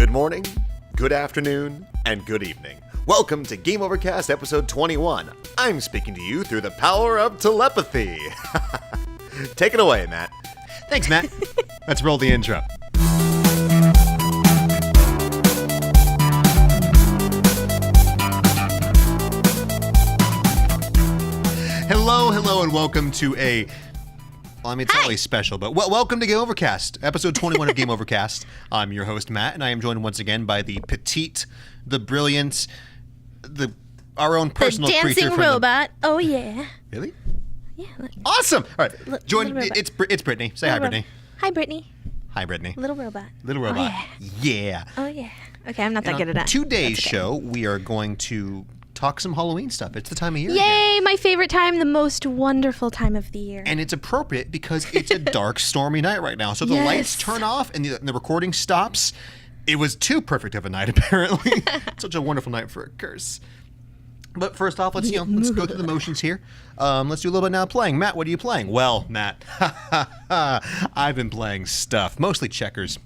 Good morning, good afternoon, and good evening. Welcome to Game Overcast episode 21. I'm speaking to you through the power of telepathy. Take it away, Matt. Thanks, Matt. Let's roll the intro. Hello, and welcome to a... Well, I mean, it's not really special, but welcome to Game Overcast, episode 21 of Game Overcast. I'm your host, Matt, and I am joined once again by the petite, the brilliant, our own personal the creature dancing from robot. Oh, yeah. Really? Yeah. Look. Awesome! All right, join. Little It's Brittany. Say hi, Brittany. Hi, Brittany. Hi, Brittany. Little robot. Little robot. Yeah. Oh, yeah. Okay, I'm not that good at that. Today's That's okay. show, we are going to talk some Halloween stuff. It's the time of year. Yay, again. my favorite time, the most wonderful time of the year. And it's appropriate because it's a dark, stormy night right now. So the lights turn off and the recording stops. It was too perfect of a night, apparently. Such a wonderful night for a curse. But first off, let's go through the motions here. Let's do a little bit now playing. Matt, what are you playing? Well, Matt, I've been playing stuff, mostly checkers.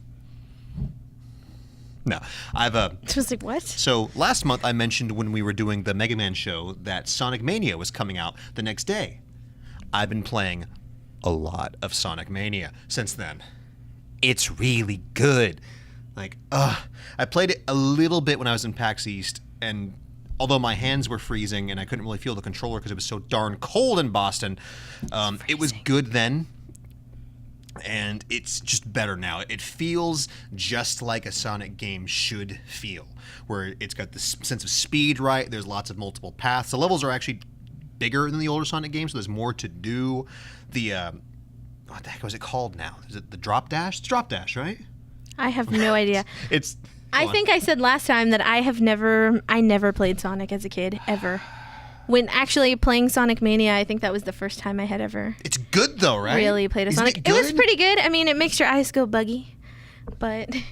No, I've It was like, what? So last month I mentioned when we were doing the Mega Man show that Sonic Mania was coming out the next day. I've been playing a lot of Sonic Mania since then. It's really good. I played it a little bit when I was in PAX East, and although my hands were freezing and I couldn't really feel the controller because it was so darn cold in Boston, it was good then. And it's just better now. It feels just like a Sonic game should feel, where it's got this sense of speed, right? There's lots of multiple paths. The levels are actually bigger than the older Sonic games, so there's more to do. What the heck was it called now? Is it the Drop Dash? It's Drop Dash, right? I have no idea. I think I said last time that I never played Sonic as a kid, ever. When actually playing Sonic Mania, I think that was the first time I had ever It's good though, right? really played a Isn't Sonic. it It was good? pretty good. I mean, it makes your eyes go buggy, but it's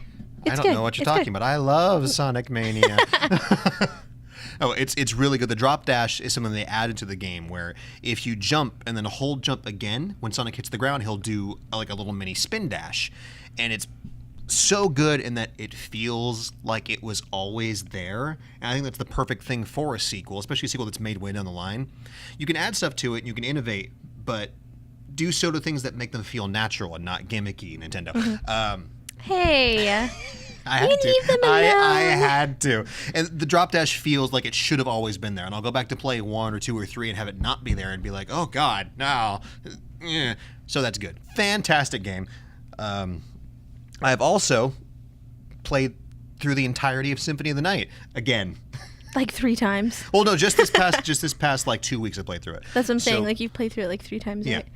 I don't good. know what you're It's talking good. about. I love Sonic Mania. Oh, it's really good. The drop dash is something they added to the game where if you jump and then hold jump again, when Sonic hits the ground, he'll do like a little mini spin dash. And it's so good in that it feels like it was always there. And I think that's the perfect thing for a sequel, especially a sequel that's made way down the line. You can add stuff to it and you can innovate, but do so to things that make them feel natural and not gimmicky, Nintendo. Hey. I had to. leave them alone. I had to. And the drop dash feels like it should have always been there. And I'll go back to play 1 or 2 or 3 and have it not be there and be like, oh God, no. So that's good. Fantastic game. I've also played through the entirety of Symphony of the Night again. Like 3 times. Well, no, just this past like 2 weeks I played through it. That's what I'm saying. So- Like you've played through it like 3 times. Yeah. Right?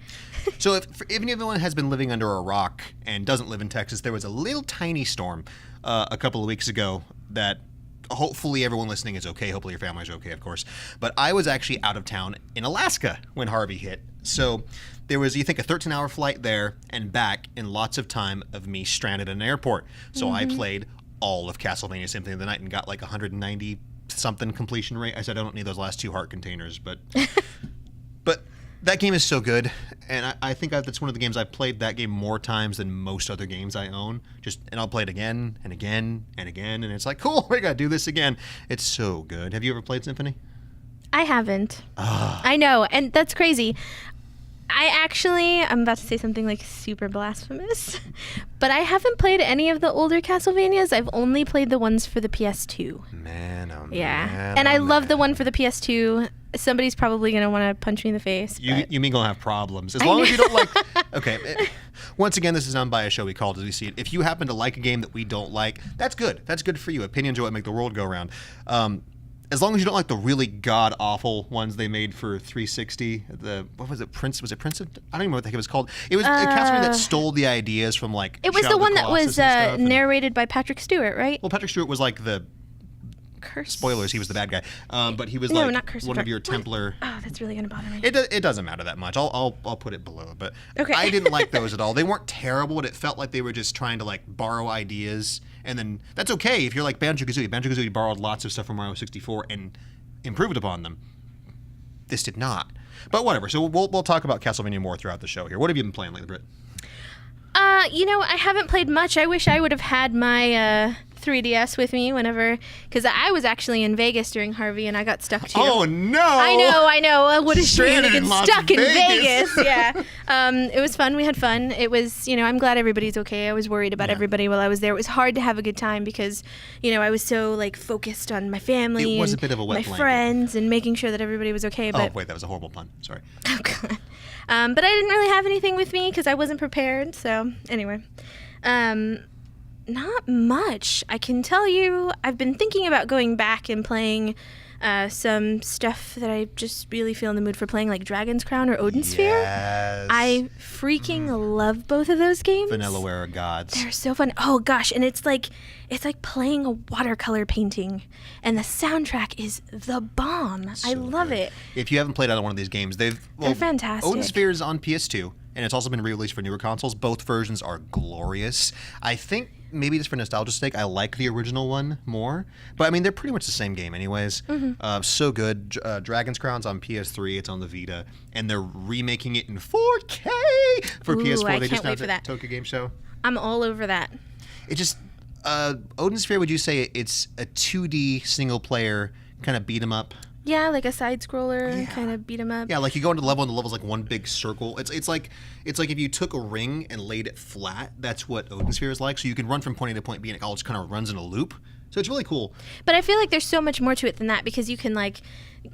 So if anyone has been living under a rock and doesn't live in Texas, there was a little tiny storm a couple of weeks ago that hopefully everyone listening is okay. Hopefully your family's okay, of course. But I was actually out of town in Alaska when Harvey hit. So there was, you think, a 13-hour flight there and back and lots of time of me stranded in an airport. So I played all of Castlevania Symphony of the Night and got like 190-something completion rate. I said I don't need those last 2 heart containers, but... But that game is so good, and I think that's one of the games I've played that game more times than most other games I own. And I'll play it again and again and again, and it's like, cool, we gotta do this again. It's so good. Have you ever played Symphony? I haven't. I know, and that's crazy. I'm about to say something like super blasphemous, but I haven't played any of the older Castlevanias. I've only played the ones for the PS2. Man, oh Yeah, man, and I oh, love man. the one for the PS2. Somebody's probably going to want to punch me in the face. but- You mean gonna have problems. As long as you don't like... Okay, once again, this is an unbiased show we call it as we see it. If you happen to like a game that we don't like, that's good. That's good for you. Opinions are what make the world go round. As long as you don't like the really god-awful ones they made for 360, what was it, Prince? Was it Prince of... I don't even know what the heck it was called. It was a Castlevania that stole the ideas from, like, It was Shadow the of one that Colossus was and stuff, and- narrated by Patrick Stewart, right? Well, Patrick Stewart was like the... Curse. Spoilers, he was the bad guy. But he was No, like not Curse of one of Dark- your what? Templar... Oh, that's really going to bother me. It doesn't matter that much. I'll put it below. But Okay. I didn't like those at all. They weren't terrible, but it felt like they were just trying to like borrow ideas. And then that's okay if you're like Banjo-Kazooie. Banjo-Kazooie borrowed lots of stuff from Mario 64 and improved upon them. This did not. But whatever. So we'll talk about Castlevania more throughout the show here. What have you been playing lately, Britt? I haven't played much. I wish I would have had my 3DS with me whenever, because I was actually in Vegas during Harvey and I got stuck too. Oh no! I know. What a shame to get stuck in Vegas. Vegas. Yeah. It was fun. We had fun. It was, I'm glad everybody's okay. I was worried about everybody while I was there. It was hard to have a good time because, I was so like focused on my family. It was and a bit of a wet my blanket. friends and making sure that everybody was okay. But Oh wait, that was a horrible pun. Sorry. oh god. But I didn't really have anything with me because I wasn't prepared. So anyway. Not much. I can tell you, I've been thinking about going back and playing some stuff that I just really feel in the mood for playing, like Dragon's Crown or Odin Sphere. Yes. I freaking love both of those games. Vanillaware gods. They're so fun. Oh gosh, and it's like playing a watercolor painting, and the soundtrack is the bomb. I love it. If you haven't played either one of these games, they're fantastic. Odin Sphere is on PS2, and it's also been re-released for newer consoles. Both versions are glorious. I think maybe just for nostalgia's sake, I like the original one more. But I mean, they're pretty much the same game, anyways. So good. Dragon's Crown's on PS3. It's on the Vita, and they're remaking it in 4K for PS4. I They can't just wait announced for at that. Tokyo Game Show. I'm all over that. It just Odin Sphere. Would you say it's a 2D single player kind of beat 'em up? Yeah, like a side scroller, kind of beat 'em up. Yeah, like you go into the level and the level's like one big circle. It's like if you took a ring and laid it flat. That's what Odin Sphere is like. So you can run from point A to point B, and it all just kind of runs in a loop. So it's really cool. But I feel like there's so much more to it than that because you can like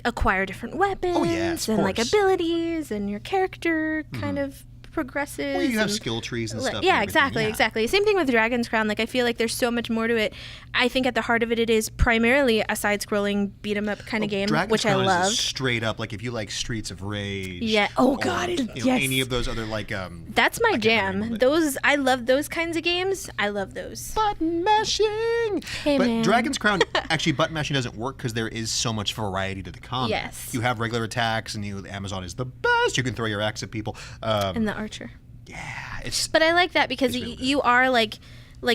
acquire different weapons of and like course. abilities, and your character kind of progresses. Well, you have and- skill trees and stuff. Yeah, and everything. exactly. Same thing with Dragon's Crown. Like I feel like there's so much more to it. I think at the heart of it is primarily a side-scrolling beat 'em up kind of game, Dragon's which I Crown is love. straight up like if you like Streets of Rage. Yeah. Oh or, god, yes. any of those other like That's my I can't jam. remember. Those I love those kinds of games. I love those. button mashing. Hey, but man. Dragon's Crown actually button mashing doesn't work because there is so much variety to the combat. Yes. You have regular attacks, and Amazon is the best. You can throw your axe at people. And the archer. Yeah, it's But I like that because It's really you are like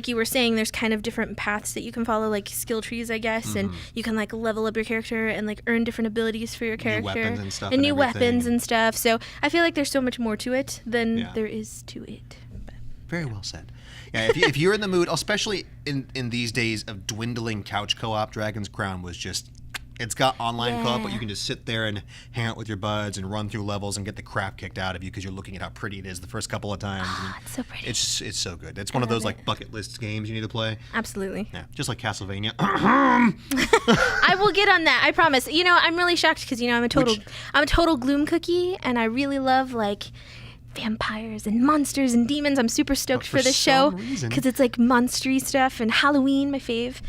you were saying, there's kind of different paths that you can follow, like skill trees, I guess, and you can like level up your character and like earn different abilities for your character weapons and stuff and and new weapons everything. and stuff. So I feel like there's so much more to it than Yeah. there is to it. But very well said. Yeah, if you're in the mood, especially in these days of dwindling couch co-op, Dragon's Crown was just. It's got online co-op, but Yeah. you can just sit there and hang out with your buds and run through levels and get the crap kicked out of you because you're looking at how pretty it is the first couple of times. and it's so pretty. It's so good. It's one of love those it. like bucket list games you need to play. Absolutely. Yeah, just like Castlevania. I will get on that. I promise. I'm really shocked because I'm a total gloom cookie, and I really love like vampires and monsters and demons. I'm super stoked for for this show some reason- because it's like monstery stuff and Halloween, my fave.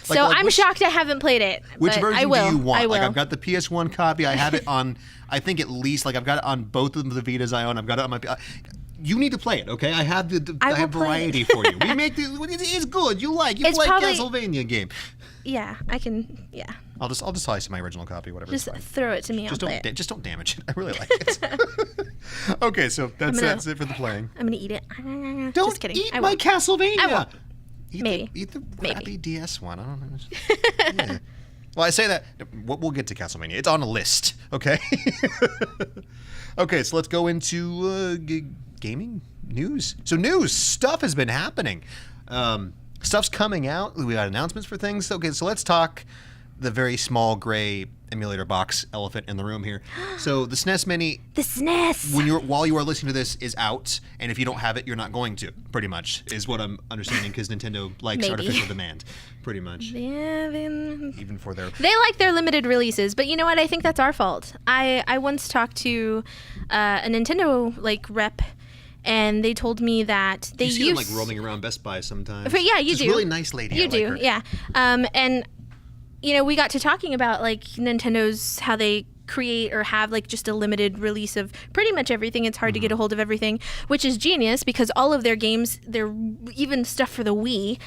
So like I'm which- shocked I haven't played it. Which but version I will. do you want? I will. Like I've got the PS1 copy. I have it on. I think at least like I've got it on both of the Vitas I own. I've got it on my. You need to play it, okay? I have I will have play variety it. for you. We make it's good. You It's play probably- Castlevania game. Yeah, I can. Yeah, I'll just slice my original copy, whatever. just it's fine. throw it to me. I'll Just play don't it. just don't damage it. I really like it. Okay, so that's it for the playing. I'm gonna eat it. Don't just kidding. eat I my won't. Castlevania. I won't. Eat Maybe. eat the Maybe. crappy DS one. I don't know. Yeah. Well, I say that. We'll get to Castlevania. It's on a list, okay? Okay, so let's go into gaming news. So news stuff has been happening. Stuff's coming out. We got announcements for things. Okay, so let's talk the very small gray emulator box elephant in the room here. So the SNES Mini, The SNES. while you are listening to this, is out, and if you don't have it, you're not going to. Pretty much is what I'm understanding because Nintendo likes Maybe. artificial demand. Pretty much, Yeah, even for their. they like their limited releases, but you know what? I think that's our fault. I once talked to a Nintendo rep, and they told me that they You see use them roaming around Best Buy sometimes. But yeah, you Just do. really nice lady. You I like do, her. yeah. And we got to talking about Nintendo's how they create or have just a limited release of pretty much everything. It's hard to get a hold of everything, which is genius because all of their games, they're even stuff for the Wii,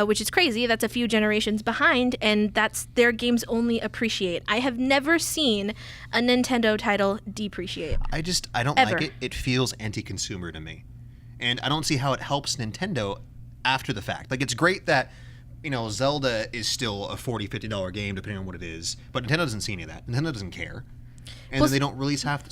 which is crazy. That's a few generations behind, and that's their games only appreciate. I have never seen a Nintendo title depreciate. I don't Ever. like it. It feels anti-consumer to me, and I don't see how it helps Nintendo after the fact. It's great that Zelda is still a $40, $50 game depending on what it is, but Nintendo doesn't see any of that. Nintendo doesn't care. and then they don't release half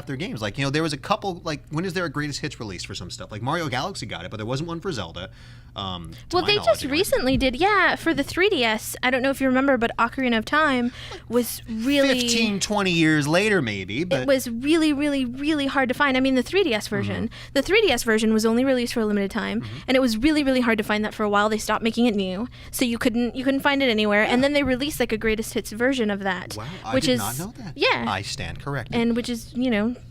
their games. Like, there was a couple, like, when is there a greatest hits release for some stuff? Like Mario Galaxy got it, but there wasn't one for Zelda. Well, they just recently did, for the 3DS. I don't know if you remember, but Ocarina of Time was really 15, 20 years later, maybe. But it was really, really, really hard to find. I mean, the 3DS version. The 3DS version was only released for a limited time, and it was really, really hard to find that for a while. They stopped making it new, so you couldn't find it anywhere. Yeah. And then they released like a greatest hits version of that. Wow, I did not know that. Yeah, I stand corrected. And which is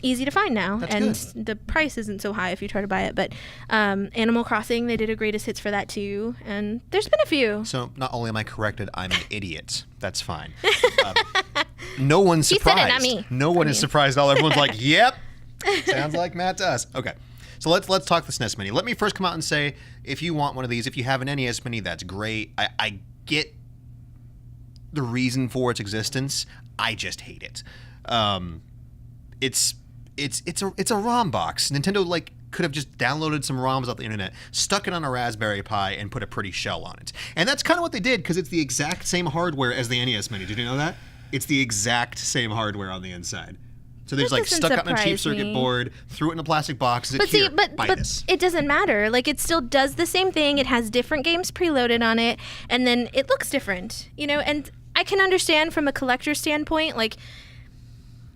easy to find now, That's and good. The price isn't so high if you try to buy it. But Animal Crossing, they did a greatest hits for that too, and there's been a few. So not only am I corrected, I'm an idiot. That's fine. No one's He surprised. said it, not me. No one is surprised at all. Everyone's like, "Yep, sounds like Matt to us." Okay, so let's talk the SNES Mini. Let me first come out and say, if you want one of these, if you have an NES Mini, that's great. I get the reason for its existence. I just hate it. It's a ROM box. Nintendo could have just downloaded some ROMs off the internet, stuck it on a Raspberry Pi, and put a pretty shell on it. And that's kind of what they did, because it's the exact same hardware as the NES Mini. Did you know that? It's the exact same hardware on the inside. So they just stuck it on a cheap circuit board, threw it in a plastic box. But it doesn't matter. Like, it still does the same thing. It has different games preloaded on it, and then it looks different, And I can understand from a collector standpoint,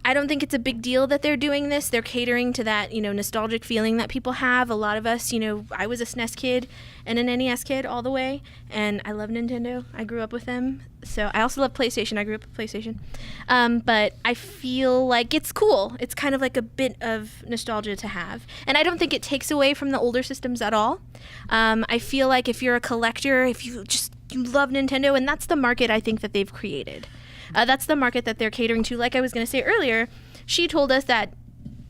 I don't think it's a big deal that they're doing this. They're catering to that, nostalgic feeling that people have. A lot of us, I was a SNES kid and an NES kid all the way, and I love Nintendo. I grew up with them. So I also love PlayStation. I grew up with PlayStation. But I feel like it's cool. It's kind of like a bit of nostalgia to have. And I don't think it takes away from the older systems at all. I feel like if you're a collector, if you love Nintendo, and that's the market I think that they've created. That's the market that they're catering to. Like I was going to say earlier, she told us that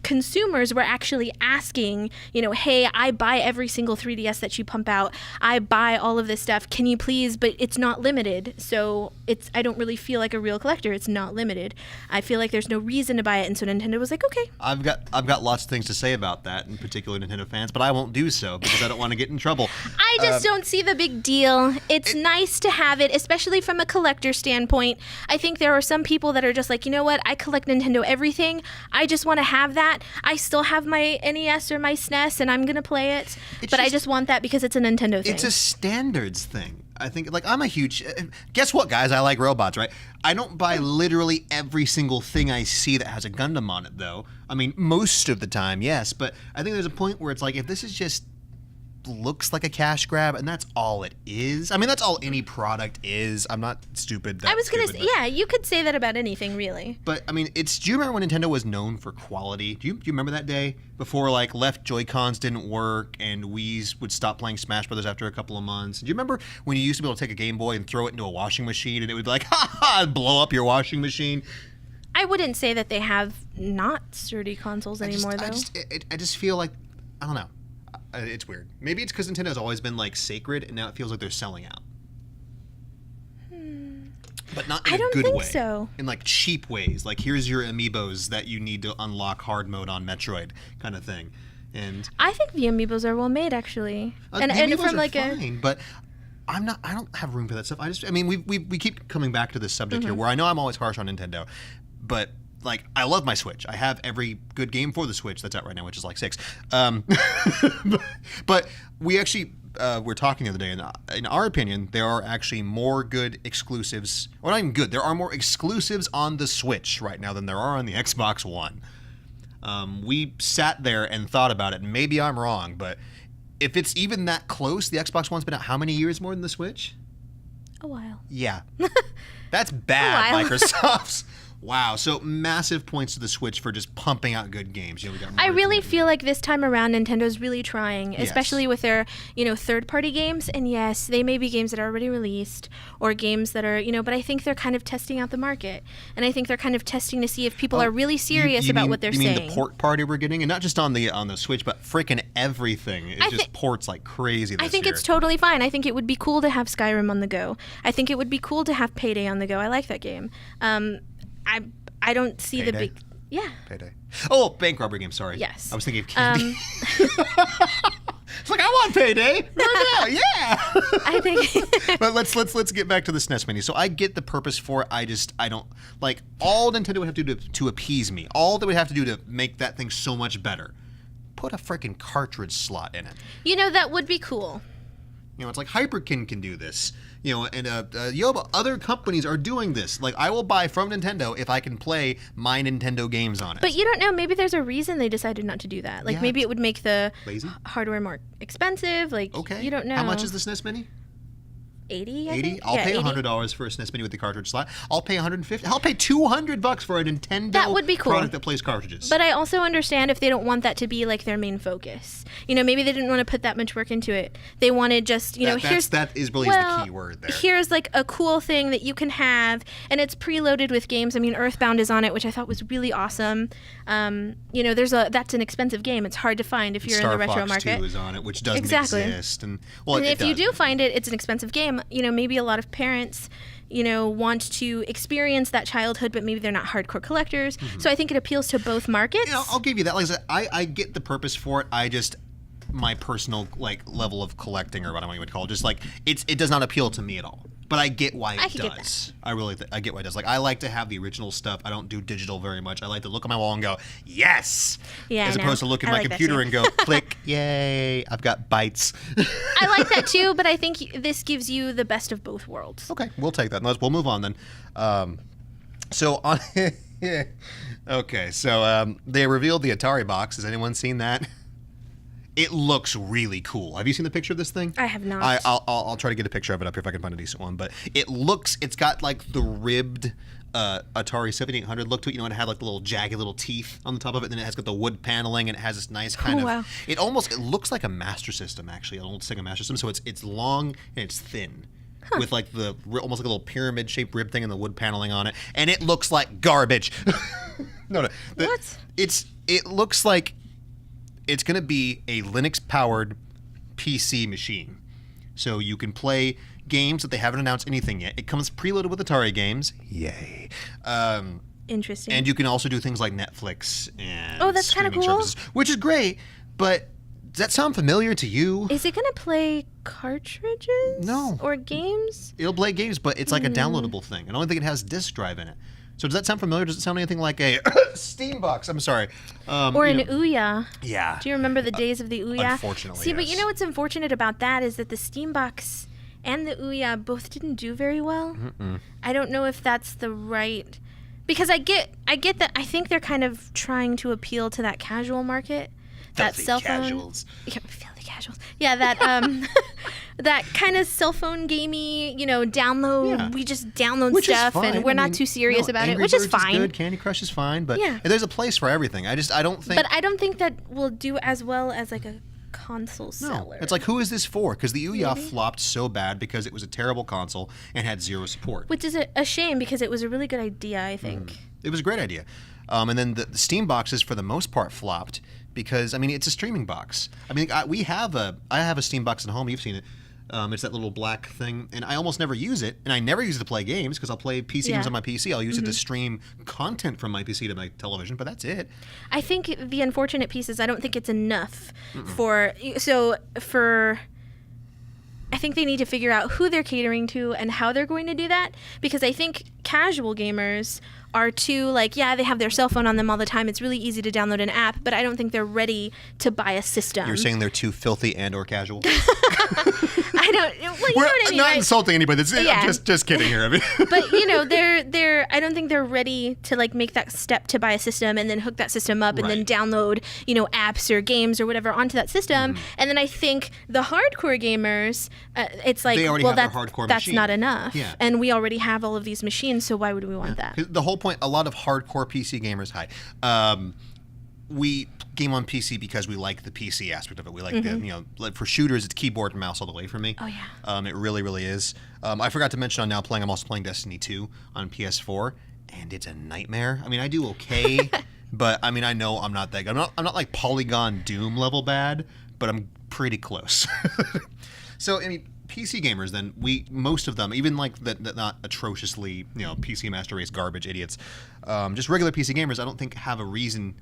consumers were actually asking, hey, I buy every single 3DS that you pump out. I buy all of this stuff. Can you please? But it's not limited. So I don't really feel like a real collector. It's not limited. I feel like there's no reason to buy it. And so Nintendo was like, okay. I've got lots of things to say about that, in particular Nintendo fans, but I won't do so because I don't want to get in trouble. I just don't see the big deal. It's nice to have it, especially from a collector standpoint. I think there are some people that are just like, you know what? I collect Nintendo everything. I just want to have that. I still have my NES or my SNES, and I'm going to play it. But I just want that because it's a Nintendo thing. It's a standards thing. I think, I'm a huge... Guess what, guys? I like robots, right? I don't buy literally every single thing I see that has a Gundam on it, though. I mean, most of the time, yes. But I think there's a point where it's like, if this is just looks like a cash grab, and that's all it is. I mean, that's all any product is. I'm not stupid. I was going to say, yeah, you could say that about anything, really. But, I mean, do you remember when Nintendo was known for quality? Do you remember that day? Before, left Joy-Cons didn't work, and Wii's would stop playing Smash Brothers after a couple of months. Do you remember when you used to be able to take a Game Boy and throw it into a washing machine, and it would be blow up your washing machine? I wouldn't say that they have not sturdy consoles anymore, though. I just feel like, I don't know. It's weird. Maybe it's because Nintendo's always been sacred, and now it feels like they're selling out. But not in a good way. I don't think so. In cheap ways. Here's your amiibos that you need to unlock hard mode on Metroid, kind of thing. And I think the amiibos are well made, actually. And from are fine, but I don't have room for that stuff. We keep coming back to this subject here, where I know I'm always harsh on Nintendo, but. I love my Switch. I have every good game for the Switch that's out right now, which is 6. But we actually were talking the other day, and in our opinion, there are actually more good exclusives, or not even good, there are more exclusives on the Switch right now than there are on the Xbox One. We sat there and thought about it, and maybe I'm wrong, but if it's even that close, the Xbox One's been out how many years more than the Switch? A while. Yeah. That's bad, Microsoft's. Wow, so massive points to the Switch for just pumping out good games. I really feel like this time around Nintendo's really trying, especially with their, third-party games. And yes, they may be games that are already released or games that are, but I think they're kind of testing out the market. And I think they're kind of testing to see if people are really serious about what they're saying. You mean the port party we're getting? And not just on the Switch, but freaking everything is just ports like crazy this year. I think it's totally fine. I think it would be cool to have Skyrim on the go. I think it would be cool to have Payday on the go. I like that game. I don't see Payday? the big... Yeah. Payday. Oh, bank robbery game, sorry. Yes. I was thinking of candy. It's like, I want payday. Right now, yeah. I think. But let's get back to the SNES Mini. So I get the purpose for it. I don't like all Nintendo would have to do to appease me. All they would have to do to make that thing so much better. Put a freaking cartridge slot in it. You know, that would be cool. You know, it's like Hyperkin can do this. You know, and Yoba, other companies are doing this. Like, I will buy from Nintendo if I can play my Nintendo games on it. But you don't know. Maybe there's a reason they decided not to do that. Like, Yeah. maybe it would make the Lazy? hardware more expensive. Like, Okay. you don't know. How much is the SNES Mini? 80, I 80? think? I'll Yeah, pay 80. $100 for a SNES Mini with the cartridge slot. I'll pay $150. I'll pay $200 for a Nintendo That would be cool. product that plays cartridges. But I also understand if they don't want that to be like their main focus. You know, maybe they didn't want to put that much work into it. They wanted just, you know, that is really the key word there. Here's like a cool thing that you can have, and it's preloaded with games. I mean, Earthbound is on it, which I thought was really awesome. You know, that's an expensive game. It's hard to find if you're Star in the retro Fox market. 2 is on it, which doesn't Exactly. exist. And well, And it if you does. do find it, it's an expensive game. You know, maybe a lot of parents, you know, want to experience that childhood, but maybe they're not hardcore collectors. So I think it appeals to both markets. You know, I'll give you that. Like I said, I get the purpose for it. I just my personal like level of collecting or whatever you would call it, just like it does not appeal to me at all. But I get why it could get does. I really I get why it does. Like I like to have the original stuff. I don't do digital very much. I like to look at my wall and go, yes, Yeah, as I know. opposed to look at I my like that computer too. and go, click, yay, I've got bytes. I like that too, but I think this gives you the best of both worlds. Okay, we'll take that. We'll move on then. So on. Okay, so they revealed the Atari Box. Has anyone seen that? It looks really cool. Have you seen the picture of this thing? I have not. I'll try to get a picture of it up here if I can find a decent one. But it's got like the ribbed Atari 7800 look to it. You know, it had like the little jagged little teeth on the top of it. And then it has got the wood paneling and it has this nice kind of. wow. It looks like a Master System actually, an old Sega Master System. So it's long and it's thin. With like almost like a little pyramid shaped rib thing and the wood paneling on it, and it looks like garbage. No. What? It looks like it's going to be a Linux-powered PC machine. So you can play games that they haven't announced anything yet. It comes preloaded with Atari games. Yay. Interesting. And you can also do things like Netflix and Oh, that's kinda streaming cool. services, which is great, but does that sound familiar to you? Is it going to play cartridges? No. Or games? It'll play games, but it's like a downloadable thing. I don't think it has disk drive in it. So does that sound familiar? Does it sound anything like a Steam box? I'm sorry. Or an Ouya? Yeah. Do you remember the days of the Ouya? Unfortunately, See, but you yes. know what's unfortunate about that is that the Steam Box and the Ouya both didn't do very well. I don't know if that's the right... Because I get that. I think they're kind of trying to appeal to that casual market. That Filthy cell phone... casuals. Yeah, filthy casuals. Yeah, that that kind of cell phone gamey, you know, download. Yeah. We just download Which stuff, is fine. and we're I not mean, too serious no, about it, Angry which is Birds fine. good. Candy Crush is fine, but Yeah. there's a place for everything. I don't think. But I don't think that will do as well as like a console no, seller. it's like, who is this for? Because the Ouya flopped so bad because it was a terrible console and had zero support. Which is a shame because it was a really good idea, I think. It was a great idea. And then the Steam boxes, for the most part, flopped because, I mean, it's a streaming box. I mean, I have a Steam box at home. You've seen it. It's that little black thing, and I almost never use it, and I never use it to play games because I'll play PC games on my PC. I'll use it to stream content from my PC to my television, but that's it. I think the unfortunate piece is I don't think it's enough for. I think they need to figure out who they're catering to and how they're going to do that, because I think casual gamers are too, like, yeah, they have their cell phone on them all the time. It's really easy to download an app, but I don't think they're ready to buy a system. You're saying they're too filthy and or casual? I don't. Well, you know what I mean. not right? insulting anybody. Yeah. I'm just kidding here. I mean. But you know, they're. I don't think they're ready to like make that step to buy a system and then hook that system up and then Right. download, you know, apps or games or whatever onto that system. And then I think the hardcore gamers, it's like, They already well, have their that's hardcore that's machine. not enough. Yeah. And we already have all of these machines, so why would we want that? 'Cause the whole point, a lot of hardcore PC gamers, we game on PC because we like the PC aspect of it. We like the, you know, like for shooters, it's keyboard and mouse all the way for me. Oh, yeah. It really, really is. I forgot to mention I'm also playing Destiny 2 on PS4, and it's a nightmare. I mean, I do okay, but I mean, I know I'm not that good. I'm not like Polygon Doom level bad, but I'm pretty close. So, I mean, PC gamers, then, most of them, even like the not atrociously, you know, PC Master Race garbage idiots, just regular PC gamers, I don't think have a reason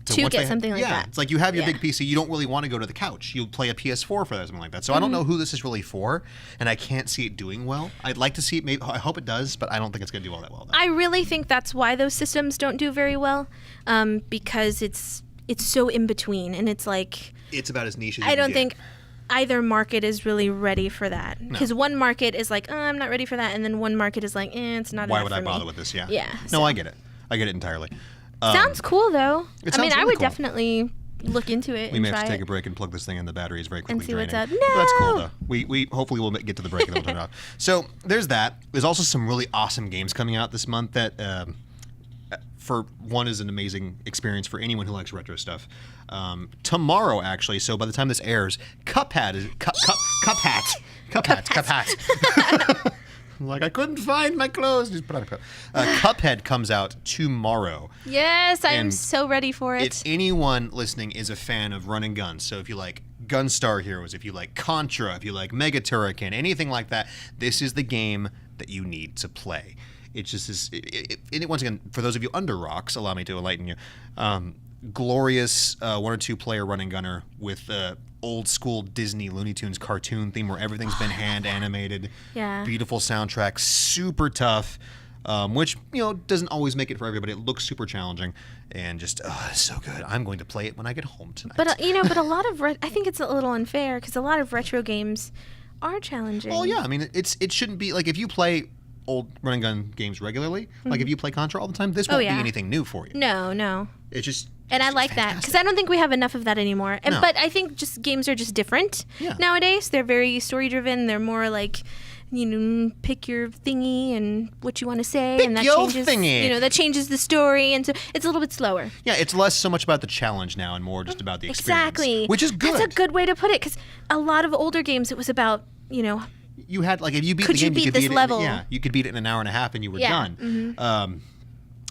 To once get something like yeah, that. it's like you have your Yeah. big PC. You don't really want to go to the couch. You'll play a PS4 for that, something like that. So I don't know who this is really for, and I can't see it doing well. I'd like to see it. Maybe I hope it does, but I don't think it's going to do all that well. Though. I really think that's why those systems don't do very well, because it's so in between, and it's like It's about as niche as you I can don't get. think either market is really ready for that, because one market is like, I'm not ready for that, and then one market is like, it's not. Why enough would I for bother me. with this? Yeah. Yeah. No, I get it. I get it entirely. Sounds cool though. It I mean, sounds I really would cool. definitely look into it We and may try have to take it. a break and plug this thing in. The battery is very quickly And see what's draining. up. But that's cool No! though. We hopefully we'll get to the break and then we'll turn it off. So there's that. There's also some really awesome games coming out this month that, for one, is an amazing experience for anyone who likes retro stuff. Tomorrow, actually. So by the time this airs, Cuphead. Like I couldn't find my clothes. Just put on a coat. Cuphead comes out tomorrow. Yes, I am And so ready for it. If anyone listening is a fan of run and guns, so if you like Gunstar Heroes, if you like Contra, if you like Mega Turrican, anything like that, this is the game that you need to play. It just is. Once again, for those of you under rocks, allow me to enlighten you. Glorious 1 or 2 player run and gunner with old school Disney Looney Tunes cartoon theme where everything's been hand animated. Yeah. Beautiful soundtrack, super tough. Which doesn't always make it for everybody. It looks super challenging, and just it's so good. I'm going to play it when I get home tonight. But but a lot of I think it's a little unfair because a lot of retro games are challenging. well, yeah, I mean it shouldn't be like if you play old run and gun games regularly, like if you play Contra all the time, this won't be yeah. anything new for you. No. It's just And I like that because I don't think we have enough of that anymore. And No. but I think just games are just different nowadays. They're very story driven. They're more like, pick your thingy and what you want to say, and that your changes. thingy. That changes the story, and so it's a little bit slower. Yeah, it's less so much about the challenge now and more just about the experience. Exactly, Which is good. That's a good way to put it because a lot of older games it was about You had like if you beat Could the game, you beat could this beat level? you could beat it in an hour and a half and you were Yeah. done.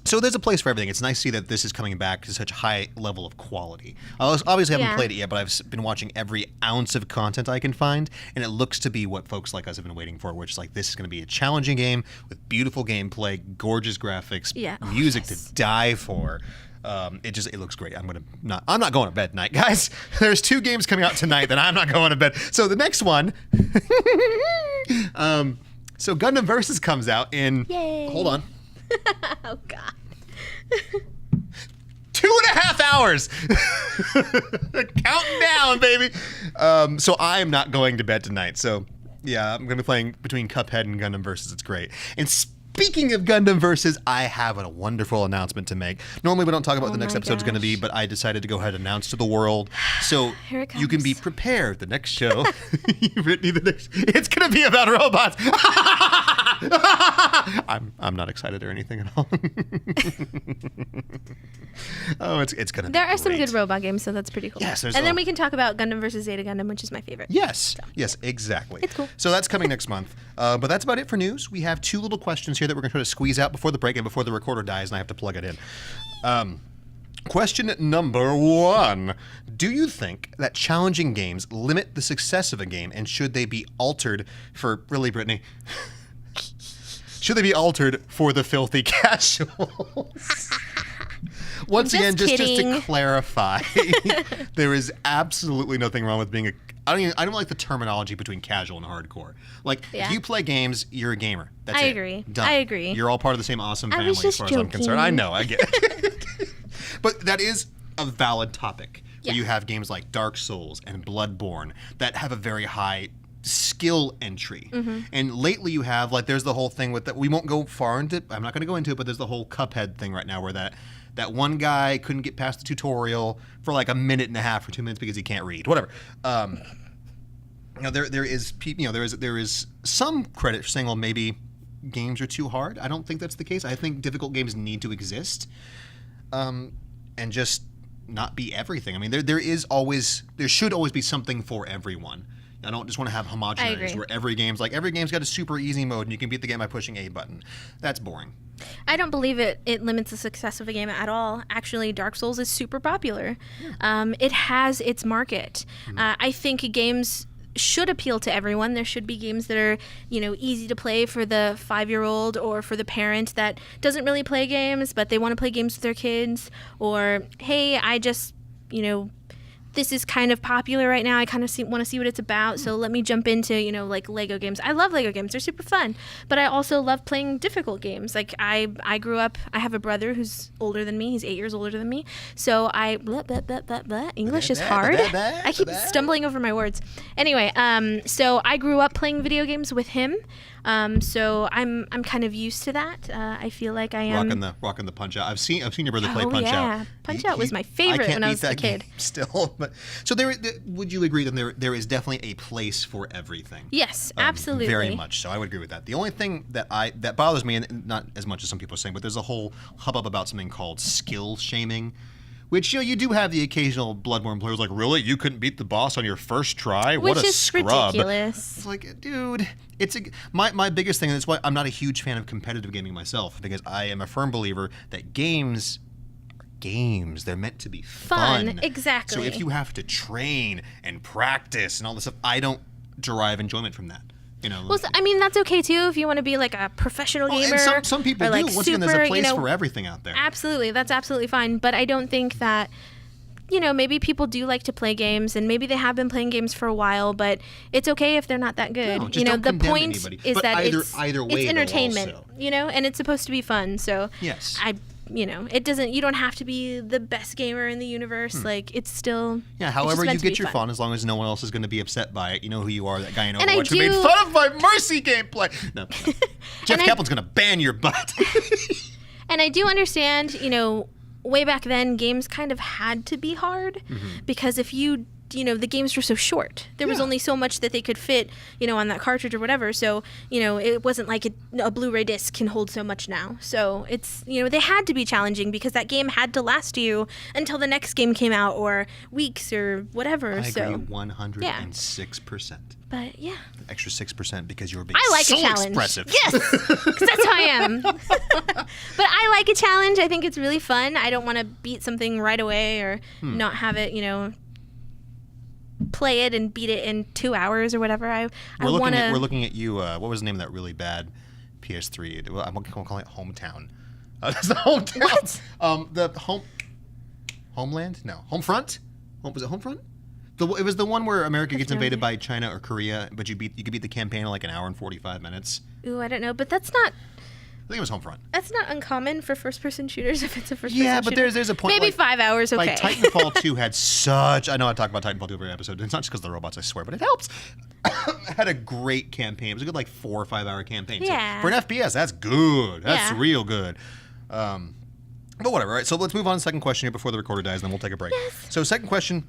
So there's a place for everything. It's nice to see that this is coming back to such a high level of quality. I obviously haven't Yeah. played it yet, but I've been watching every ounce of content I can find, and it looks to be what folks like us have been waiting for, which is like this is going to be a challenging game with beautiful gameplay, gorgeous graphics, Yeah. Oh, music yes. to die for. It looks great. I'm not going to bed tonight, guys. There's 2 games coming out tonight that I'm not going to bed. So the next one, so Gundam Versus comes out in. Yay. Hold on. oh god. 2.5 hours. Counting down, baby. So I am not going to bed tonight. So yeah, I'm going to be playing between Cuphead and Gundam Versus. It's great. And speaking of Gundam Versus, I have a wonderful announcement to make. Normally we don't talk about what the next my episode's going to be, gosh. but I decided to go ahead and announce to the world. So Here it you can be comes. prepared. The next show, it's going to be about robots. I'm not excited or anything at all. Oh, it's going to be There are some great. good robot games, so that's pretty cool. Yes, there's and then a- we can talk about Gundam versus Zeta Gundam, which is my favorite. Yes, exactly. It's cool. So that's coming next month. But that's about it for news. We have 2 little questions here that we're going to try to squeeze out before the break and before the recorder dies and I have to plug it in. Question number 1. Do you think that challenging games limit the success of a game, and should they be altered for... Really, Brittany? Should they be altered for the filthy casuals? Once Just again, just to kidding. clarify, there is absolutely nothing wrong with being a... I don't like the terminology between casual and hardcore. Like, Yeah. if you play games, you're a gamer. That's I it. agree. Done. I agree. You're all part of the same awesome I family was as just far as I'm concerned. joking. I know, I get it. But that is a valid topic. Where Yeah. you have games like Dark Souls and Bloodborne that have a very high skill entry. Mm-hmm. And lately you have, like, there's the whole thing with that. We won't go far into it. I'm not going to go into it, but there's the whole Cuphead thing right now where that one guy couldn't get past the tutorial for like a minute and a half or 2 minutes because he can't read. Whatever. There is some credit for saying, well, maybe games are too hard. I don't think that's the case. I think difficult games need to exist, and just not be everything. I mean, there should always be something for everyone. I don't just want to have homogeneous agree. where every game's got a super easy mode and you can beat the game by pushing a button. That's boring. I don't believe it limits the success of a game at all. Actually, Dark Souls is super popular. It has its market. I think games should appeal to everyone. There should be games that are, easy to play for the 5-year-old or for the parent that doesn't really play games, but they want to play games with their kids. Or, hey, I just, this is kind of popular right now. I kind of want to see what it's about. So let me jump into, like Lego games. I love Lego games. They're super fun. But I also love playing difficult games. Like I grew up, I have a brother who's older than me. He's 8 years older than me. So English is hard. I keep stumbling over my words. Anyway, so I grew up playing video games with him. So I'm kind of used to that. I feel like I am rocking the Punch Out. I've seen your brother play Punch Out. Punch Out was my favorite when I was a kid. Still, but so would you agree that there is definitely a place for everything? Yes, absolutely. Very much so. I would agree with that. The only thing that bothers me, and not as much as some people are saying, but there's a whole hubbub about something called skill shaming. Which, you do have the occasional Bloodborne players like, really? You couldn't beat the boss on your first try? What a scrub. Ridiculous. It's like, dude, my biggest thing, and that's why I'm not a huge fan of competitive gaming myself, because I am a firm believer that games are games. They're meant to be fun. Exactly. So if you have to train and practice and all this stuff, I don't derive enjoyment from that. Well, that's okay too if you want to be like a professional gamer. And some people do. Once again, there's a place for everything out there. Absolutely, that's absolutely fine. But I don't think that, maybe people do like to play games, and maybe they have been playing games for a while. But it's okay if they're not that good. No, just don't the condemn point anybody. is but that either way, it's entertainment. Also. And it's supposed to be fun. So yes, it doesn't. You don't have to be the best gamer in the universe. Like it's still. Yeah. However, you get your fun, as long as no one else is going to be upset by it. You know who you are. That guy in Overwatch who made fun of my Mercy gameplay. No. Jeff Kaplan's going to ban your butt. And I do understand. Way back then, games kind of had to be hard because if you. The games were so short. There was only so much that they could fit, on that cartridge or whatever. So, it wasn't like a Blu-ray disc can hold so much now. So it's, they had to be challenging because that game had to last you until the next game came out or weeks or whatever. I agree 106%. But yeah. Extra 6% because you're being so expressive. Yes, because that's how I am. But I like a challenge. I think it's really fun. I don't want to beat something right away or not have it, play it and beat it in 2 hours or whatever. We're looking at you. What was the name of that really bad PS3? I'm calling it Hometown. That's the Hometown. What? The Homeland? No, Homefront. Was it Homefront? It was the one where America gets invaded by China or Korea, but you could beat the campaign in like an hour and 45 minutes. Ooh, I don't know, but that's not. I think it was Homefront. That's not uncommon for first-person shooters if it's a first-person shooter. Yeah, but shooter. there's a point. Maybe 5 hours, okay. Like Titanfall 2 had such. I know I talk about Titanfall 2 every episode. It's not just because of the robots, I swear, but it helps. It had a great campaign. It was a good 4 or 5 hour campaign. Yeah. So for an FPS, that's good. That's real good. But whatever. All right, so let's move on to the second question here before the recorder dies, and then we'll take a break. Yes. So second question.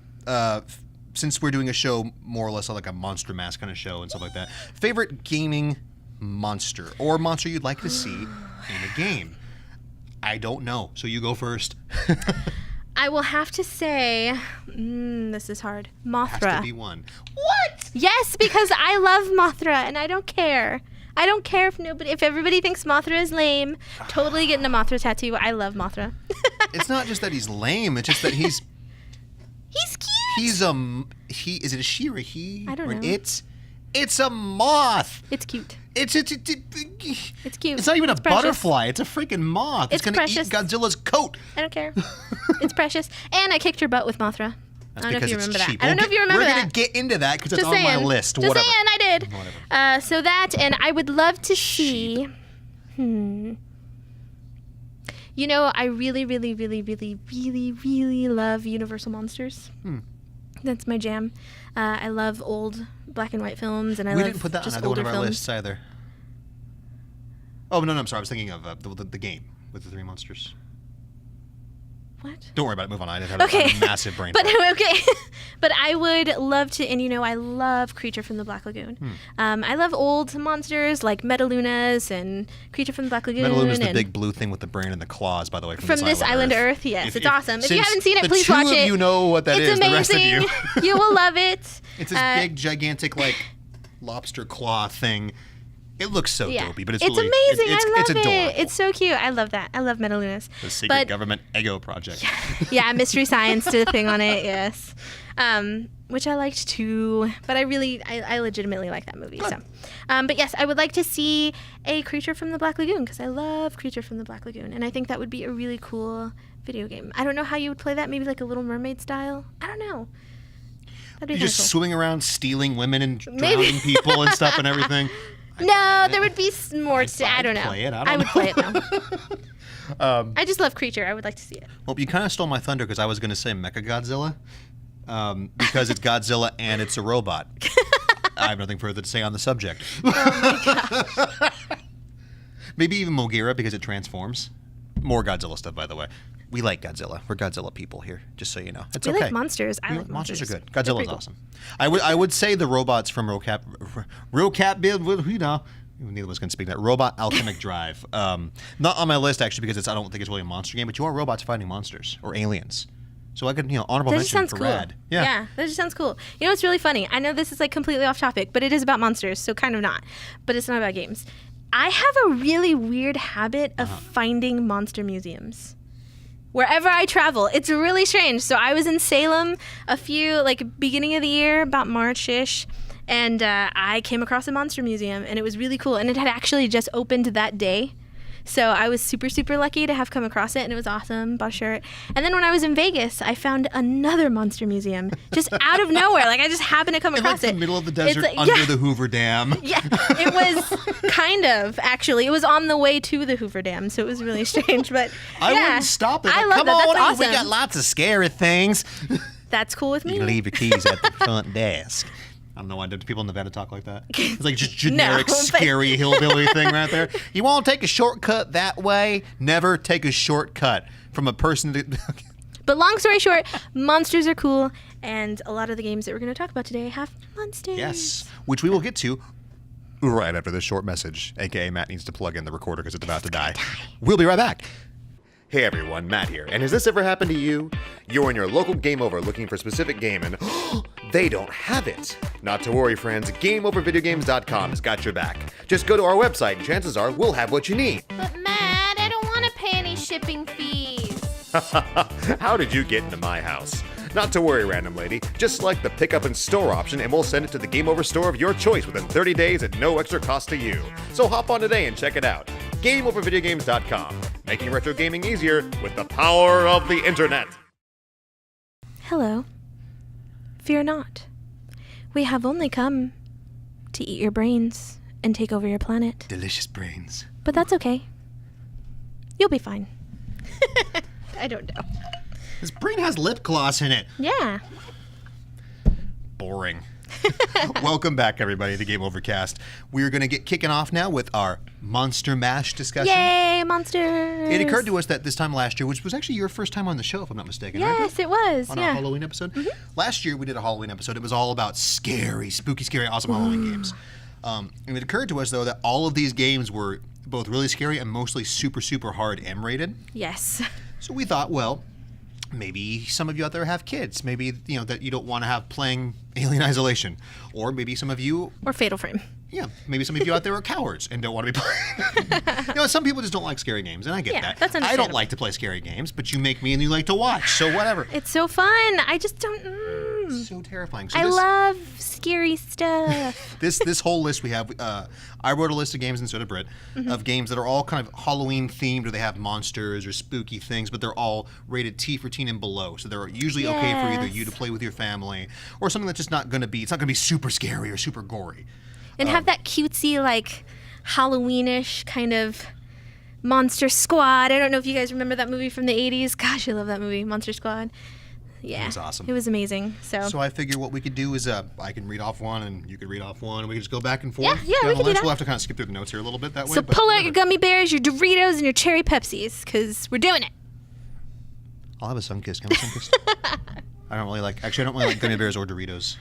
Since we're doing a show more or less like a Monster Mass kind of show and stuff like that, favorite gaming monster or monster you'd like to see in a game? I don't know, so you go first. I will have to say, this is hard. Mothra. Has to be one. What? Yes, because I love Mothra, and I don't care. I don't care if everybody thinks Mothra is lame. Totally getting a Mothra tattoo. I love Mothra. It's not just that he's lame. It's just that he's. He's cute. Is it a she or a he? I don't know. It's a moth. It's cute. It's cute. It's not even it's a precious. butterfly. It's a freaking moth. It's gonna eat Godzilla's coat. I don't care. It's precious. And I kicked your butt with Mothra. That's I don't know if you remember that. cheap. I don't know if you remember that. We're going to get into that because it's Just on saying. my list. Just Whatever. saying, I did. Whatever. So that, and I would love to see. I really, really, really, really, really, really love Universal Monsters. That's my jam. I love old black and white films, and I love didn't put that just on either one older of our films. lists either. Oh, no, I'm sorry. I was thinking of the game with the 3 monsters. What? Don't worry about it. Move on. I didn't have a massive brain. But okay. But I would love to, and I love Creature from the Black Lagoon. I love old monsters like Metalunas and Creature from the Black Lagoon. Metaluna's the big blue thing with the brain and the claws, by the way, from this island to Earth. Yes, it's awesome. If you haven't seen it, the please two watch of it. you know what that it's is. amazing. The rest of you. You will love it. It's this big, gigantic, lobster claw thing. It looks so Yeah. dopey, but it's It's really amazing. It's I love adorable. it. It's so cute. I love that. I love Metalunas. The secret government Ego project. Yeah, Mystery Science did a thing on it. Yes, which I liked too. But I legitimately like that movie. So, but yes, I would like to see a Creature from the Black Lagoon because I love Creature from the Black Lagoon, and I think that would be a really cool video game. I don't know how you would play that. Maybe like a Little Mermaid style. I don't know. That'd be You're kinda just cool. swimming around, stealing women and drowning people and stuff and everything. No, there would be more to. I don't know. Play it. I would play it though. I just love Creature. I would like to see it. Well, you kind of stole my thunder because I was going to say Mechagodzilla because it's Godzilla and it's a robot. I have nothing further to say on the subject. Oh my gosh. Maybe even Mogira because it transforms. More Godzilla stuff, by the way. We like Godzilla. We're Godzilla people here, just so you know. It's We okay. like monsters. I like Monsters monsters. are good. They're Godzilla's pretty cool. awesome. I would say the robots from RoCap build, you know. Neither of us can speak that. Robot Alchemic Drive. Not on my list actually because I don't think it's really a monster game, but you are robots fighting monsters or aliens. So I could, honorable That just mention sounds for cool. Rad. Yeah, that just sounds cool. You know what's really funny? I know this is like completely off topic, but it is about monsters, so kind of not. But it's not about games. I have a really weird habit of finding monster museums. Wherever I travel, it's really strange. So I was in Salem beginning of the year, about March-ish, and I came across a monster museum, and it was really cool. And it had actually just opened that day. So I was super, super lucky to have come across it, and it was awesome. Bought a shirt. And then when I was in Vegas, I found another monster museum just out of nowhere. Like, I just happened to come In across like it. the middle of the desert It's like- under yeah. the Hoover Dam. Yeah, it was kind of, actually. It was on the way to the Hoover Dam, so it was really strange. But I yeah. wouldn't stop it. I Like, love come that. on That's in. awesome. We got lots of scary things. That's cool with me. You leave your keys at the front desk. I don't know why do people in Nevada talk like that. It's like just generic, No, but- scary hillbilly thing right there. You want to take a shortcut that way? Never take a shortcut from a person that... But long story short, monsters are cool, and a lot of the games that we're going to talk about today have monsters. Yes, which we will get to right after this short message, a.k.a. Matt needs to plug in the recorder because it's about to die. We'll be right back. Hey everyone, Matt here, and has this ever happened to you? You're in your local Game Over looking for a specific game and they don't have it. Not to worry friends, GameOverVideogames.com has got your back. Just go to our website and chances are we'll have what you need. But Matt, I don't want to pay any shipping fees. How did you get into my house? Not to worry, random lady. Just select the pick up and store option and we'll send it to the Game Over store of your choice within 30 days at no extra cost to you. So hop on today and check it out. GameOverVideogames.com. Making retro gaming easier with the power of the internet. Hello. Fear not. We have only come to eat your brains and take over your planet. Delicious brains. But that's okay. You'll be fine. I don't know. This brain has lip gloss in it. Yeah. Boring. Welcome back, everybody, to Game Overcast. We're going to get kicking off now with our Monster Mash discussion. Yay, monsters! It occurred to us that this time last year, which was actually your first time on the show, if I'm not mistaken, right? Yes, it was. On Yeah. our Halloween episode. Last year, we did a Halloween episode. It was all about scary, spooky, scary, awesome Halloween games. And it occurred to us, though, that all of these games were both really scary and mostly super, super hard M-rated. Yes. So we thought, well, maybe some of you out there have kids. Maybe, that you don't want to have playing Alien Isolation. Or maybe some of you, Or Fatal Frame. maybe some of you out there are cowards and don't want to be playing. Some people just don't like scary games, and I get Yeah, that. that's I don't understandable. like to play scary games, but you make me and you like to watch, so whatever. It's so fun. I just don't. So terrifying. So I love scary stuff. this whole list we have, I wrote a list of games, and so did Britt, of games that are all kind of Halloween themed, or they have monsters or spooky things, but they're all rated T for teen and below. So they're usually okay for either you to play with your family, or something that's just not going to be, it's not going to be super scary or super gory. And have that cutesy, like, Halloweenish kind of Monster Squad. I don't know if you guys remember that movie from the 80s. Gosh, I love that movie, Monster Squad. Yeah. It was awesome. It was amazing. So I figure what we could do is I can read off one and you could read off one and we can just go back and forth. Yeah, down we the can do list. that. We'll have to kind of skip through the notes here a little bit that way. So but pull out your whatever. gummy bears, your Doritos, and your cherry Pepsis, because we're doing it. I'll have a Sunkist. Can I have a Sunkist? I don't really like gummy bears or Doritos.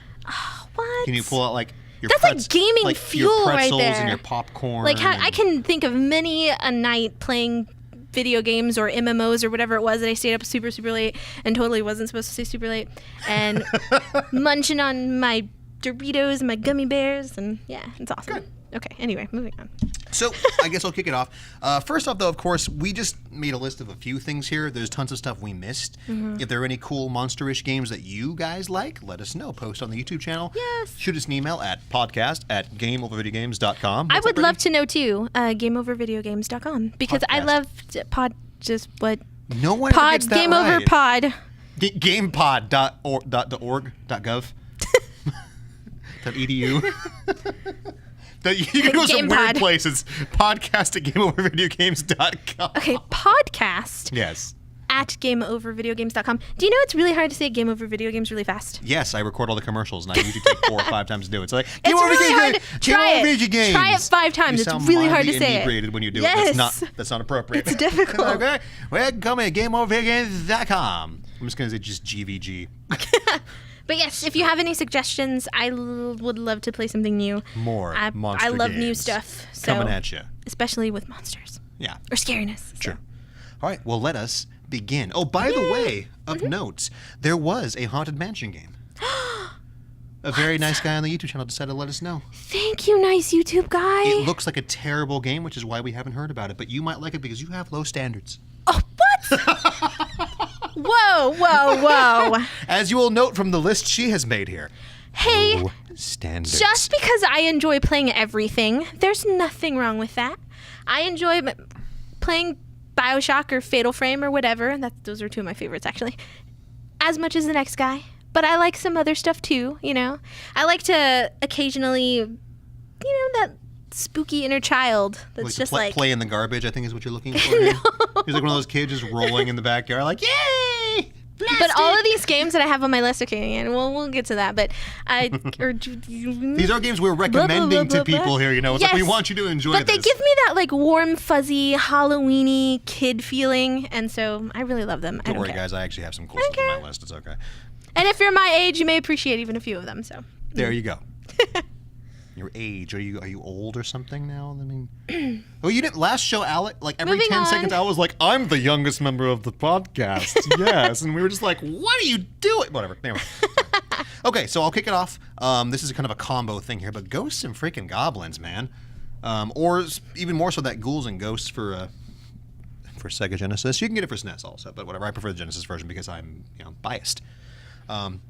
What? Can you pull out like your That's like gaming like fuel your right pretzels there. and your popcorn? Like, I and- can think of many a night playing video games or MMOs or whatever it was that I stayed up super, super late and totally wasn't supposed to stay super late and munching on my Doritos and my gummy bears, and yeah, it's awesome. Good. Okay, anyway, moving on. So I guess I'll kick it off. First off, though, of course, we just made a list of a few things here. There's tons of stuff we missed. If there are any cool Monster-ish games that you guys like, let us know. Post on the YouTube channel. Yes. Shoot us an email at podcast@gameovervideogames.com. I would love to know, too, GameOverVideogames.com, because I Podcast. love what? No one ever gets that Game Over right. Pod. Gamepod.org.gov. .edu. You can go some GamePod. weird places. Podcast at GameOverVideogames.com. Okay, podcast Yes. at GameOverVideogames.com. Do you know it's really hard to say Game Over Video Games really fast? Yes, I record all the commercials, and I usually take 4 or 5 times to do it. It's like, It's really hard to try it. Video Games. Try it 5 times. You It's sound really hard to mildly say it. inebriated when you do Yes. it. That's not appropriate. It's difficult. Okay, welcome at GameOverVideogames.com. I'm just going to say just GVG. But yes, if you have any suggestions, I would love to play something new. More I monster love new games stuff. So, coming at you. especially with monsters Yeah. or scariness. So. Sure. All right, well, let us begin. Oh, by the way, of notes, there was a Haunted Mansion game. A very nice guy on the YouTube channel decided to let us know. Thank you, nice YouTube guy. It looks like a terrible game, which is why we haven't heard about it, but you might like it because you have low standards. Oh, what? Whoa, whoa, whoa. As you will note from the list she has made here. Hey, Low standards. just because I enjoy playing everything, there's nothing wrong with that. I enjoy playing BioShock or Fatal Frame or whatever. Those are 2 of my favorites, actually. As much as the next guy. But I like some other stuff, too, you know? I like to occasionally, that spooky inner child that's just play, like... play in the garbage, I think is what you're looking for here. He's like one of those kids just rolling in the backyard like, yay! But all of these games that I have on my list, okay, and we'll get to that, but These are games we're recommending to people here, It's like we Yes. want you to enjoy But this. they give me that like warm, fuzzy, Halloween-y kid feeling, and so I really love them. I Don't don't worry, care. guys, I actually have some cool stuff on my list. It's okay. And if you're my age, you may appreciate even a few of them. So There you go. Your age, are you old or something now? I mean, oh, you didn't last show, Alec. Like every Moving 10 on. seconds, I was like, "I'm the youngest member of the podcast." Yes, and we were just like, "What are you doing?" Whatever. Anyway. Okay, so I'll kick it off. This is kind of a combo thing here, but ghosts and freaking goblins, man. Or even more so, that ghouls and ghosts for Sega Genesis. You can get it for SNES also, but whatever. I prefer the Genesis version because I'm biased.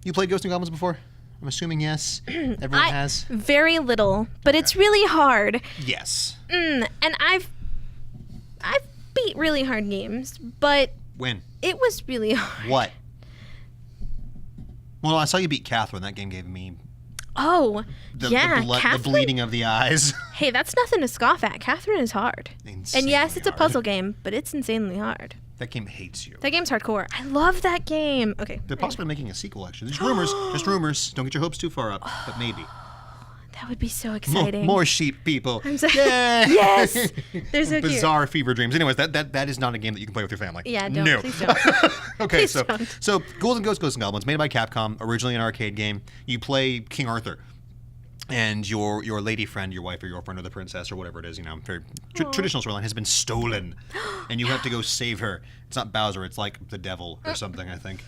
You played Ghosts and Goblins before? I'm assuming yes. Everyone has. very little, but it's really hard. Yes. And I've beat really hard games, but When? it was really hard. What? Well, I saw you beat Catherine. That game gave me Oh, the Catherine. bleeding of the eyes. Hey, that's nothing to scoff at. Catherine is hard. And yes, it's a Insanely puzzle hard. game, but it's insanely hard. That game hates you. That game's hardcore. I love that game. Okay. They're possibly making a sequel, actually. There's rumors. Just rumors. Don't get your hopes too far up, but maybe. That would be so exciting. More sheep people. I'm so- Yay! Yes! They're so cute. Bizarre fever dreams. Anyways, that is not a game that you can play with your family. Yeah, don't. No. Please don't. Okay, Please so don't. so Ghouls and Goblins, made by Capcom, originally an arcade game. You play King Arthur, and your lady friend, your wife or your friend or the princess or whatever it is, very traditional storyline, has been stolen, and you have to go save her. It's not Bowser, it's like the devil or something, I think.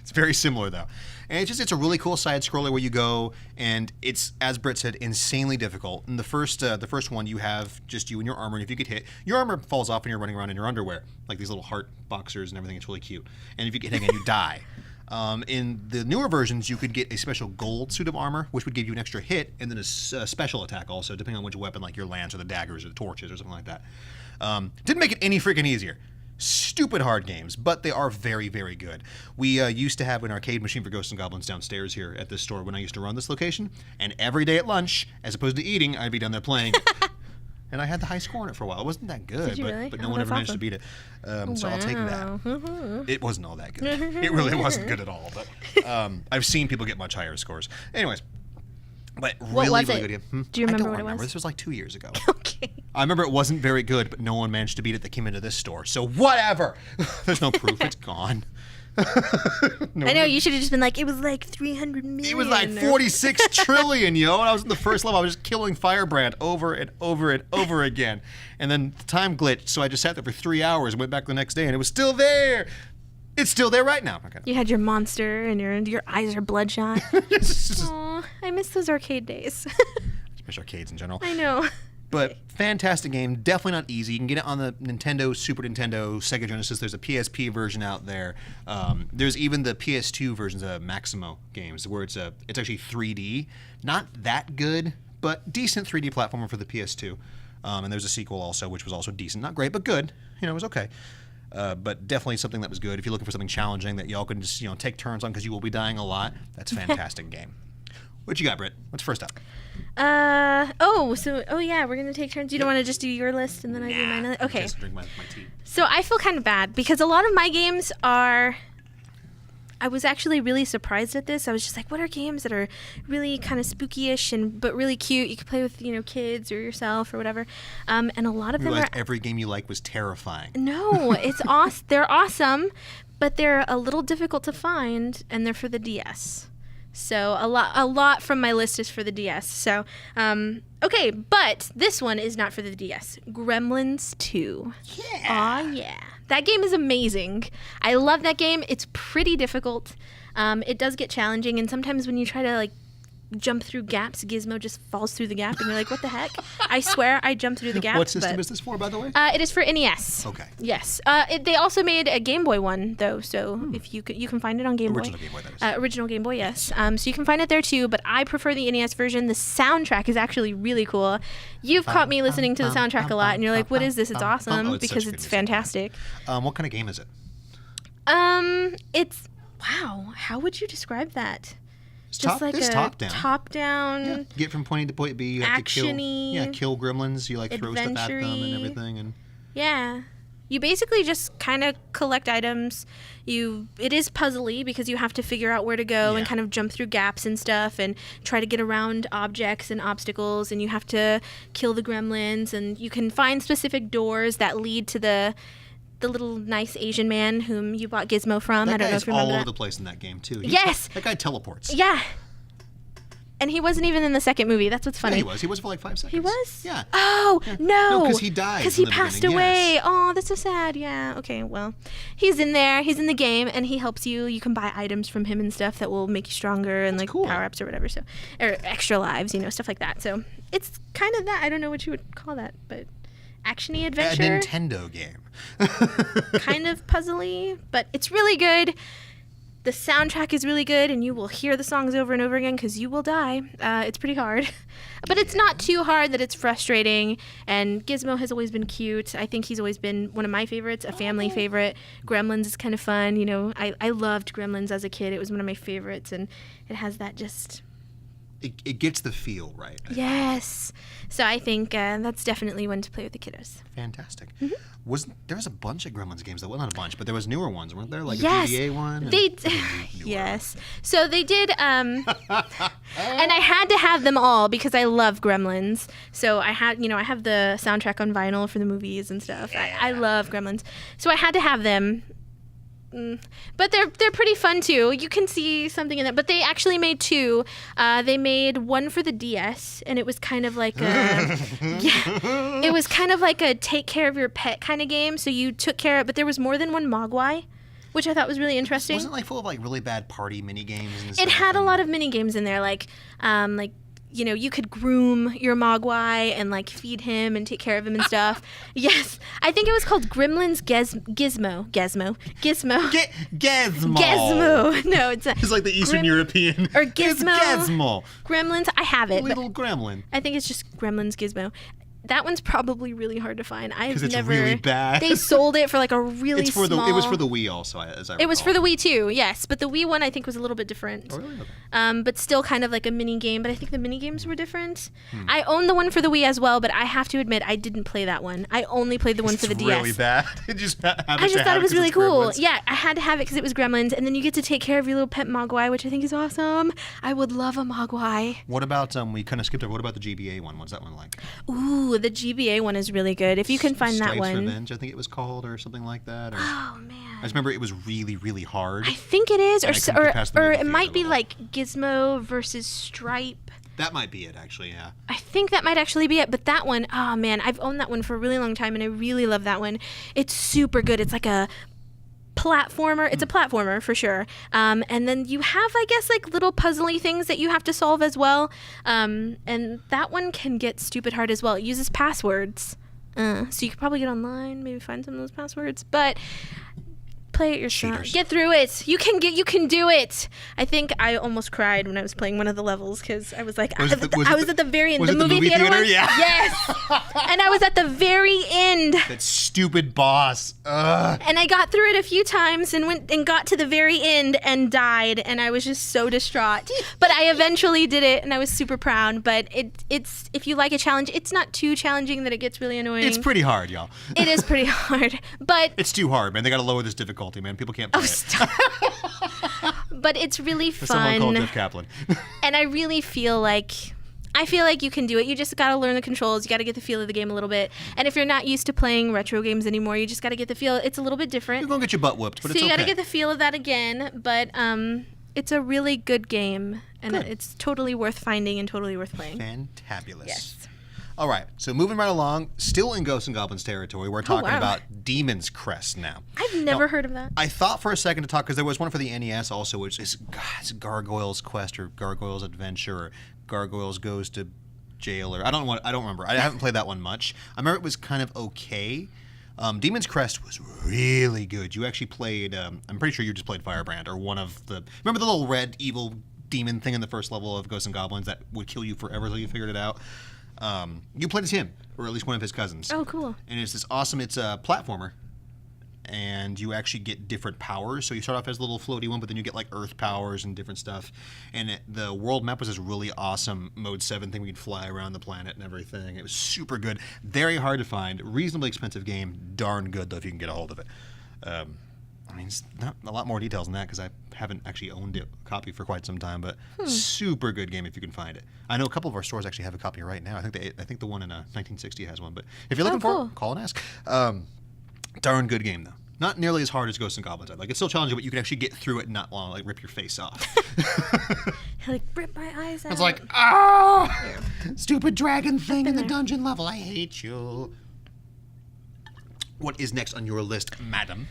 It's very similar though, and it's a really cool side scroller where you go, and it's, as Britt said, insanely difficult. In the first one, you have just you and your armor, and if you get hit, your armor falls off and you're running around in your underwear, like these little heart boxers and everything. It's really cute, and if you get hit again, you die. In the newer versions, you could get a special gold suit of armor, which would give you an extra hit, and then a special attack also, depending on which weapon, like your lance or the daggers or the torches or something like that. Didn't make it any freaking easier. Stupid hard games, but they are very, very good. We used to have an arcade machine for Ghosts and Goblins downstairs here at this store when I used to run this location, and every day at lunch, as opposed to eating, I'd be down there playing. And I had the high score on it for a while. It wasn't that good, Did you really? but no Oh, one ever that's managed to beat it. So I'll take that. Wow. It wasn't all that good. It really wasn't good at all. But I've seen people get much higher scores. Anyways, but What really, was really it? good game. Do you remember I don't what it remember. was? This was like 2 years ago. Okay. I remember it wasn't very good, but no one managed to beat it that came into this store. So whatever. There's no proof. It's gone. No, I know, you should have just been like, it was like 300 million. it was like 46 trillion, yo. And I was in the first level. I was just killing Firebrand over and over and over again. And then the time glitched, so I just sat there for 3 hours and went back the next day, and it was still there. It's still there right now. Okay. You had your monster and your eyes are bloodshot. Aw, I miss those arcade days. Especially arcades in general. I know. But fantastic game. Definitely not easy. You can get it on the Nintendo, Super Nintendo, Sega Genesis. There's a PSP version out there. There's even the PS2 versions of Maximo games where it's actually 3D. Not that good, but decent 3D platformer for the PS2. And there's a sequel also, which was also decent. Not great, but good. You know, it was okay. But definitely something that was good. If you're looking for something challenging that y'all can just take turns on because you will be dying a lot, that's a fantastic game. What you got, Britt? What's first up? Yeah, we're gonna take turns. You don't want to just do your list and then I do mine? Okay. Just drink my tea. So I feel kind of bad because a lot of my games are. I was actually really surprised at this. I was just like, what are games that are really kind of spooky-ish but really cute? You could play with kids or yourself or whatever. And a lot of them are. Every game you like was terrifying. No, it's awesome. They're awesome, but they're a little difficult to find, and they're for the DS. So a lot from my list is for the DS. So, okay, but this one is not for the DS. Gremlins 2. Yeah. Aw, yeah. That game is amazing. I love that game. It's pretty difficult. It does get challenging, and sometimes when you try to, jump through gaps, Gizmo just falls through the gap, and you're like, what the heck? I swear I jumped through the gap. What system is this for, by the way? It is for NES. Okay. Yes. They also made a Game Boy one, though, so if you can find it on Game Original Boy. Game Boy, that is. Original Game Boy, yes. So you can find it there, too, but I prefer the NES version. The soundtrack is actually really cool. You've caught me listening to the soundtrack a lot, and you're like, what is this? It's awesome, because it's fantastic. What kind of game is it? It's, wow, how would you describe that? It's Just like it's a top-down. top-down. Yeah. Get from point A to point B. You have Action-y, to kill gremlins. You throw stuff at them and adventure-y. everything. And Yeah. You basically just kind of collect items. It is puzzly because you have to figure out where to go and kind of jump through gaps and stuff and try to get around objects and obstacles, and you have to kill the gremlins, and you can find specific doors that lead to the little nice Asian man whom you bought Gizmo from. that I don't guy know is if you all remember over that. the place in that game too. Yes. That guy teleports. Yeah. And he wasn't even in the second movie. That's what's funny. Yeah, he was. He was for like 5 seconds. He was? Yeah. Oh, Yeah. no. No, 'cause he died Because in he the passed beginning, away. yes. Oh, that's so sad. Yeah. Okay, well, he's in there. He's in the game, and he helps you. You can buy items from him and stuff that will make you stronger and, cool. power-ups or whatever. So, or extra lives, stuff like that. So, it's kind of that. I don't know what you would call that, but action-y A adventure. Nintendo game. Kind of puzzly, but it's really good. The soundtrack is really good, and you will hear the songs over and over again because you will die. It's pretty hard. But it's not too hard that it's frustrating, and Gizmo has always been cute. I think he's always been one of my favorites, a family favorite. Gremlins is kind of fun. I loved Gremlins as a kid. It was one of my favorites, and it has that just... It gets the feel right. Yes. So I think that's definitely one to play with the kiddos. Fantastic. Mm-hmm. There was a bunch of Gremlins games, though. Well, not a bunch, but there was newer ones, weren't there? Like Yes. a GBA one? Yes. So they did, and I had to have them all because I love Gremlins. So I had, I have the soundtrack on vinyl for the movies and stuff. I love Gremlins. So I had to have them. But they're pretty fun too. You can see something in that. But they actually made two. They made one for the DS, and it was kind of like it was kind of like a take care of your pet kind of game. So you took care of, but there was more than one Mogwai, which I thought was really interesting. Wasn't it full of really bad party mini games and It stuff? had a lot of mini games in there, you could groom your Mogwai and feed him and take care of him and stuff. Yes, I think it was called Gremlins Gizmo. No, it's It's like the Eastern European. or It's Gizmo. Gizmo. Gremlins. I have it. But Little gremlin. I think it's just Gremlins Gizmo. That one's probably really hard to find. I've 'Cause it's never. really bad. They sold it for a really It was small. for the Wii also, as I recall. It was for the Wii too, yes. But the Wii one I think was a little bit different. Oh, really? Okay. But still kind of like a mini game. But I think the mini games were different. I own the one for the Wii as well, but I have to admit I didn't play that one. I only played the one for the DS. Really bad. I just thought it was really cool. Yeah, I had to have it because it was Gremlins, and then you get to take care of your little pet Mogwai, which I think is awesome. I would love a Mogwai. What about we kind of skipped over? What about the GBA one? What's that one like? Ooh, the GBA one is really good. If you can find that Stripes one. Revenge, I think it was called, or something like that. Or, Oh I man. just remember it was really, really hard. I think it is, And I couldn't get past the or movie it theater might be level. like Gizmo versus Stripe. That might be it, actually. Yeah. I think that might actually be it, but that one, oh man, I've owned that one for a really long time, and I really love that one. It's super good. It's like a platformer. It's a platformer for sure. And then you have, I guess, like little puzzly things that you have to solve as well. And that one can get stupid hard as well. It uses passwords. So you could probably get online, maybe find some of those passwords. But play it yourself. Cheaters. Get through it. You can do it. I think I almost cried when I was playing one of the levels because I was like, I was at the very end. Was The it the movie theater? one? Yeah. Yes. And I was at the very end. That stupid boss. Ugh. And I got through it a few times and went and got to the very end and died, and I was just so distraught. But I eventually did it, and I was super proud. But it's if you like a challenge, it's not too challenging that it gets really annoying. It's pretty hard, y'all. It is pretty hard, but It's too hard, man. They got to lower this difficulty, man. People can't play it. stop. But it's really Someone called fun, Jeff Kaplan. and I really feel like you can do it. You just got to learn the controls. You got to get the feel of the game a little bit. And if you're not used to playing retro games anymore, you just got to get the feel. It's a little bit different. You're going to get your butt whooped, but So it's you okay. got to get the feel of that again, but it's a really good game, and Good. it's totally worth finding and totally worth playing. Fantabulous. Yes. All right, so moving right along, still in Ghosts and Goblins territory, we're talking wow. about Demon's Crest now. I've never heard of that. I thought for a second to talk, because there was one for the NES also, which is it's Gargoyle's Quest or Gargoyle's Adventure or Gargoyles Goes to Jail, or I don't remember. I haven't played that one much. I remember it was kind of okay. Demon's Crest was really good. You actually played, I'm pretty sure you just played Firebrand, or one of the, remember the little red evil demon thing in the first level of Ghosts and Goblins that would kill you forever until you figured it out? You played as him, or at least one of his cousins. Oh, cool. And it's this awesome, it's a platformer, and you actually get different powers. So you start off as a little floaty one, but then you get like earth powers and different stuff. And the world map was this really awesome Mode 7 thing where you could fly around the planet and everything. It was super good. Very hard to find. Reasonably expensive game. Darn good, though, if you can get a hold of it. I mean, it's not a lot more details than that because I haven't actually owned a copy for quite some time, but super good game if you can find it. I know a couple of our stores actually have a copy right now. I think the one in 1960 has one, but if you're looking for cool. it, call and ask. Darn good game though. Not nearly as hard as Ghosts and Goblins. Like it's still challenging, but you can actually get through it and not want to like rip your face off. Like, rip my eyes out. It's like, stupid dragon thing in the dungeon level. I hate you. What is next on your list, madam?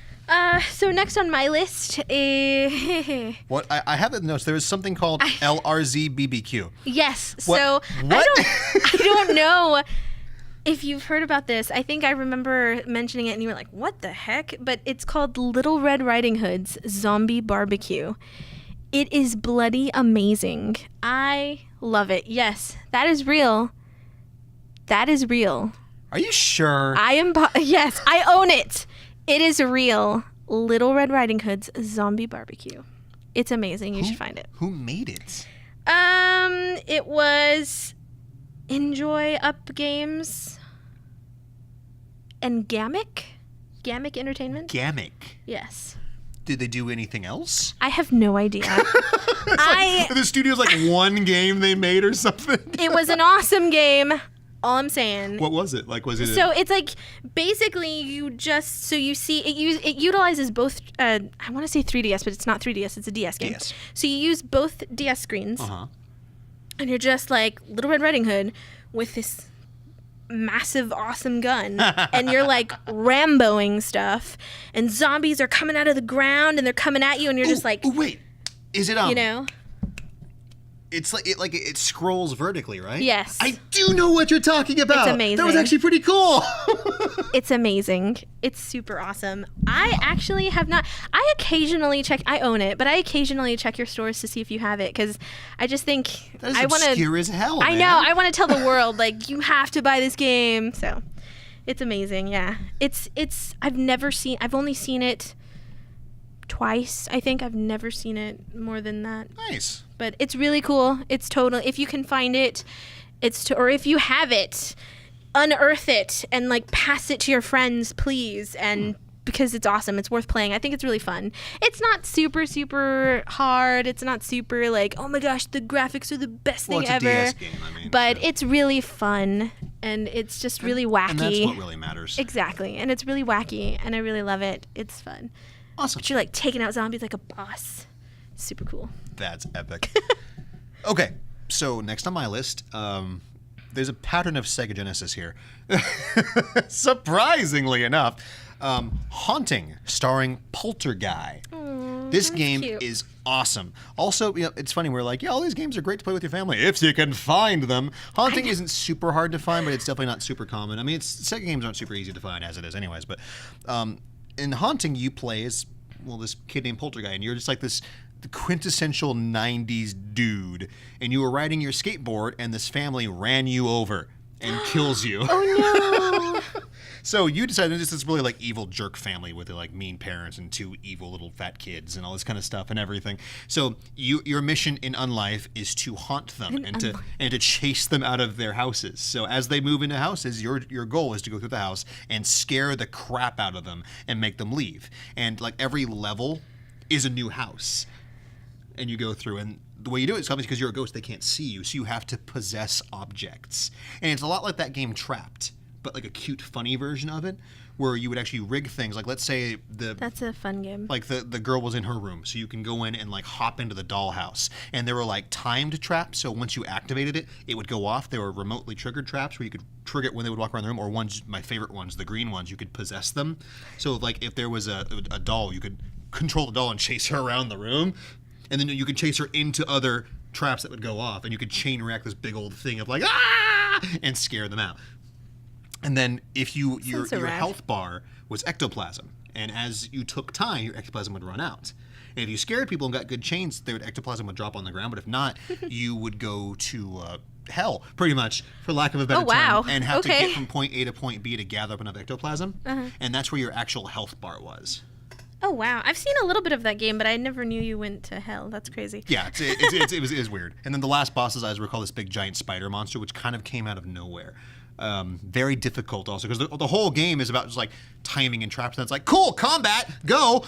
So next on my list is... What I have in the notes. There is something called LRZ BBQ. Yes. What? So What? I don't know if you've heard about this. I think I remember mentioning it and you were like, what the heck? But it's called Little Red Riding Hood's Zombie Barbecue. It is bloody amazing. I love it. Yes, that is real. That is real. Are you sure? Yes, I own it. It is real. Little Red Riding Hood's Zombie Barbecue. It's amazing. You should find it. Who made it? It was Enjoy Up Games and Gamic Entertainment. Gamic. Yes. Did they do anything else? I have no idea. The studio's like one game they made or something. It was an awesome game. All I'm saying. What was it? Like, was it? So it's like basically you see it utilizes both. I want to say 3DS, but it's not 3DS. It's a DS game. DS. So you use both DS screens, Uh-huh. and you're just like Little Red Riding Hood with this massive, awesome gun, and you're like Ramboing stuff, and zombies are coming out of the ground, and they're coming at you, and you're just like, Oh wait, is it you know. It's like it scrolls vertically, right? Yes. I do know what you're talking about. It's amazing. That was actually pretty cool. It's amazing. It's super awesome. I actually have not. I occasionally check. I own it, but I occasionally check your stores to see if you have it because I just think That is I want obscure to. as hell. I man. know. I want to tell the world like you have to buy this game. So, it's amazing. Yeah. It's. I've never seen. I've only seen it twice. I think I've never seen it more than that. Nice. But it's really cool. It's total. If you can find it, or if you have it, unearth it and like pass it to your friends, please. And because it's awesome, it's worth playing. I think it's really fun. It's not super hard. It's not super like, oh my gosh, the graphics are the best Well, thing it's a ever. DS game, I mean, but so. it's really fun and it's just really wacky. And that's what really matters. Exactly. And it's really wacky and I really love it. It's fun. Awesome. But you're like taking out zombies like a boss. Super cool. That's epic. Okay, so next on my list, there's a pattern of Sega Genesis here. Surprisingly enough, Haunting, starring Poltergeist. This game cute. is awesome. Also, it's funny. We're like, all these games are great to play with your family if you can find them. Haunting isn't super hard to find, but it's definitely not super common. I mean, second games aren't super easy to find as it is anyways. But in Haunting, you play as, this kid named Poltergeist, and you're just like the quintessential 90s dude. And you were riding your skateboard, and this family ran you over and kills you. Oh, no. So you decided this is really like evil jerk family with like mean parents and 2 evil little fat kids and all this kind of stuff and everything. So your mission in Unlife is to haunt them and to chase them out of their houses. So as they move into houses, your goal is to go through the house and scare the crap out of them and make them leave. And like every level is a new house. And you go through, and the way you do it is because you're a ghost, they can't see you, so you have to possess objects. And it's a lot like that game Trapped, but like a cute, funny version of it, where you would actually rig things. Like, let's say That's a fun game. Like the girl was in her room, so you can go in and like hop into the dollhouse. And there were like timed traps, so once you activated it, it would go off. There were remotely triggered traps where you could trigger it when they would walk around the room, or ones, my favorite ones, the green ones, you could possess them. So like if there was a doll, you could control the doll and chase her around the room. And then you could chase her into other traps that would go off, and you could chain react this big old thing of like, and scare them out. And then if your health bar was ectoplasm, and as you took time, your ectoplasm would run out. And if you scared people and got good chains, ectoplasm would drop on the ground. But if not, you would go to hell, pretty much, for lack of a better term, and have to get from point A to point B to gather up enough ectoplasm. And that's where your actual health bar was. Oh, wow. I've seen a little bit of that game, but I never knew you went to hell. That's crazy. Yeah, it was weird. And then the last bosses, as I recall, this big giant spider monster, which kind of came out of nowhere. Very difficult also, because the whole game is about just like timing and traps, and it's like, cool, combat, go!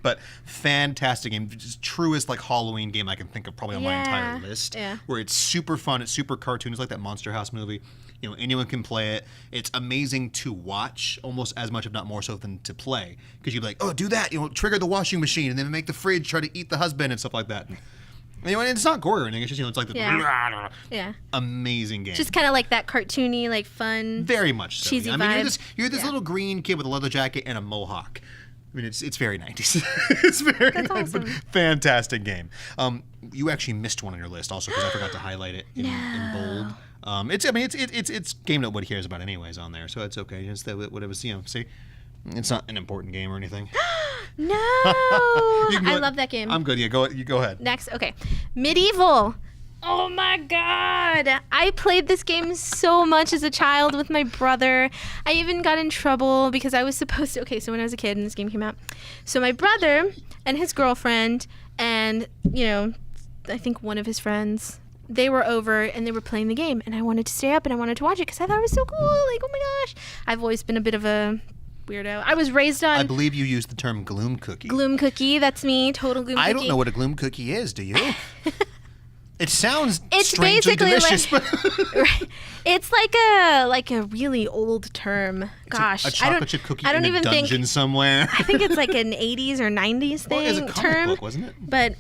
But fantastic game. Just truest like Halloween game I can think of probably on my entire list. Yeah. Where it's super fun, it's super cartoon. It's like that Monster House movie. Anyone can play it. It's amazing to watch, almost as much, if not more so, than to play. Because you'd be like, oh, do that. Trigger the washing machine, and then make the fridge try to eat the husband and stuff like that. And it's not gore or anything. It's just, it's like the amazing game. Just kind of like that cartoony, like fun. Very much so. Cheesy vibe. You're this little green kid with a leather jacket and a mohawk. I mean, it's very 90s. It's very That's nice, awesome. but fantastic game. You actually missed one on your list also, because I forgot to highlight it in bold. It's game nobody cares about anyways on there, so it's okay. Just that what it was, see, it's not an important game or anything. No, I love that game. I'm good. Yeah, you go ahead. Next, okay, Medieval. Oh my God! I played this game so much as a child with my brother. I even got in trouble because I was supposed to. Okay, so when I was a kid and this game came out, so my brother and his girlfriend and I think one of his friends, they were over and they were playing the game, and I wanted to stay up and I wanted to watch it because I thought it was so cool. Like, oh my gosh! I've always been a bit of a weirdo. I was raised on. I believe you used the term gloom cookie. Gloom cookie. That's me. Total gloom cookie. I don't know what a gloom cookie is. Do you? It sounds it's strangely delicious. Right. It's like a really old term. Gosh, a chocolate chip cookie I don't in even a dungeon somewhere. I think it's like an 80s or 90s thing. Well, it was a comic book, wasn't it? But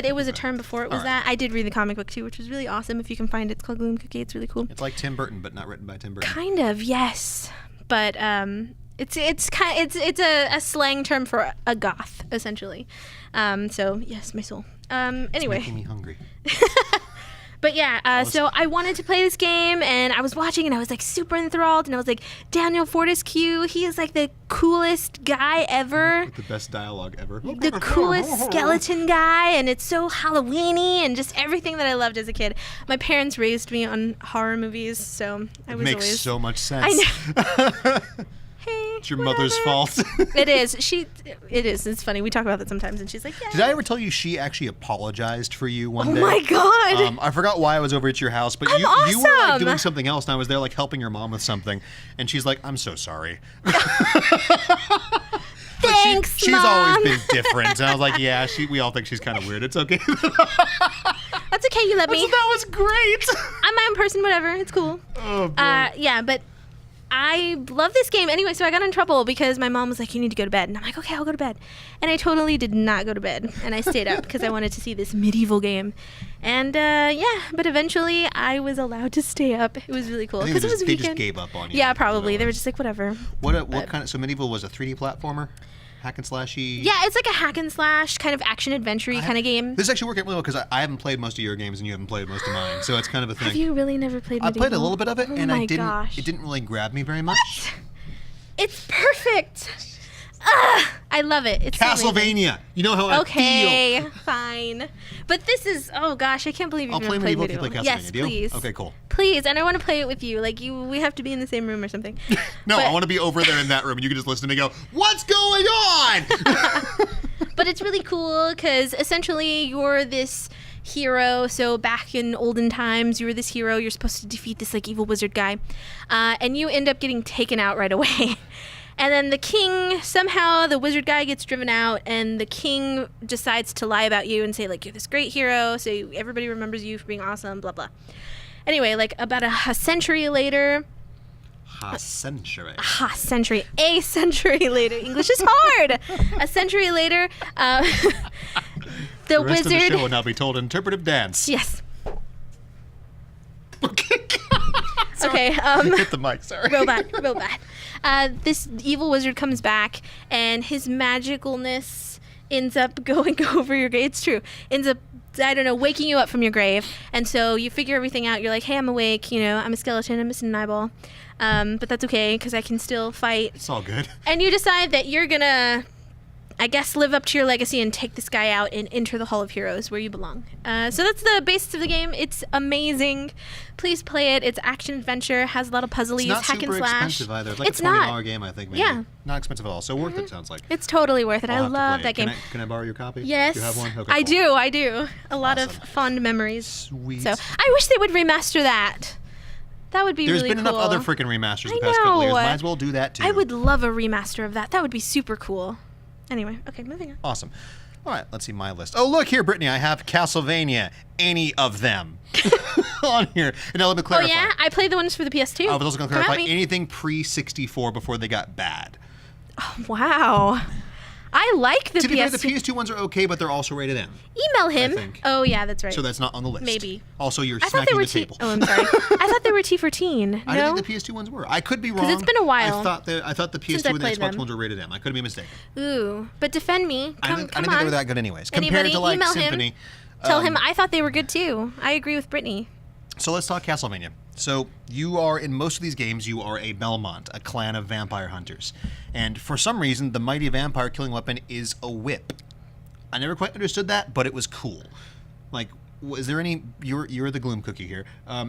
it was a term before it was that. I did read the comic book too, which was really awesome. If you can find it, it's called Gloom Cookie. It's really cool. It's like Tim Burton, but not written by Tim Burton. Kind of, yes. But it's a slang term for a goth, essentially. So yes, my soul. Anyway. It's making me hungry. But yeah, so I wanted to play this game, and I was watching, and I was like super enthralled, and I was like, Daniel Fortescue, he is like the coolest guy ever. With the best dialogue ever. The coolest skeleton guy, and it's so Halloween-y, and just everything that I loved as a kid. My parents raised me on horror movies, so I was makes always... so much sense. I know. Hey, it's your mother's fault. It is. It is. It's funny. We talk about that sometimes, and she's like, yeah. Did I ever tell you she actually apologized for you one day? Oh my God. I forgot why I was over at your house, but you were like doing something else, and I was there like helping your mom with something, and she's like, I'm so sorry. Thanks, she's Mom. always been different. And I was like, yeah, we all think she's kind of weird. It's okay. That's okay. You let me. That was great. I'm my own person. Whatever. It's cool. Oh, boy. Yeah, but I love this game anyway, so I got in trouble because my mom was like, you need to go to bed. And I'm like, okay, I'll go to bed. And I totally did not go to bed. And I stayed up because I wanted to see this medieval game. And but eventually I was allowed to stay up. It was really cool. Because Because it was a they weekend. just gave up on you. Yeah, probably. They were just like, whatever. What kind of, so Medieval was a 3D platformer? Hack and slashy? Yeah, it's like a hack and slash kind of action adventure-y kind of game. This actually worked out really well because I haven't played most of your games and you haven't played most of mine. So it's kind of a thing. Have you really never played I medieval? played a little bit of it, Oh and my it gosh. didn't really grab me very much. It's perfect. I love it. It's so amazing. Castlevania. You know how I feel. Okay, fine. But this is, oh gosh, I can't believe you've I'll never play played Medieval if you play Castlevania. Yes, Deal? please. Okay, cool. Please, and I want to play it with you. Like, we have to be in the same room or something. No, But- I want to be over there in that room, and you can just listen to me go, "What's going on?" But it's really cool because essentially you're this hero. So back in olden times, you were this hero. You're supposed to defeat this like evil wizard guy, and you end up getting taken out right away. And then the king, somehow the wizard guy gets driven out, and the king decides to lie about you and say, like, you're this great hero, so everybody remembers you for being awesome, blah, blah. Anyway, like, about a century later... A century. A century later. English is hard! A century later, the The rest wizard... of the show will now be told interpretive dance. Yes. Okay. Okay, Hit the mic, sorry. robot. This evil wizard comes back, and his magicalness ends up going over your grave. It's true. Ends up, I don't know, waking you up from your grave. And so you figure everything out. You're like, hey, I'm awake. You know, I'm a skeleton. I'm missing an eyeball. But that's okay, because I can still fight. It's all good. And you decide that you're going to, I guess, live up to your legacy and take this guy out and enter the Hall of Heroes where you belong. So that's the basis of the game. It's amazing. Please play it. It's action-adventure, has a lot of puzzlies, It's not hack and super slash. expensive either. It's like It's a $20 not. game, I think, maybe. Yeah. Not expensive at all. So worth it, sounds like. It's totally worth it. I'll I have to love play that it. game. Can I borrow your copy? Yes. Do you have one? Okay, I cool. do. A lot of Awesome. fond memories. Sweet. So I wish they would remaster that. That would be There's really been cool. enough other freaking remasters the I past couple of years. know. Might as well do that too. I would love a remaster of that. That would be super cool. Anyway, okay, moving on. Awesome. All right, let's see my list. Oh, look here, Brittany. I have Castlevania. Any of them on here. And now let me Oh clarify. yeah, I played the ones for the PS2. I was also going to Come at clarify me. anything pre-64 before they got bad. Wow. I like the To be fair, the PS2. PS2 ones are okay, but they're also rated M. Email him. think. Oh yeah, that's right. So that's not on the list. Maybe. Also, you're I thought they smacking were the T. table. Oh, I'm sorry. I thought they were T for teen. No. I didn't think the PS2 ones were. I could be wrong. it's been a while I thought the PS2 I and the played Xbox them. ones were rated M. I could be mistaken. Ooh, but defend me. I Come, didn't come think on. they were that good anyways. Compared Anybody, to like email him. Symphony. Tell him I thought they were good too. I agree with Brittany. So let's talk Castlevania. So you are, in most of these games, you are a Belmont, a clan of vampire hunters. And for some reason, the mighty vampire killing weapon is a whip. I never quite understood that, but it was cool. Like, is there any, you're the Gloom Cookie here,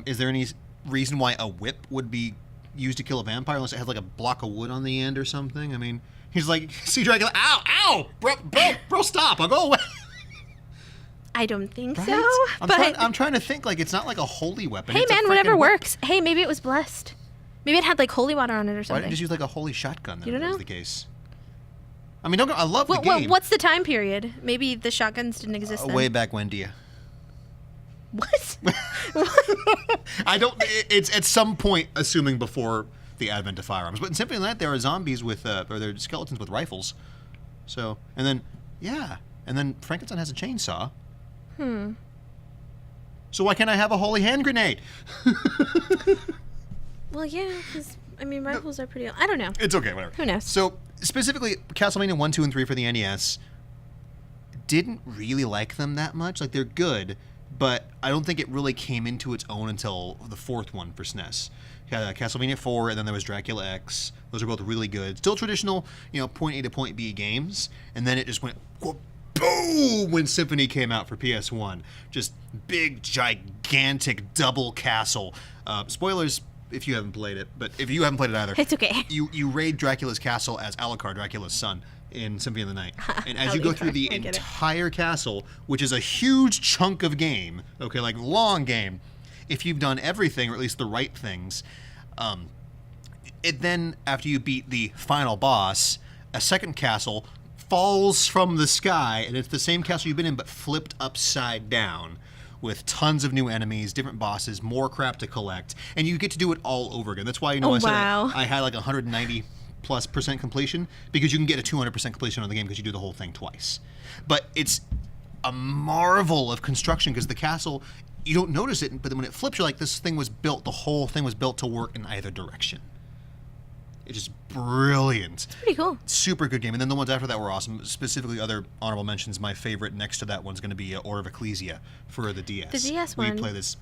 is there any reason why a whip would be used to kill a vampire unless it had like a block of wood on the end or something? I mean, he's like, see Dracula, ow, bro, stop, I'll go away. I don't think Right? so. I'm trying to think, like, it's not like a holy weapon. Hey it's a man, whatever freaking whip. works. Hey, maybe it was blessed. Maybe it had like holy water on it or Why something. didn't you just use like a holy shotgun then You if don't that was know? the case? I mean, I love the game. What's the time period? Maybe the shotguns didn't exist then. Way back when, Dia. What? I don't. It's at some point, assuming before the advent of firearms. But in Symphony of the Night, there are zombies with, or there are skeletons with rifles. So, and then Frankenstein has a chainsaw. So why can't I have a holy hand grenade? Well, yeah, because I mean, rifles are pretty. I don't know. It's okay, whatever. Who knows? So specifically, Castlevania 1, 2, and 3 for the NES. Didn't really like them that much. Like, they're good, but I don't think it really came into its own until the fourth one for SNES. Castlevania 4, and then there was Dracula X. Those are both really good. Still traditional, point A to point B games. And then it just went boom when Symphony came out for PS1. Just big, gigantic double castle. Spoilers if you haven't played it, but if you haven't played it either, It's okay. You raid Dracula's castle as Alucard, Dracula's son, in Symphony of the Night. And as you go Alucard, through the I get it. entire castle, which is a huge chunk of game, okay, like long game, if you've done everything, or at least the right things, it then, after you beat the final boss, a second castle falls from the sky, and it's the same castle you've been in, but flipped upside down, with tons of new enemies, different bosses, more crap to collect, and you get to do it all over again. That's why Oh, I said wow. I had like 190+% completion, because you can get a 200% completion on the game because you do the whole thing twice. But it's a marvel of construction, because the castle, you don't notice it, but then when it flips, you're like, this thing was built, the whole thing was built to work in either direction. It's just brilliant. It's pretty cool. Super good game. And then the ones after that were awesome. Specifically, other honorable mentions, my favorite next to that one's going to be Order of Ecclesia for the DS. The DS where one. you play this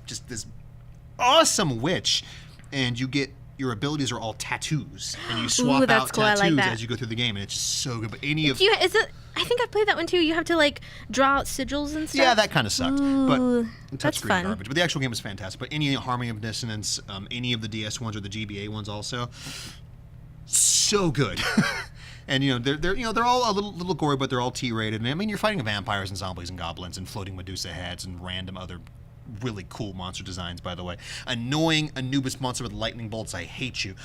awesome witch, and your abilities are all tattoos, and you swap that's out cool. I like tattoos that. as you go through the game, and it's just so good. But I think I've played that one too. You have to like draw out sigils and stuff. yeah, that kind of sucked. Ooh, But that's touchscreen fun. garbage. But the actual game is fantastic. But any Harmony of Dissonance, any of the DS ones or the GBA ones also, so good. And they're all a little gory, but they're all T-rated. And I mean, you're fighting vampires and zombies and goblins and floating Medusa heads and random other really cool monster designs. By the way, annoying Anubis monster with lightning bolts. I hate you.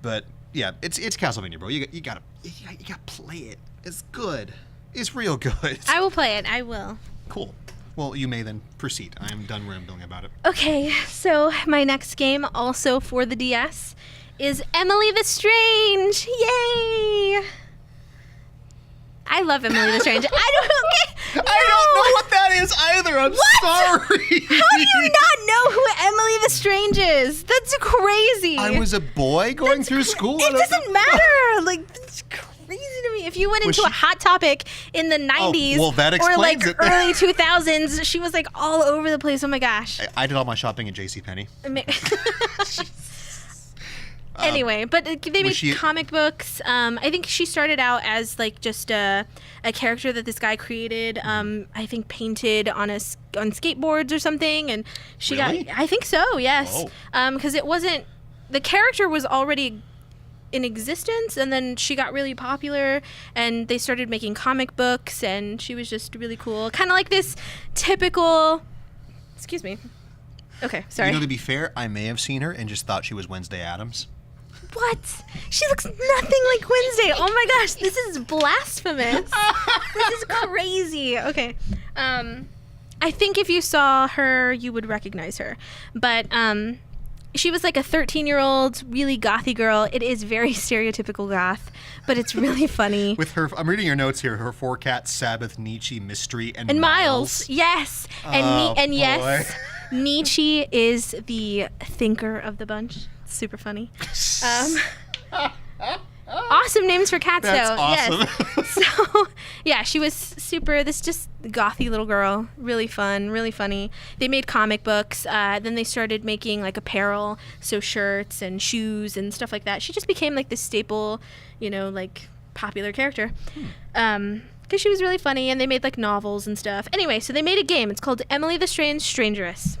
But yeah, it's Castlevania, bro. You gotta play it. It's good. It's real good. I will play it. I will. Cool. Well, you may then proceed. I am done rambling about it. Okay, so my next game, also for the DS, is Emily the Strange. Yay! I love Emily the Strange. I don't know what that is either. I'm sorry. How do you not know who Emily the Strange is? That's crazy. I was a boy going through school. It doesn't matter. Like, it's crazy to me. If you went into a Hot Topic in the 90s well, that or like explains it. early 2000s, she was like all over the place. Oh my gosh. I did all my shopping at JCPenney. Anyway, but they made she- comic books. I think she started out as like just a character that this guy created. I think painted on on skateboards or something, and she Really? got. I think so. Yes. Whoa. Because it wasn't. The character was already in existence, and then she got really popular, and they started making comic books, and she was just really cool. Kind of like this typical. Excuse me. Okay, sorry. To be fair, I may have seen her and just thought she was Wednesday Addams. What? She looks nothing like Wednesday. Oh my gosh, this is blasphemous. This is crazy. Okay. I think if you saw her, you would recognize her. But she was like a 13-year-old, really gothy girl. It is very stereotypical goth, but it's really funny. With her, I'm reading your notes here. Her 4 cats, Sabbath, Nietzsche, Mystery, and Miles. Yes. And yes, Nietzsche is the thinker of the bunch. Super funny. Awesome names for cats, That's though. awesome. Yes. So, yeah, she was super. This just gothy little girl. Really fun, really funny. They made comic books. Then they started making like apparel, so shirts and shoes and stuff like that. She just became like this staple, like popular character. Because she was really funny, and they made like novels and stuff. Anyway, so they made a game. It's called Emily the Strange Strangeress.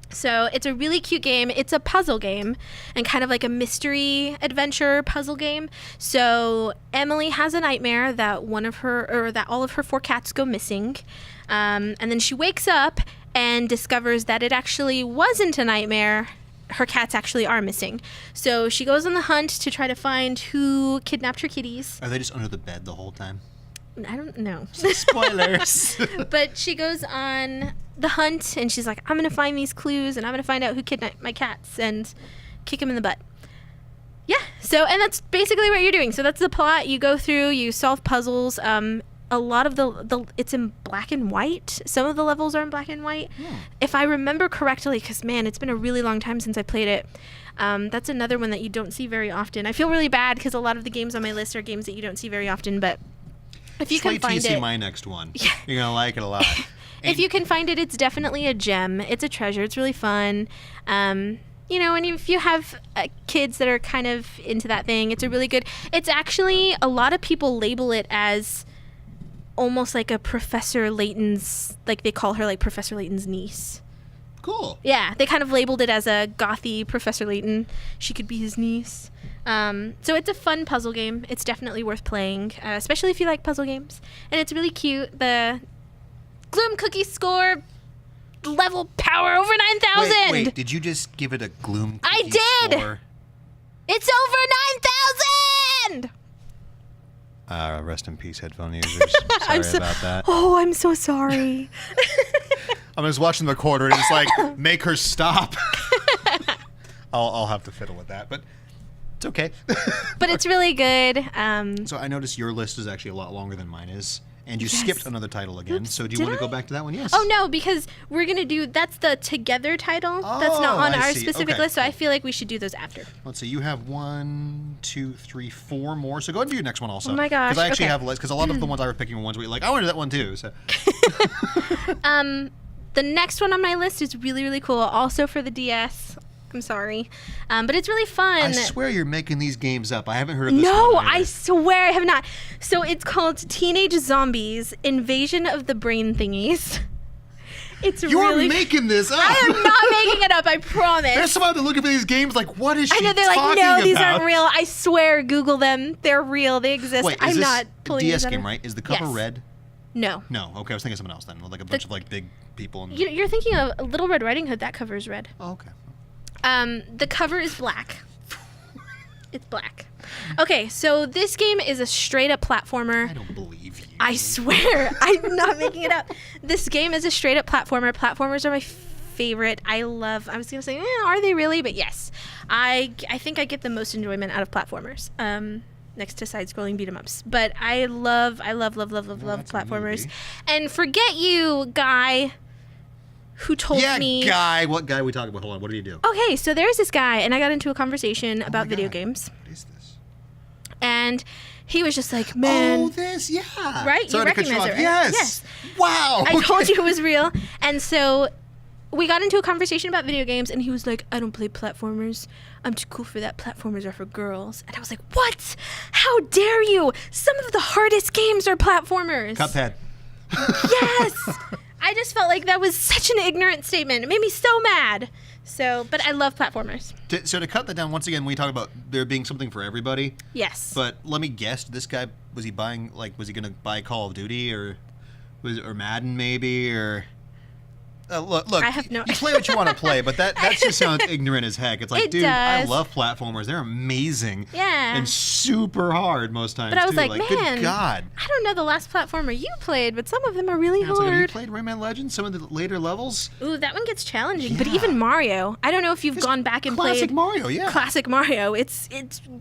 So it's a really cute game. It's a puzzle game and kind of like a mystery adventure puzzle game. So Emily has a nightmare that all of her 4 cats go missing. And then she wakes up and discovers that it actually wasn't a nightmare. Her cats actually are missing. So she goes on the hunt to try to find who kidnapped her kitties. Are they just under the bed the whole time? I don't know. Spoilers. But she goes on the hunt, and she's like, I'm going to find these clues, and I'm going to find out who kidnapped my cats and kick them in the butt. Yeah, and that's basically what you're doing. So that's the plot. You go through, you solve puzzles. A lot of the it's in black and white. Some of the levels are in black and white. If I remember correctly, because, man, it's been a really long time since I played it. That's another one that you don't see very often. I feel really bad because a lot of the games on my list are games that you don't see very often, but if you can find you see it, my next one. Yeah. You're gonna like it a lot. If you can find it, it's definitely a gem. It's a treasure. It's really fun. And if you have kids that are kind of into that thing, it's a really good. It's actually, a lot of people label it as almost like a Professor Layton's, like they call her like Professor Layton's niece. Cool. Yeah, they kind of labeled it as a gothy Professor Layton. She could be his niece. So it's a fun puzzle game. It's definitely worth playing, especially if you like puzzle games. And it's really cute. The Gloom Cookie score level power over 9,000. Wait, did you just give it a Gloom I Cookie did. score? It's over 9,000. Rest in peace, headphone users. Sorry about that. Oh, I'm so sorry. I'm just watching the quarter, and it's like, make her stop. I'll have to fiddle with that, but it's okay. But it's really good. So I noticed your list is actually a lot longer than mine is. And you skipped another title again. Oops, so do you want to did go back to that one? Yes. Oh, no, because we're going to do, that's the together title. That's not on our specific list, so I feel like we should do those after. Let's see, you have 1, 2, 3, 4 more. So go ahead and do your next one also. Oh my gosh. Because I actually have lists, because a lot of the ones I was picking were ones where you're like, I want to do that one too. So. The next one on my list is really, really cool, also for the DS. I'm sorry. But it's really fun. I swear you're making these games up. I haven't heard of this No, one either. I swear I have not. So it's called Teenage Zombies Invasion of the Brain Thingies. It's You're really... making this up. I am not making it up, I promise. There's someone that looking for these games like, what is she I know, they're talking like, no, these about? aren't real. I swear, Google them. They're real. They exist. Wait, is I'm this not a pulling DS these out game, of- right? Is the cover Yes. red? No. No. Okay, I was thinking of something else then. Like a bunch of like big people. And... You're thinking of Little Red Riding Hood. That cover is red. Oh, okay. The cover is black. It's black. Okay, so this game is a straight up platformer. I don't believe you. I swear, I'm not making it up. This game is a straight up platformer. Platformers are my favorite. I was gonna say, are they really? But yes, I think I get the most enjoyment out of platformers. Next to side-scrolling beat 'em ups. But I love that's a platformers. movie. And forget you, guy, who told me. Yeah, guy. What guy are we talking about? Hold on. What did he do? Okay, so there's this guy, and I got into a conversation about my video God. games, What is this? and he was just like, "Man, Oh, this, yeah. Right? Sorry You to cut recognize off. it, right? Yes. Yes. Wow. I told you it was real." And so we got into a conversation about video games, and he was like, "I don't play platformers. I'm too cool for that. Platformers are for girls." And I was like, "What? How dare you? Some of the hardest games are platformers." Cuphead. Yes. I just felt like that was such an ignorant statement. It made me so mad. So, but I love platformers. So to cut that down, once again, we talk about there being something for everybody. Yes. But let me guess, this guy, was he going to buy Call of Duty or Madden maybe, or... Look, I have no you play what you want to play, but that just sounds ignorant as heck. It's like, It dude, I does. love platformers. They're amazing. Yeah. And super hard most times, But I was too. like, man, good God. I don't know the last platformer you played, but some of them are really Yeah, it's like, have you hard. played Rayman Legends, some of the later levels? Ooh, that one gets challenging. But Yeah. even Mario, I don't know if you've gone back and Classic played Mario, yeah. classic Mario. It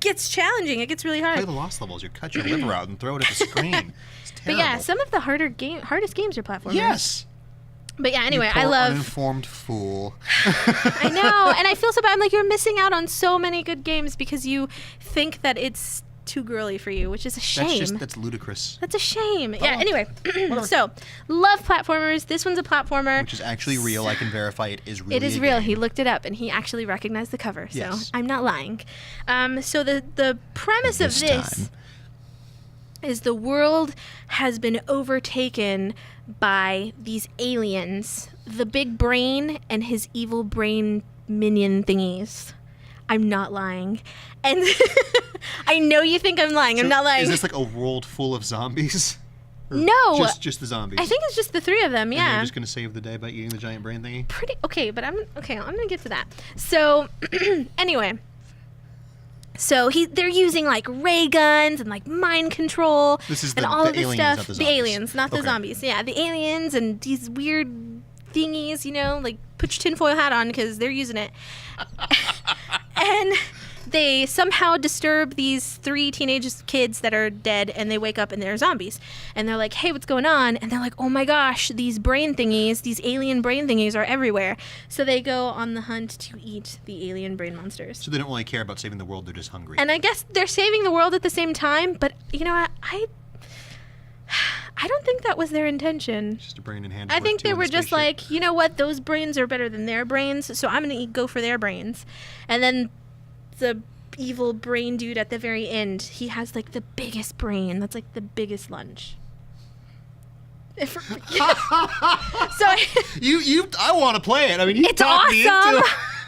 gets challenging. It gets really hard. Play the Lost levels. You cut your liver out and throw it at the screen. It's But terrible. yeah, some of the hardest games are platformers. Yes. But yeah, anyway, You I poor love. uninformed fool. I know, and I feel so bad. I'm like, you're missing out on so many good games because you think that it's too girly for you, which is a shame. That's ludicrous. That's a shame. Yeah, Oh, anyway. So, love platformers. This one's a platformer. Which is actually real. I can verify it is really It is a real. game. He looked it up and he actually recognized the cover. So, Yes. I'm not lying. So, the premise of This this time. is the world has been overtaken by these aliens, the big brain and his evil brain minion thingies. I'm not lying. And I know you think I'm lying. I'm So not lying. Is this like a world full of zombies? Or No. Just the zombies? I think it's just the three of them, And yeah. they're just going to save the day by eating the giant brain thingy? Pretty okay, but I'm gonna get to that. So anyway. So they're using like ray guns and like mind control This is and the- all the of this aliens, stuff. not the The zombies. aliens, not the Okay. zombies. Yeah, the aliens and these weird thingies, like put your tinfoil hat on because they're using it. And they somehow disturb these 3 teenage kids that are dead, and they wake up and they're zombies. And they're like, hey, what's going on? And they're like, oh my gosh, these brain thingies, these alien brain thingies are everywhere. So they go on the hunt to eat the alien brain monsters. So they don't really care about saving the world, they're just hungry. And I guess they're saving the world at the same time, but I don't think that was their intention. Just a brain in hand. I think they in the were just spaceship. like, you know what, those brains are better than their brains, so I'm going to go for their brains. And then the evil brain dude at the very end, he has like the biggest brain. That's like the biggest lunch. So I want to play it. I mean, you it's talked me into awesome. it.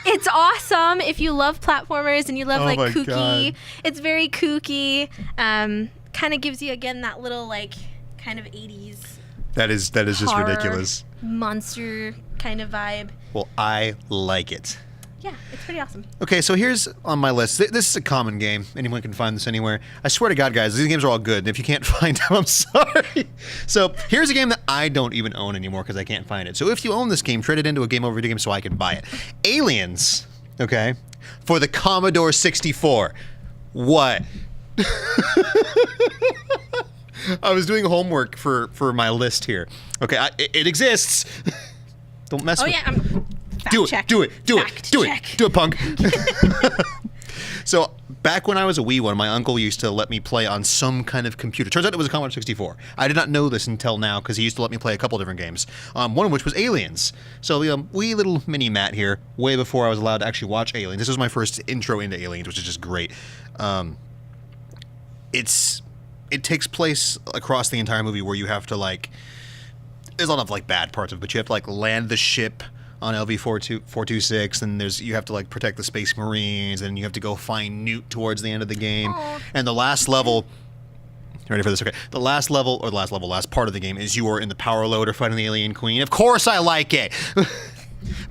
It's awesome if you love platformers and you love Oh like my kooky. God. It's very kooky. Kind of gives you again that little like kind of 80s That is just horror ridiculous. monster kind of vibe. Well, I like it. Yeah, it's pretty awesome. Okay, so here's on my list. This is a common game. Anyone can find this anywhere. I swear to God, guys, these games are all good. And if you can't find them, I'm sorry. So here's a game that I don't even own anymore because I can't find it. So if you own this game, trade it into a Game Over Video Game so I can buy it. Aliens, okay, for the Commodore 64. What? I was doing homework for my list here. Okay, it exists. Don't mess with it. Oh, yeah, Do it, do it, do it, do it, do it, punk. So back when I was a wee one, my uncle used to let me play on some kind of computer. Turns out it was a Commodore 64. I did not know this until now because he used to let me play a couple different games. One of which was Aliens. So wee little mini Matt here, way before I was allowed to actually watch Aliens. This was my first intro into Aliens, which is just great. It takes place across the entire movie where you have to there's a lot of bad parts of it, but you have to land the ship on LV-426, and you have to protect the Space Marines, and you have to go find Newt towards the end of the game. Aww. And the last level, you ready for this? Okay. The last part of the game is you are in the power loader fighting the alien queen. Of course I like it!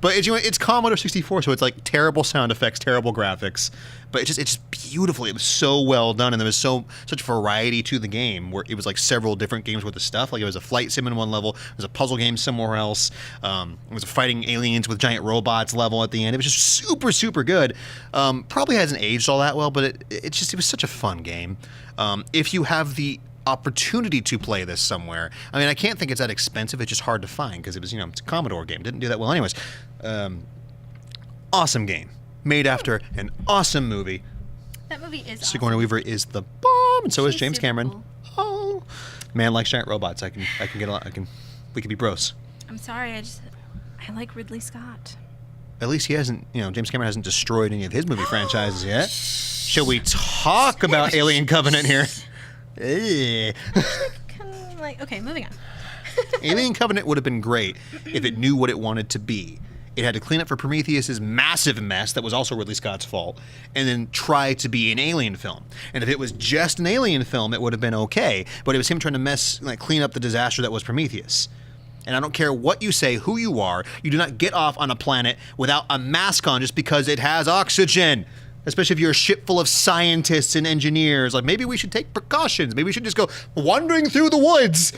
But it's Commodore 64, so it's terrible sound effects, terrible graphics, but it's just beautiful. It was so well done, and there was such variety to the game, where it was several different games worth of stuff. It was a flight sim in one level, it was a puzzle game somewhere else, it was a fighting aliens with giant robots level at the end. It was just super, super good. Probably hasn't aged all that well, but it was such a fun game. If you have the opportunity to play this somewhere. I mean, I can't think it's that expensive. It's just hard to find because it was, it's a Commodore game. Didn't do that well anyways. Awesome game. Made after an awesome movie. That movie is Sigourney awesome. Weaver is the bomb, and so is She's James super Cameron. cool. Oh, man likes giant robots. I can get a lot. We could be bros. I'm sorry, I like Ridley Scott. At least he hasn't, James Cameron hasn't destroyed any of his movie franchises yet. Shall we talk about Alien Covenant here? Okay, moving on. Alien Covenant would have been great if it knew what it wanted to be. It had to clean up for Prometheus's massive mess that was also Ridley Scott's fault, and then try to be an alien film. And if it was just an alien film, it would have been okay, but it was him trying to clean up the disaster that was Prometheus. And I don't care what you say, who you are, you do not get off on a planet without a mask on just because it has oxygen. Especially if you're a ship full of scientists and engineers. Maybe we should take precautions. Maybe we should just go wandering through the woods,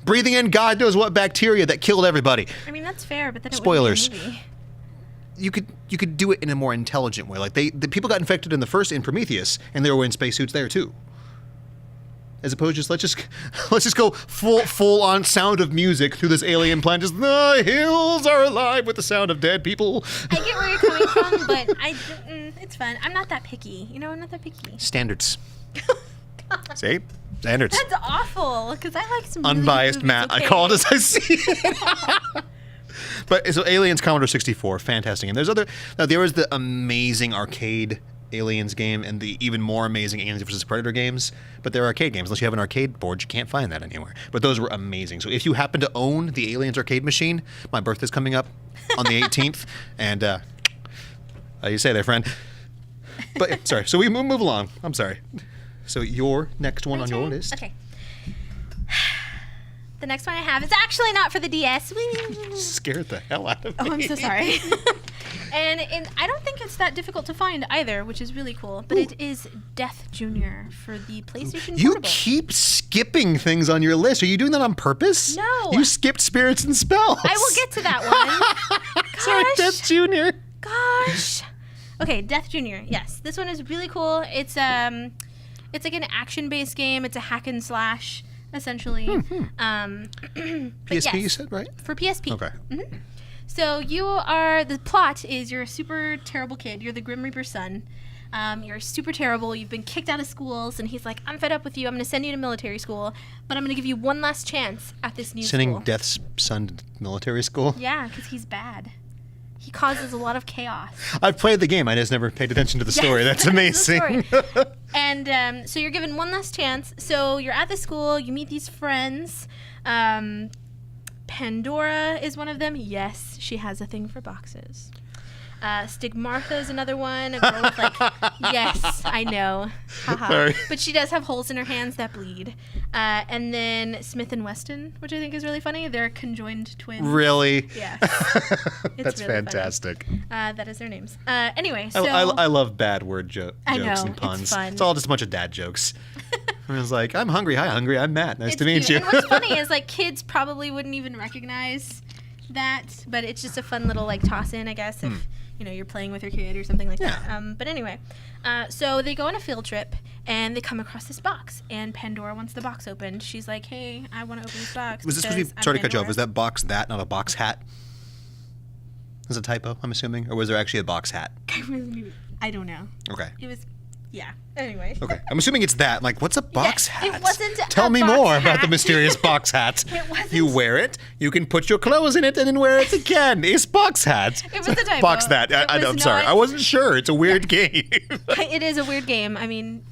breathing in God knows what bacteria that killed everybody. I mean, that's fair, but then it Spoilers. wouldn't be a movie. You could do it in a more intelligent way. The people got infected in Prometheus, and they were in spacesuits there too. As opposed to let's just go full on Sound of Music through this alien planet. Just the hills are alive with the sound of dead people. I get where you're coming from, but it's fun. I'm not that picky. I'm not that picky. Standards. See? Standards. That's awful, because I like some really Unbiased good movies, Matt. okay? I call it as I see it. But so Aliens Commodore 64, fantastic. And there was the amazing arcade Aliens game and the even more amazing Aliens vs. Predator games. But they're arcade games. Unless you have an arcade board, you can't find that anywhere. But those were amazing. So if you happen to own the Aliens arcade machine, my birthday's coming up on the 18th. And how do you say there, friend? But yeah, sorry. So we move along. I'm sorry. So your next one on your list. Okay. The next one I have is actually not for the DS. Scared the hell out of me. Oh, I'm so sorry. and I don't think it's that difficult to find either, which is really cool. But it is Death Jr. for the PlayStation You Portable. keep skipping things on your list. Are you doing that on purpose? No. You skipped Spirits and Spells. I will get to that one. Sorry, Gosh. Death Jr. Gosh. Okay, Death Jr. Yes, this one is really cool. It's like an action-based game. It's a hack and slash, essentially. PSP, yes, you said, right? for PSP. Okay. So the plot is you're a super terrible kid. You're the Grim Reaper's son. You're super terrible. You've been kicked out of schools, and he's like, I'm fed up with you. I'm going to send you to military school, but I'm going to give you one last chance at this new Sending school. Death's son to military school? Yeah, because he's bad. He causes a lot of chaos. I've played the game. I just never paid attention to the story. That's amazing. The story. And so you're given one last chance. So you're at the school. You meet these friends. Pandora is one of them. Yes, she has a thing for boxes. Stigmartha is another one. A girl with like, yes, I know. Haha. Sorry. But she does have holes in her hands that bleed. And then Smith and Weston, which I think is really funny. They're conjoined twins. Really? Yeah. That's really fantastic. That is their names. Anyway, so I love bad word jokes I know, and puns. it's fun. It's all just a bunch of dad jokes. I was like, I'm hungry. Hi, hungry. I'm Matt. Nice it's to meet cute. you. And what's funny is like kids probably wouldn't even recognize that, but it's just a fun little like toss in, I guess, if you're playing with your kid or something like that. But anyway, so they go on a field trip and they come across this box, and Pandora wants the box opened. She's like, "Hey, I want to open this box." Was this supposed to be, sorry to cut you off, was that box that, not a box hat? Was a typo, I'm assuming? Or was there actually a box hat? I don't know. Okay. It was, yeah. Anyway. Okay. I'm assuming it's that. Like, what's a box Yes, hat? it wasn't Tell a me box more about hat. the mysterious box hat. It wasn't. You wear it, you can put your clothes in it, and then wear it again. It's box hat. It was a typo. Box that. It was I'm sorry. not- I wasn't sure. It's a weird game. It is a weird game. I mean,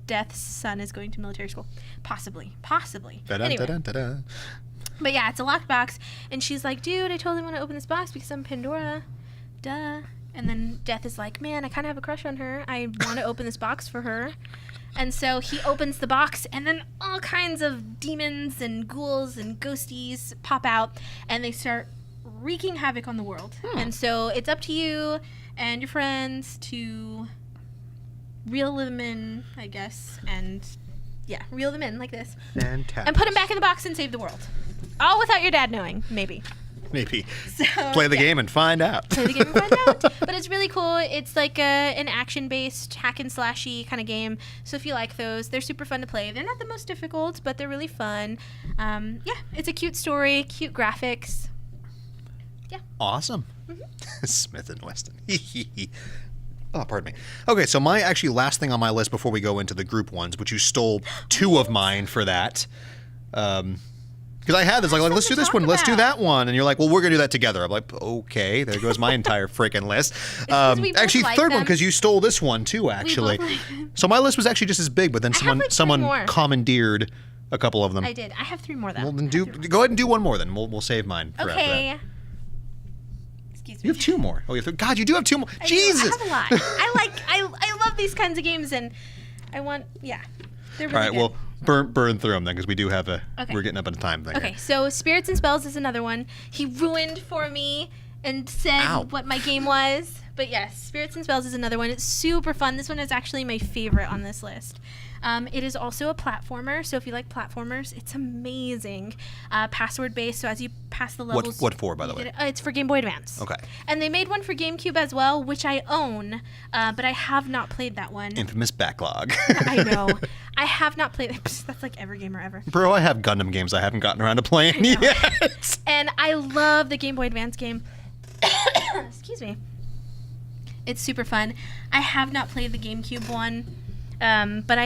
Death's son is going to military school. Possibly. Anyway. Da-dun-da-dun-da-dun. But yeah, it's a locked box. And she's like, dude, I totally want to open this box because I'm Pandora. Duh. And then Death is like, man, I kind of have a crush on her. I want to open this box for her. And so he opens the box, and then all kinds of demons and ghouls and ghosties pop out, and they start wreaking havoc on the world. And so it's up to you and your friends to reel them in, I guess, and yeah, reel them in like this. Fantastic. And put them back in the box and save the world. All without your dad knowing, maybe. Maybe. So, Play the yeah. game and find out. Play the game and find out. But it's really cool. It's like an action-based, hack and slashy kind of game. So if you like those, they're super fun to play. They're not the most difficult, but they're really fun. Yeah, it's a cute story, cute graphics. Yeah. Awesome. Smith and Weston. Oh, pardon me. Okay, so my actually last thing on my list before we go into the group ones, which you stole two of mine for that. Because I had this, like, let's do this one, let's do that one. And you're like, well, we're going to do that together. I'm like, okay, there goes my entire freaking list. because we both Actually, like third one, them. because you stole this one too, actually. both like them. So my list was actually just as big, but then have, like, three someone more. commandeered a couple of them. I did. I have 3 more, though. Well, then go ahead and do one more then. We'll save mine for after that. Okay. Excuse me. You have 2 more. Oh, God, you do have 2 more. I do. Jesus. I have a lot. I love these kinds of games, and I want, yeah. They're really All right, good. well, burn through them then, because we do have Okay. we're getting up on a time thing. Okay, here. so Spirits and Spells is another one. He ruined for me and said Ow. what my game was. But yes, Spirits and Spells is another one. It's super fun. This one is actually my favorite on this list. It is also a platformer, so if you like platformers, it's amazing. Password-based, so as you pass the levels... What for, by the you way? get it's for Game Boy Advance. Okay. And they made one for GameCube as well, which I own, but I have not played that one. Infamous backlog. I know. I have not played it. That's like every gamer ever. Bro, I have Gundam games I haven't gotten around to playing yet. And I love the Game Boy Advance game. Excuse me. It's super fun. I have not played the GameCube one, but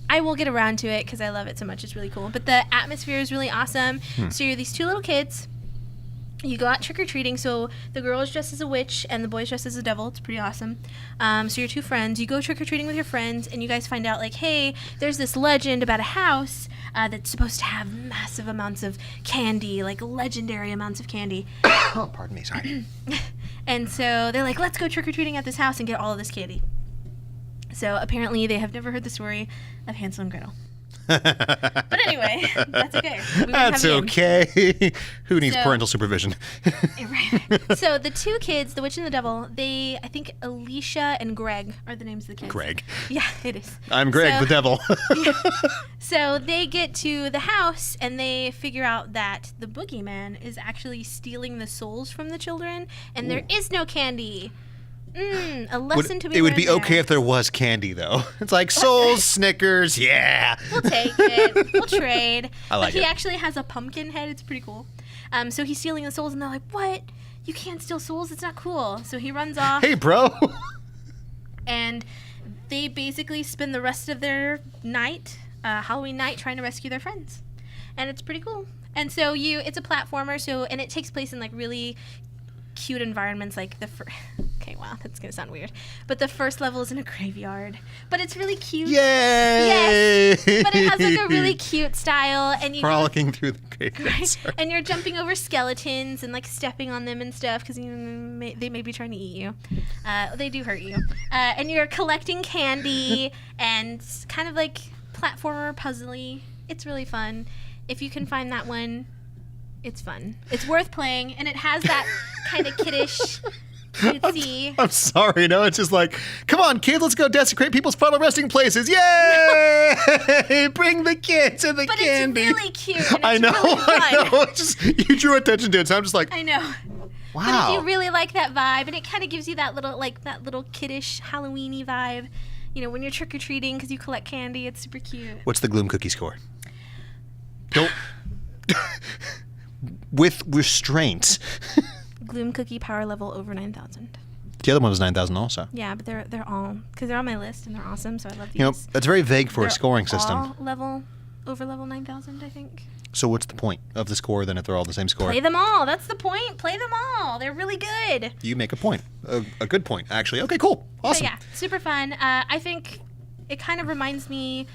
I will get around to it because I love it so much. It's really cool. But the atmosphere is really awesome. So you're these 2 little kids. You go out trick-or-treating. So the girl is dressed as a witch and the boy is dressed as a devil. It's pretty awesome. So you're 2 friends. You go trick-or-treating with your friends and you guys find out, like, hey, there's this legend about a house that's supposed to have massive amounts of candy, like legendary amounts of candy. Oh, pardon me, sorry. And so they're like, let's go trick-or-treating at this house and get all of this candy. So apparently they have never heard the story of Hansel and Gretel. But anyway, that's okay. We wouldn't have That's the end. okay. Who needs So- parental supervision? Right. So the 2 kids, the witch and the devil, I think Alicia and Greg are the names of the kids. Greg. Yeah, it is. I'm Greg, So- the devil. So they get to the house and they figure out that the boogeyman is actually stealing the souls from the children, and there is no candy. A lesson to be It would learned be there. okay if there was candy, though. It's like Souls, Snickers, yeah. We'll take it. We'll trade. I like but he it. actually has a pumpkin head. It's pretty cool. So he's stealing the souls, and they're like, "What? You can't steal souls. It's not cool." So he runs off, Hey, bro. and they basically spend the rest of their night, Halloween night, trying to rescue their friends, and it's pretty cool. And so it's a platformer. And it takes place in like really cute environments, like okay, wow, that's gonna sound weird. But the first level is in a graveyard, but it's really cute. Yay! Yes, but it has like a really cute style, and you frolicking through the graveyard. right? And you're jumping over skeletons and like stepping on them and stuff because they may be trying to eat you. They do hurt you. And you're collecting candy and kind of like platformer puzzly. It's really fun. If you can find that one, it's fun. It's worth playing, and it has that kind of kiddish, cutesy. I'm sorry, no, it's just like, come on, kids, let's go desecrate people's final resting places. Yay! Bring the kids and the But candy. it's really cute. And it's I know, really fun. I know. It's just, you drew attention to it, so I'm just like, I know. wow. But if you really like that vibe, and it kind of gives you that little kiddish Halloween-y vibe, when you're trick-or-treating because you collect candy, it's super cute. What's the Gloom Cookie score? Don't. With restraint. Gloom Cookie power level over 9,000. The other one was 9,000 also. Yeah, but they're all, because they're on my list and they're awesome, so I love these. That's very vague for They're a scoring system. all over level 9,000, I think. So what's the point of the score then if they're all the same score? Play them all. That's the point. Play them all. They're really good. You make a point. A good point, actually. Okay, cool. Awesome. But yeah, super fun. I think it kind of reminds me,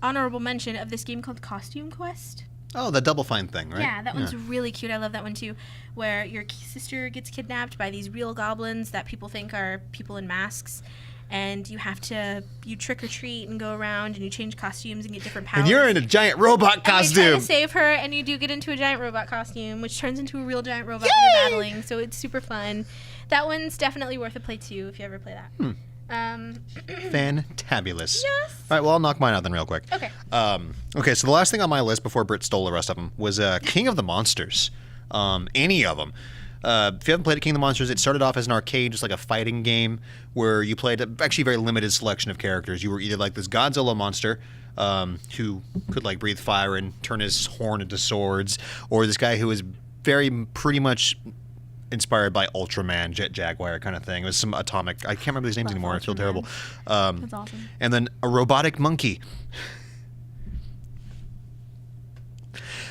honorable mention of this game called Costume Quest. Oh, the Double Fine thing, right? Yeah, that one's really cute. I love that one too, where your sister gets kidnapped by these real goblins that people think are people in masks, and you trick or treat and go around and you change costumes and get different powers. And you're in a giant robot And you costume. try to save her, and you do get into a giant robot costume, which turns into a real giant robot when you're battling. So it's super fun. That one's definitely worth a play too if you ever play that. Fantabulous. Yes. All right, well, I'll knock mine out then real quick. Okay. Okay, so the last thing on my list before Britt stole the rest of them was King of the Monsters. Any of them. If you haven't played King of the Monsters, it started off as an arcade, just like a fighting game, where you played actually a very limited selection of characters. You were either like this Godzilla monster, who could like breathe fire and turn his horn into swords, or this guy who was pretty much inspired by Ultraman, Jet Jaguar kind of thing. It was some atomic. I can't remember these names anymore. I feel terrible. That's awesome. And then a robotic monkey.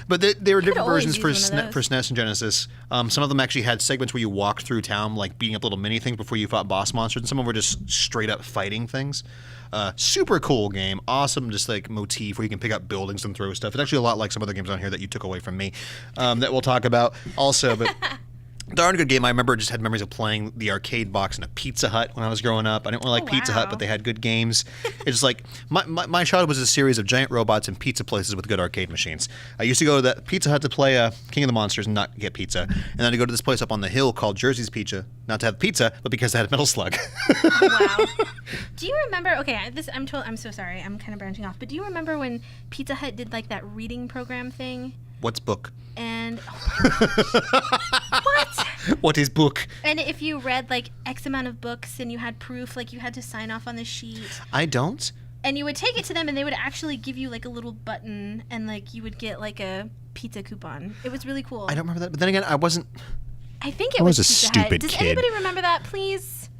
But there were different always versions for use one of those. SNES and Genesis. Some of them actually had segments where you walked through town, like beating up little mini things before you fought boss monsters, and some of them were just straight up fighting things. Super cool game, awesome, just like motif where you can pick up buildings and throw stuff. It's actually a lot like some other games on here that you took away from me that we'll talk about also. But darn good game. I remember just had memories of playing the arcade box in a Pizza Hut when I was growing up. I didn't really like Pizza Hut, but they had good games. It's just like my childhood was a series of giant robots and pizza places with good arcade machines. I used to go to that Pizza Hut to play King of the Monsters and not get pizza, and then I'd go to this place up on the hill called Jersey's Pizza, not to have pizza, but because they had Metal Slug. Wow. Do you remember? Okay, I'm so sorry. I'm kind of branching off, but do you remember when Pizza Hut did like that reading program thing? What's book? And oh my gosh. What? What is book? And if you read like X amount of books and you had proof, like you had to sign off on the sheet. I don't. And you would take it to them and they would actually give you like a little button and like you would get like a pizza coupon. It was really cool. I don't remember that. But then again, I wasn't. I think it I was a Pizza stupid Hut. Does kid. anybody remember that? Please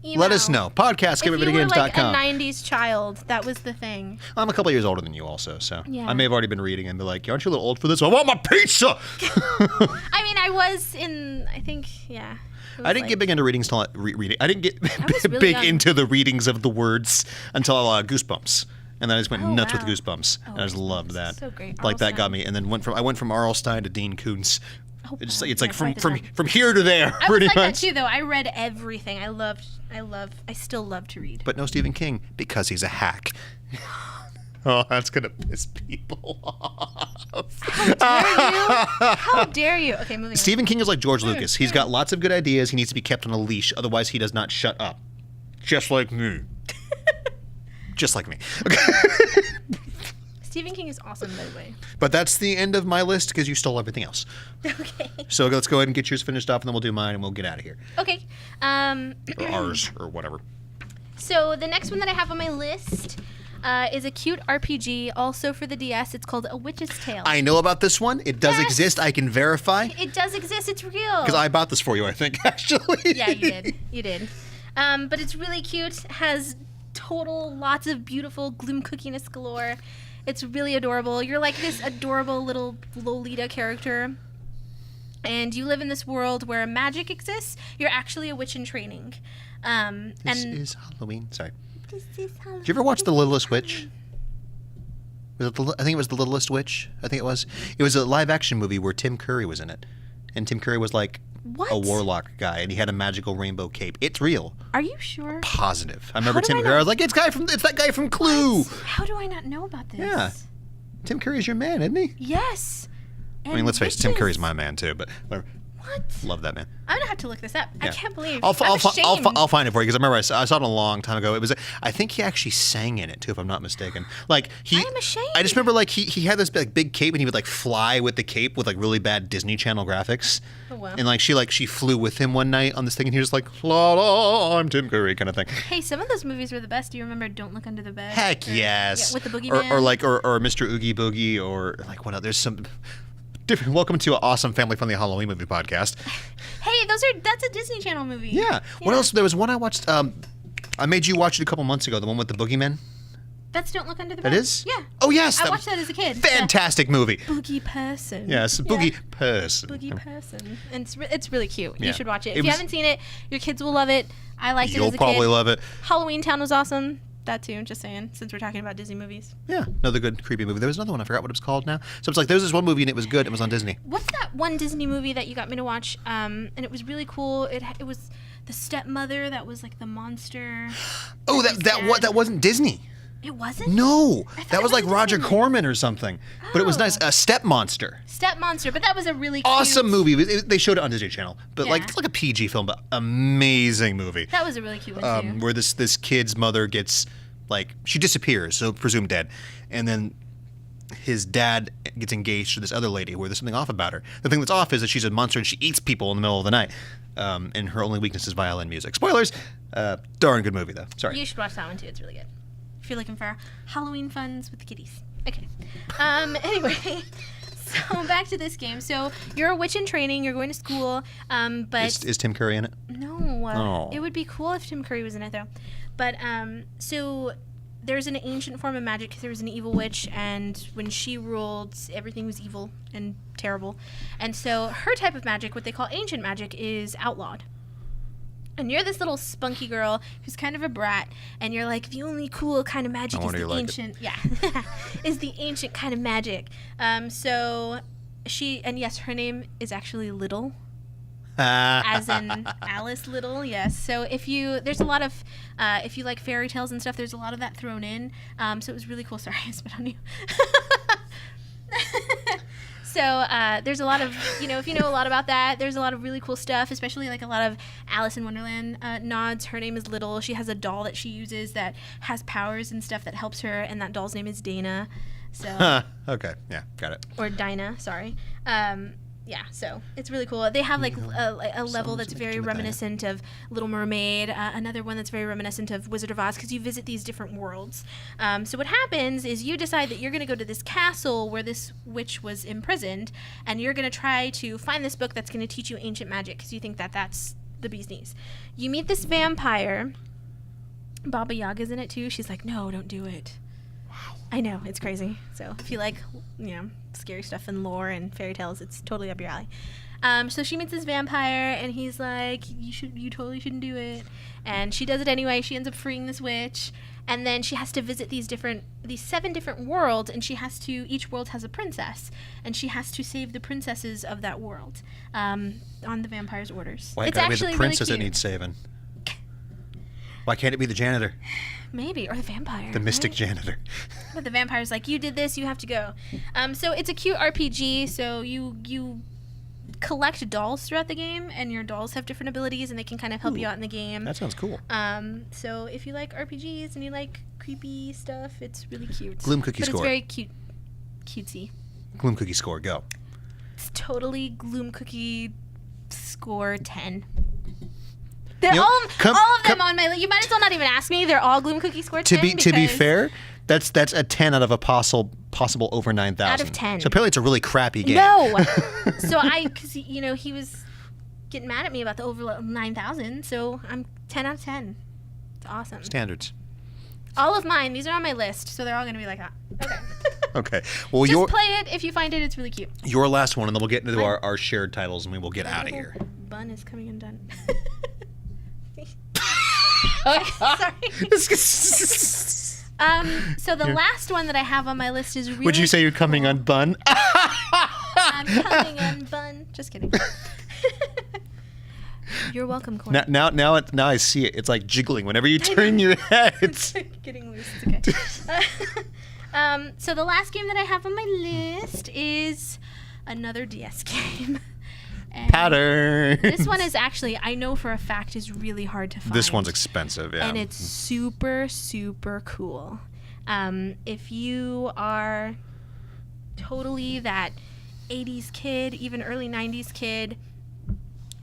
email. Let us know. Podcast, If you were like a GameOverVideogames.com. 90s child, that was the thing. I'm a couple years older than you also, so Yeah. I may have already been reading and be like, aren't you a little old for this? I want my pizza! I mean, I was in, I think, yeah. It was I didn't get big into readings until reading. I didn't get was really big young. into the readings of the words until Goosebumps. And then I just went Oh, nuts wow. with Goosebumps. Oh, and I just loved Goosebumps that. is so great. Like that got Arlstein. me. And then I went from Arlstein to Dean Koontz. Oh, It's wow. like That's right, from that's right. from here to there, I pretty was like much. that too, though. I read everything. I still love to read. But no Stephen King because he's a hack. Oh, that's gonna piss people off. How dare you? Okay, moving Stephen King is like George Lucas. He's got lots of good ideas. He needs to be kept on a leash, otherwise he does not shut up. Just like me. Just like me. Okay. on. Stephen King is awesome, by the way. But that's the end of my list because you stole everything else. Okay. So let's go ahead and get yours finished off, and then we'll do mine, and we'll get out of here. Okay. Or ours, or whatever. So the next one that I have on my list is a cute RPG, also for the DS. It's called A Witch's Tale. I know about this one. It does Yes. exist. I can verify. It does exist. It's real. Because I bought this for you, I think, actually. Yeah, you did. You did. But it's really cute. Has lots of beautiful gloom cookiness galore. It's really adorable. You're like this adorable little Lolita character. and you live in this world where magic exists. You're actually a witch in training. This is Halloween. Sorry. This is Halloween. Did you ever watch The Littlest Witch? I think it was The Littlest Witch. I think it was. It was a live-action movie where Tim Curry was in it. And Tim Curry was like a warlock guy, and he had a magical rainbow cape. It's real. Are you sure? Positive. I remember Tim Curry. I was like, it's that guy from Clue. What? How do I not know about this? Yeah. Tim Curry's your man, isn't he? Yes. I mean, let's face it, Tim Curry's my man too, but whatever. What? Love that man. I'm gonna have to look this up. Yeah. I can't believe. I'll I'm ashamed. I'll find it for you because I remember I saw it a long time ago. It was. I think he actually sang in it too, if I'm not mistaken. Like he. I'm ashamed. I just remember like he had this big cape and he would like fly with the cape with like really bad Disney Channel graphics. Oh wow. And like she flew with him one night on this thing and he was like, la la, I'm Tim Curry kind of thing. Hey, some of those movies were the best. Do you remember Don't Look Under the Bed? Heck yes. Yeah, with the boogeyman. Or Mr. Oogie Boogie or like what else? There's some. Different. Welcome to an awesome family-friendly Halloween movie podcast. Hey, that's a Disney Channel movie. Yeah. What else? There was one I watched. I made you watch it a couple months ago. The one with the boogeyman. That's Don't Look Under the Bed. That is? Yeah. Oh yes. I watched that as a kid. Fantastic movie. Boogie Person. Yes, Boogie Person. Boogie Person. And it's really cute. Yeah. You should watch it. If you haven't seen it, your kids will love it. I liked it as a kid. You'll probably love it. Halloween Town was awesome. That too, just saying, since we're talking about Disney movies. Yeah, another good creepy movie. There was another one, I forgot what it was called now. So it's like there was this one movie and it was good. It was on Disney. What's that one Disney movie that you got me to watch? And it was really cool. It was the stepmother that was like the monster. Oh, that wasn't Disney. It wasn't? No, that was it like was Roger Disney. Corman or something. But it was nice. A Step Monster. Step Monster, but that was a really cute, Awesome movie. They showed it on Disney Channel, but Yeah. like it's like a PG film, but amazing movie. That was a really cute one too. Where this kid's mother gets like she disappears, so presumed dead, and then his dad gets engaged to this other lady where there's something off about her. The thing that's off is that she's a monster and she eats people in the middle of the night, and her only weakness is violin music. Spoilers. Darn good movie though. Sorry. You should watch that one too. It's really good. If you're looking for Halloween funs with the kitties. Okay. Anyway, so back to this game. So you're a witch in training. You're going to school. But Is Tim Curry in it? no, Oh. it would be cool if Tim Curry was in it though. But so there's an ancient form of magic because there was an evil witch, and when she ruled, everything was evil and terrible. And so her type of magic, what they call ancient magic, is outlawed. And you're this little spunky girl who's kind of a brat, and you're like, the only cool kind of magic is the ancient, is the ancient kind of magic. So she, and yes, her name is actually Little. As in Alice Little, yes. So there's a lot of, if you like fairy tales and stuff, there's a lot of that thrown in. So it was really cool. Sorry, I spit on you. So there's a lot of, if you know a lot about that, there's a lot of really cool stuff, especially like a lot of Alice in Wonderland nods. Her name is Little. She has a doll that she uses that has powers and stuff that helps her, and that doll's name is Dana. So Okay, yeah, got it. or Dinah, sorry. Yeah, so it's really cool. They have like a level that's very reminiscent of Little Mermaid, another one that's very reminiscent of Wizard of Oz, because you visit these different worlds. So what happens is you decide that you're going to go to this castle where this witch was imprisoned, and you're going to try to find this book that's going to teach you ancient magic, because you think that that's the bee's knees. You meet this vampire. Baba Yaga's in it too. She's like, no, don't do it. I know, it's crazy. So if you like, scary stuff and lore and fairy tales, it's totally up your alley. So she meets this vampire, and he's like, you totally shouldn't do it. And she does it anyway. She ends up freeing this witch, and then she has to visit these 7 different worlds, and each world has a princess, and she has to save the princesses of that world on the vampire's orders. Why it's gotta be actually the princess really that cute. needs saving? Why can't it be the janitor? Maybe, or the vampire. The mystic right? janitor. But the vampire's like, you did this, you have to go. So it's a cute RPG. So you collect dolls throughout the game, and your dolls have different abilities, and they can kind of help you out in the game. That sounds cool. So if you like RPGs and you like creepy stuff, it's really cute. Gloom Cookie but score. It's very cutesy. Gloom Cookie score, go. It's totally Gloom Cookie score 10. They're You know, all of them on my list. You might as well not even ask me. They're all Gloom Cookie score 10. To be because- fair, that's a 10 out of a possible over 9,000. Out of 10. So apparently it's a really crappy game. No. So because he was getting mad at me about the over 9,000. So I'm 10 out of 10. It's awesome. Standards. All of mine. These are on my list, so they're all going to be like that. Okay. Okay. Well, Just play it if you find it. It's really cute. your last one, and then we'll get into our shared titles, and we will get out of here. Bun is coming undone. So the last one that I have on my list is really. Would you say you're coming undone? I'm coming undone. Just kidding. You're welcome, Corey. Now I see it. It's like jiggling whenever you turn your head. It's getting loose. It's okay. So the last game that I have on my list is another DS game. And Pattern. This one is actually, I know for a fact, is really hard to find. This one's expensive, yeah. And it's super, super cool. If you are totally that 80s kid, even early 90s kid,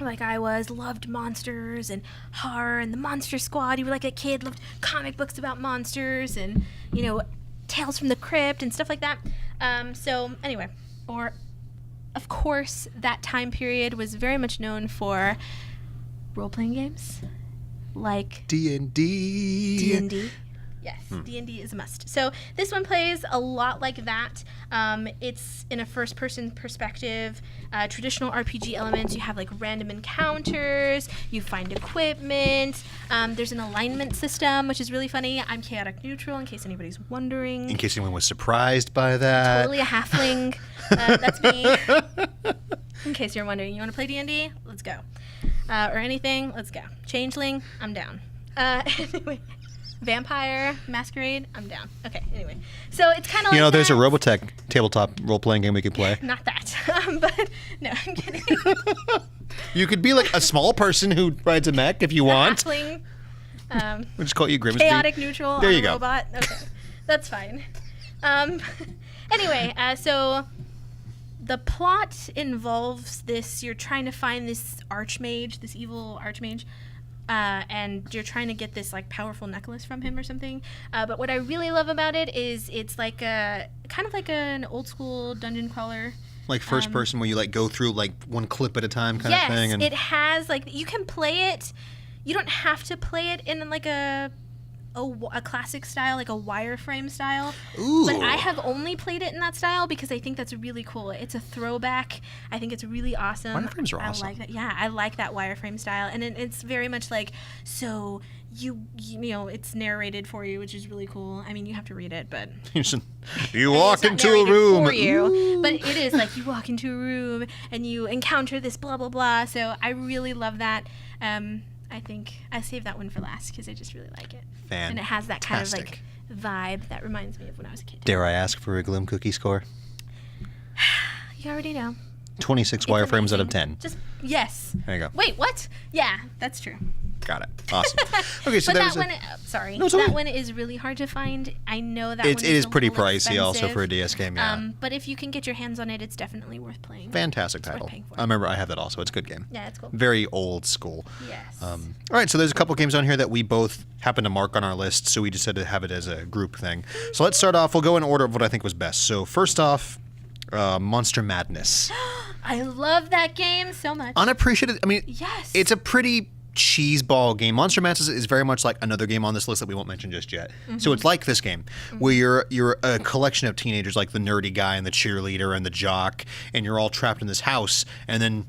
like I was, loved monsters and horror and the Monster Squad. You were like a kid, loved comic books about monsters and, Tales from the Crypt and stuff like that. So anyway, of course, that time period was very much known for role-playing games like D&D. D&D. Yes, D&D is a must. So this one plays a lot like that. It's in a first-person perspective, traditional RPG elements. You have like random encounters. You find equipment. There's an alignment system, which is really funny. I'm chaotic neutral, in case anybody's wondering. In case anyone was surprised by that. Totally a halfling. That's me. In case you're wondering, you want to play D&D? Let's go. Or anything? Let's go. Changeling? I'm down. Anyway. Vampire, Masquerade, I'm down. Okay, anyway. So it's kind of like there's a that. Robotech tabletop role-playing game we could play. Not that. But, no, I'm kidding. You could be like a small person who rides a mech if you want. Halfling. We'll just call you Grimsby. Chaotic neutral. There you I'm a go. robot. Okay, that's fine. Anyway, so the plot involves this. You're trying to find this archmage, this evil archmage. And you're trying to get this like powerful necklace from him or something. But what I really love about it is it's like a kind of like an old school dungeon crawler. Like first person where you like go through like one clip at a time kind of thing. Yes, it has like you can play it. You don't have to play it in like a classic style, like a wireframe style. Ooh. But I have only played it in that style because I think that's really cool. It's a throwback. I think it's really awesome. Wireframes are awesome. I like that. Yeah, I like that wireframe style, and it's very much like so. You it's narrated for you, which is really cool. I mean, you have to read it, but you walk into a narrated room. for you, but it is like you walk into a room and you encounter this blah blah blah. So I really love that. I think I saved that one for last because I just really like it. And it has that kind of like vibe that reminds me of when I was a kid. Dare I ask for a Glim Cookie score? You already know. 26 It's wireframes out of amazing. 10. Just yes. There you go. Wait, what? Yeah, that's true. Got it. Awesome. Okay, so but there's that one, sorry, No, it's that okay. one is really hard to find. I know that it one is a pretty little pricey also for a expensive. DS game, yeah. But if you can get your hands on it, it's definitely worth playing. Fantastic It's worth title. paying for. I remember I have that also. It's a good game. Yeah, it's cool. Very old school. Yes. All right, so there's a couple games on here that we both happen to mark on our list, so we decided to have it as a group thing. So let's start off. We'll go in order of what I think was best. So first off, Monster Madness. I love that game so much. Unappreciated. I mean, Yes. it's a pretty cheeseball game. Monster Madness is very much like another game on this list that we won't mention just yet. So it's like this game where you're a collection of teenagers, like the nerdy guy and the cheerleader and the jock, and you're all trapped in this house, and then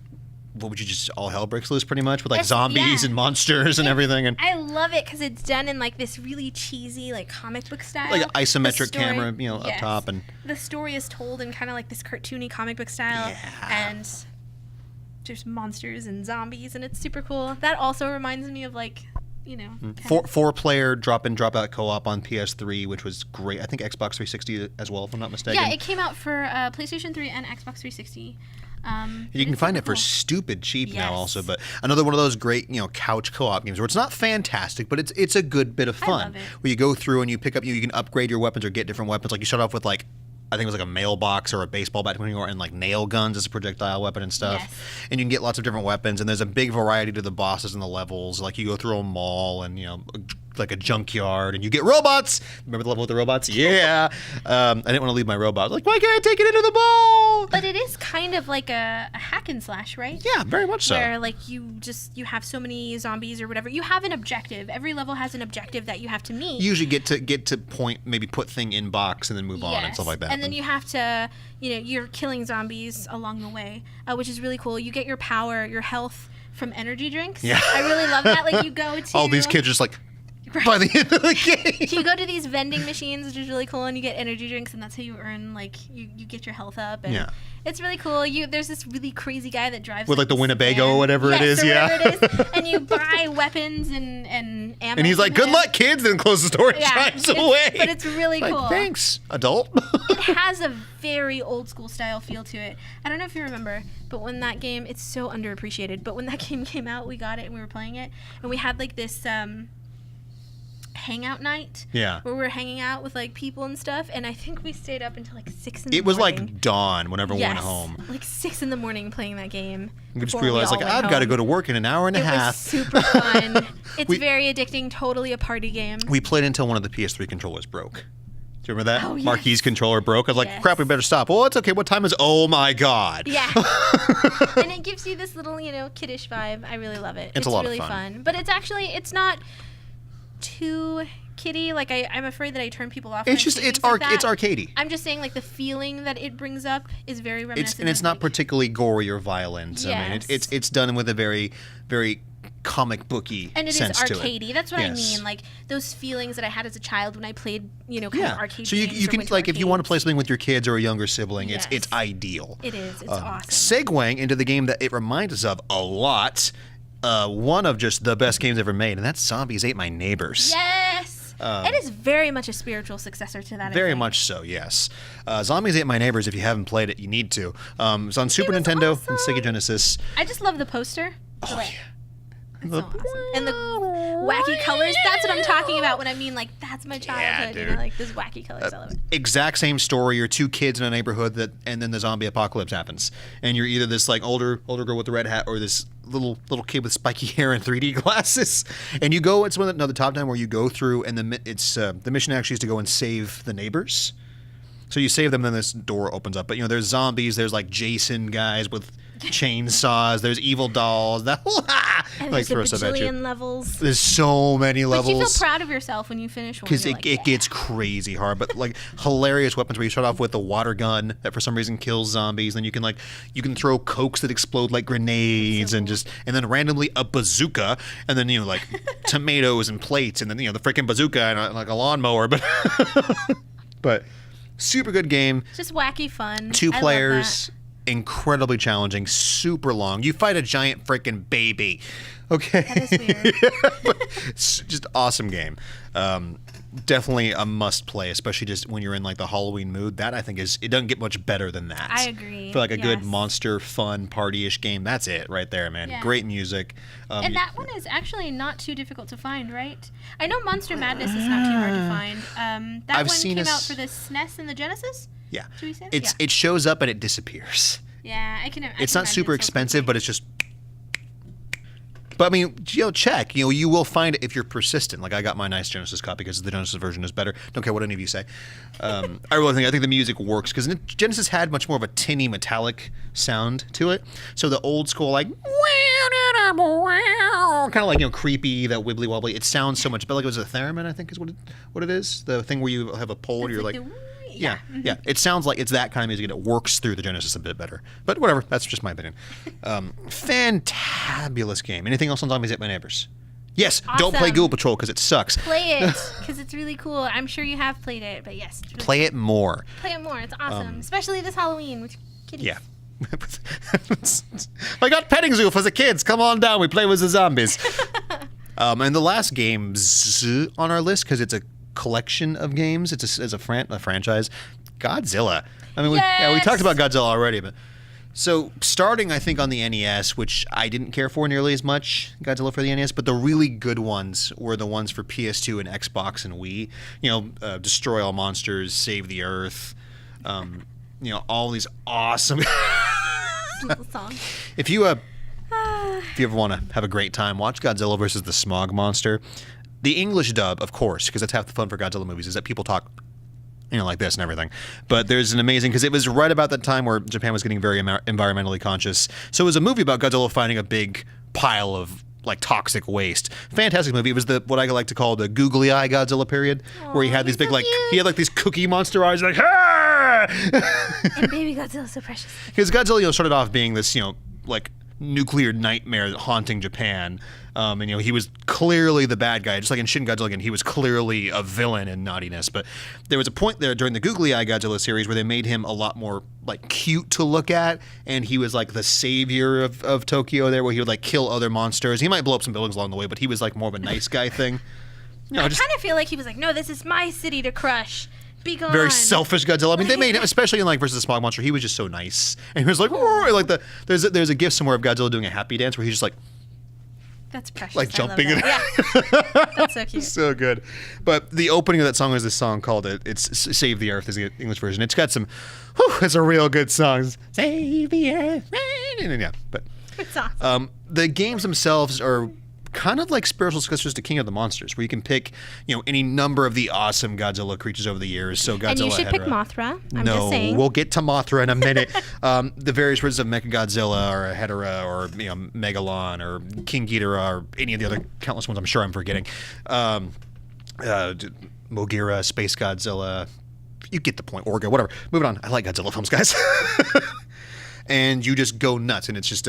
what would you just all hell breaks loose pretty much with like zombies and monsters and everything. And I love it because it's done in like this really cheesy like comic book style. like an isometric The story- camera, up yes. top, and The story is told in kind of like this cartoony comic book style. Yeah. And there's monsters and zombies and it's super cool. That also reminds me of like, kind of- four-player drop-in, drop-out co-op on PS3, which was great. I think Xbox 360 as well, if I'm not mistaken. Yeah, it came out for PlayStation 3 and Xbox 360. You can find it for cool. stupid cheap now Yes. also, but another one of those great, couch co-op games where it's not fantastic, but it's a good bit of fun. love it. Where you go through and you pick up, you can upgrade your weapons or get different weapons. Like you start off with like, I think it was like a mailbox or a baseball bat, and like nail guns as a projectile weapon and stuff. Yes. And you can get lots of different weapons, and there's a big variety to the bosses and the levels. Like you go through a mall and, like a junkyard, and you get robots. Remember the level with the robots? Yeah. I didn't want to leave my robot. Like, why can't I take it into the ball? But it is kind of like a hack and slash, right? Yeah, very much so. Where like you have so many zombies or whatever. You have an objective. Every level has an objective that you have to meet. You usually get to point, maybe put thing in box and then move on and stuff like that. And then you have to, you're killing zombies along the way, which is really cool. You get your power, your health from energy drinks. Yeah. I really love that. Like you go to all these kids are just like by the end of the game. You go to these vending machines, which is really cool, and you get energy drinks, and that's how you earn, like, you get your health up. And it's really cool. There's this really crazy guy that drives with like the Winnebago or whatever it is, it is, and you buy weapons and ammo. And he's like, "Good luck, kids," and closes the door and drives away. But it's really like, cool. Thanks, adult. It has a very old school style feel to it. I don't know if you remember, but when that game, it's so underappreciated, but when that game came out, we got it and we were playing it, and we had like this hangout night where we were hanging out with like people and stuff, and I think we stayed up until like 6 in the morning. It was like dawn whenever we went home. Like 6 in the morning playing that game. We just realized like I've got to go to work in an hour and a half. It was super fun. It's very addicting, totally a party game. We played until one of the PS3 controllers broke. Do you remember that? Oh, yes. Marquis controller broke. I was like, crap, we better stop. Well, it's okay. What time is it? Oh my God. Yeah. And it gives you this little, kiddish vibe. I really love it. It's a lot really of fun. But it's not too kiddie. Like I'm afraid that I turn people off. It's just it's arcadey. I'm just saying like the feeling that it brings up is very reminiscent. It's not particularly gory or violent. Yes. I mean, it's done with a very, very comic booky and it sense is to it. arcadey. That's what I mean. Like those feelings that I had as a child when I played, kind of arcade. So you can like if you want to play something with your kids or a younger sibling, Yes. it's ideal. It is. It's awesome. Segueing into the game that it reminds us of a lot. One of just the best games ever made, and that's Zombies Ate My Neighbors. Yes. It is very much a spiritual successor to that. Very much so, yes. Zombies Ate My Neighbors, if you haven't played it, you need to. It's on Super Nintendo and Sega Genesis. I just love the poster. Oh, yeah. It's so awesome. And the wacky colors. That's what I'm talking about when I mean, like, that's my childhood. Yeah, dude. Like, those wacky colors. I love it. Exact same story. You're two kids in a neighborhood and then the zombie apocalypse happens. And you're either this, like, older girl with the red hat or this little kid with spiky hair and 3D glasses. And you go, it's another top down where you go through, and the mission actually is to go and save the neighbors. So you save them, then this door opens up. But, there's zombies. There's, like, Jason guys with chainsaws. There's evil dolls. And like there's throw stuff at you. levels. There's so many levels. But you feel proud of yourself when you finish one. Because it gets crazy hard, but like hilarious weapons where you start off with a water gun that for some reason kills zombies. Then you can throw cokes that explode like grenades, and then randomly a bazooka, and then like tomatoes and plates, and then the freaking bazooka and like a lawnmower. But super good game. Just wacky fun. 2 players. Incredibly challenging, super long. You fight a giant freaking baby. Okay. That is weird. It's just awesome game. Definitely a must play, especially just when you're in like the Halloween mood. That I think it doesn't get much better than that. I agree. For like a good monster, fun, party-ish game. That's it right there, man. Yeah. Great music. And that one is actually not too difficult to find, right? I know Monster Madness is not too hard to find. That one came out for the SNES and the Genesis? Yeah. Should we say? It shows up and it disappears. Yeah, I can. It's not super expensive, but it's just. But I mean, check. You will find it if you're persistent. Like I got my nice Genesis copy because the Genesis version is better. Don't care what any of you say. I think the music works because Genesis had much more of a tinny metallic sound to it. So the old school like kind of like creepy, that wibbly wobbly. It sounds so much better. Like it was a theremin, I think is what it is. The thing where you have a pole and you're like. Yeah. It sounds like it's that kind of music, and it works through the Genesis a bit better. But whatever, that's just my opinion. Fantabulous game. Anything else on Zombies Ate My Neighbors? Yes, awesome. Don't play Ghoul Patrol because it sucks. Play it because it's really cool. I'm sure you have played it, but yes. Really play it more. Play it more. It's awesome, especially this Halloween with kitties. Yeah. I got petting zoo for the kids. Come on down. We play with the zombies. And the last game on our list, because it's a collection of games. It's a franchise. Godzilla. I mean, we talked about Godzilla already, but so starting, I think, on the NES, which I didn't care for nearly as much, Godzilla for the NES, but the really good ones were the ones for PS2 and Xbox and Wii. Destroy all monsters, save the Earth. All these awesome songs. If you ever want to have a great time, watch Godzilla versus the Smog Monster. The English dub, of course, because that's half the fun for Godzilla movies, is that people talk, like this and everything. But there's an amazing, because it was right about that time where Japan was getting very environmentally conscious. So it was a movie about Godzilla finding a big pile of like toxic waste. Fantastic movie. It was what I like to call the googly eye Godzilla period, where he had these big he had like these cookie monster eyes, like ah! And baby Godzilla's so precious. Because Godzilla started off being this like nuclear nightmare haunting Japan. And he was clearly the bad guy, just like in Shin Godzilla again. He was clearly a villain in naughtiness. But there was a point there during the Googly Eye Godzilla series where they made him a lot more like cute to look at, and he was like the savior of Tokyo there, where he would like kill other monsters. He might blow up some buildings along the way, but he was like more of a nice guy thing. I kind of feel like he was like, no, this is my city to crush. Be gone. Very selfish Godzilla. I mean, they made him, especially in like versus the Smog Monster. He was just so nice, and he was like, "Whoa," like there's a gif somewhere of Godzilla doing a happy dance where he's just like. That's precious. Like jumping in. Yeah. That's so cute. So good. But the opening of that song is this song called it's Save the Earth is the English version. It's got some, it's a real good song. Save the Earth. Yeah, but it's awesome. The games themselves are kind of like spiritual successors to King of the Monsters, where you can pick, any number of the awesome Godzilla creatures over the years. So Godzilla, and you should pick Mothra. I'm no, just saying. We'll get to Mothra in a minute. The various versions of Mechagodzilla or Hedorah or Megalon or King Ghidorah or any of the other countless ones I'm sure I'm forgetting. Mogira, Space Godzilla. You get the point. Orga, whatever. Moving on. I like Godzilla films, guys. And you just go nuts, and it's just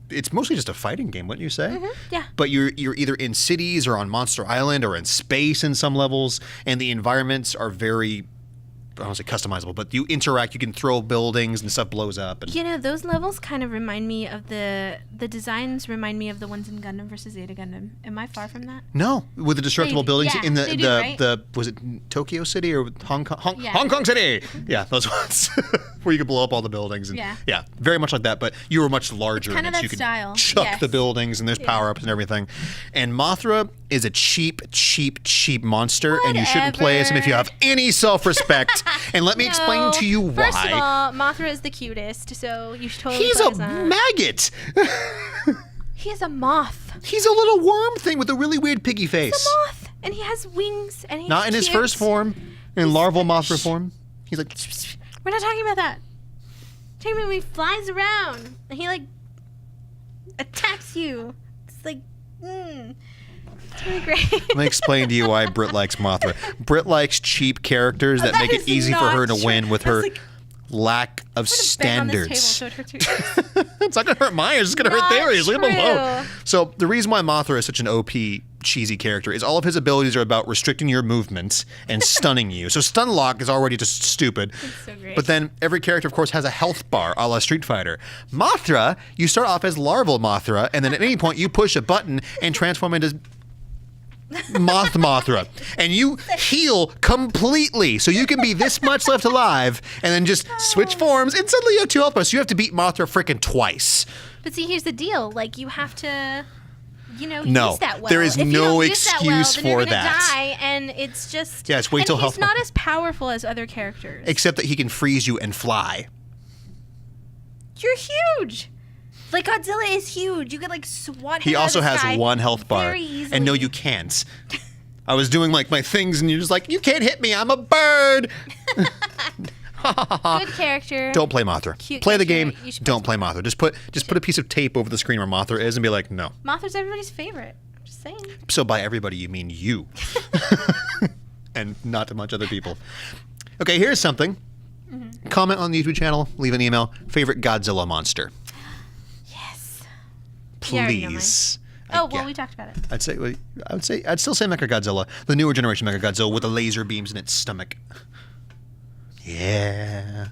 it's mostly just a fighting game, wouldn't you say? Mm-hmm. Yeah. But you're either in cities or on Monster Island or in space in some levels, and the environments are very, I don't want to say customizable, but you interact, you can throw buildings and stuff blows up. And those levels kind of remind me of the designs remind me of the ones in Gundam versus Zeta Gundam. Am I far from that? No, with the destructible buildings yeah, in they do, right? the was it Tokyo City or Hong Kong? Yeah. Hong Kong City. Yeah, those ones where you could blow up all the buildings. And, yeah, very much like that. But you were much larger. It's kind of that you could style. chuck the buildings, and there's power ups and everything. And Mothra is a cheap monster, and you shouldn't play as him if you have any self-respect. And let me explain to you why. First of all, Mothra is the cutest, so you should totally. He's play a as that. maggot. He is a moth. He's a little worm thing with a really weird piggy face. He's a moth, and he has wings, and he's Not in his cute. first form, in larval Mothra form. He's like. We're not talking about that. We're talking about when he flies around and he like attacks you. It's like, it's really great. Let me explain to you why Britt likes Mothra. Britt likes cheap characters that make it is easy for not her to true. win with That's her like- lack of Bang on this table standards. so it hurts your ears. It's not going to hurt mine. It's just going to hurt Not theirs. Leave them alone. true. So the reason why Mothra is such an OP, cheesy character is all of his abilities are about restricting your movements and stunning you. So stun lock is already just stupid. so great. But then every character, of course, has a health bar a la Street Fighter. Mothra, you start off as larval Mothra, and then at any point you push a button and transform into Mothra, and you heal completely, so you can be this much left alive, and then just switch forms, and suddenly you have 2 health bars. So you have to beat Mothra frickin' twice. But see, here's the deal. Like, you have to, No, use that well. there is if you no don't use that well, excuse then you're for gonna that. Die, and it's just. Yeah, it's wait and till he's health- not as powerful as other characters. Except that he can freeze you and fly. You're huge. Like, Godzilla is huge. You could, like, swat him He out of also the has sky 1 health bar. very easily. And no, you can't. I was doing like my things, and you're just like, you can't hit me. I'm a bird. Good character. Don't play Mothra. Cute Play the character. game. You should Don't play Mothra. Just put a piece of tape over the screen where Mothra is, and be like, no. Mothra's everybody's favorite. I'm just saying. So by everybody, you mean you, and not a bunch of other people. Okay, here's something. Comment on the YouTube channel. Leave an email. Favorite Godzilla monster. Yes. You already know mine. Please. Oh, we talked about it. I'd still say Mechagodzilla, the newer generation Mechagodzilla with the laser beams in its stomach. Yeah.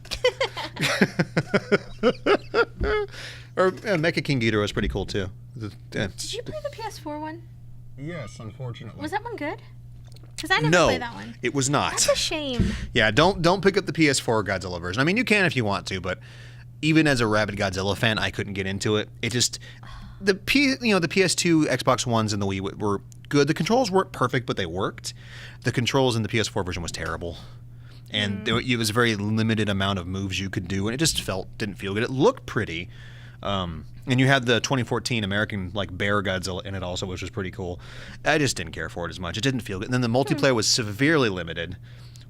Or Mecha King Ghidorah was pretty cool too. Did you play the PS4 one? Yes, unfortunately. Was that one good? Because I never No, played that one. it was not. That's a shame. Yeah, don't pick up the PS4 Godzilla version. I mean, you can if you want to, but even as a rabid Godzilla fan, I couldn't get into it. It just the PS2, Xbox Ones, and the Wii were good. The controls weren't perfect, but they worked. The controls in the PS4 version was terrible, and it was a very limited amount of moves you could do, and it just didn't feel good. It looked pretty, And you had the 2014 American like Bear Godzilla in it also, which was pretty cool. I just didn't care for it as much. It didn't feel good. And then the multiplayer was severely limited,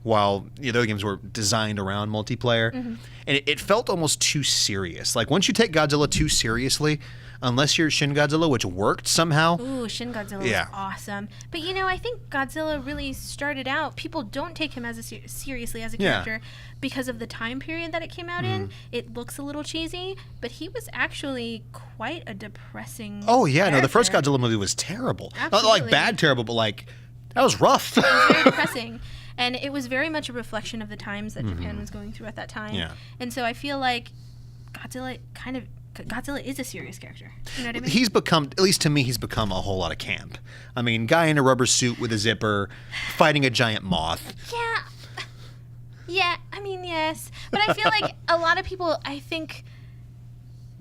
while the other games were designed around multiplayer. And it felt almost too serious. Like once you take Godzilla too seriously, unless you're Shin Godzilla, which worked somehow. Ooh, Shin Godzilla is awesome. But I think Godzilla really started out, people don't take him as seriously as a character because of the time period that it came out in. It looks a little cheesy, but he was actually quite a depressing character. No, the first Godzilla movie was terrible. Absolutely. Not like bad terrible, but like that was rough. It was very depressing. And it was very much a reflection of the times that Japan was going through at that time. Yeah. And so I feel like Godzilla is a serious character. You know what I mean? He's become, at least to me, he's become a whole lot of camp. I mean, guy in a rubber suit with a zipper, fighting a giant moth. Yeah, I mean, yes. But I feel like a lot of people, I think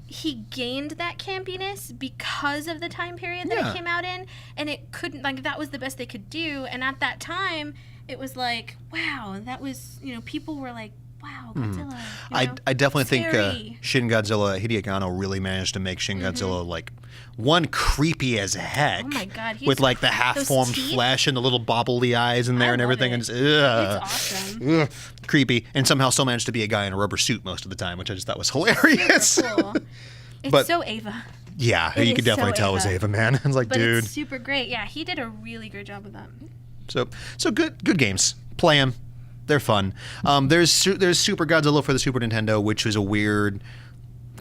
he gained that campiness because of the time period that it came out in. And it couldn't, like, that was the best they could do. And at that time, it was like, wow, that was, people were like, wow, Godzilla. I definitely think scary. Shin Godzilla, Hideaki Anno really managed to make Shin Godzilla like one creepy as heck. Oh my God, with like the half-formed teeth? flesh and the little bobbly eyes in there and love everything, it. and just It's awesome. creepy, and somehow still managed to be a guy in a rubber suit most of the time, which I just thought was hilarious. Super cool. It's But- so Ava. Yeah, It you is could definitely so tell it was Ava. Ava, man. I was like, But dude. it's super great. Yeah, he did a really good job with that. So good games. Play them. They're fun. There's Super Godzilla for the Super Nintendo, which was a weird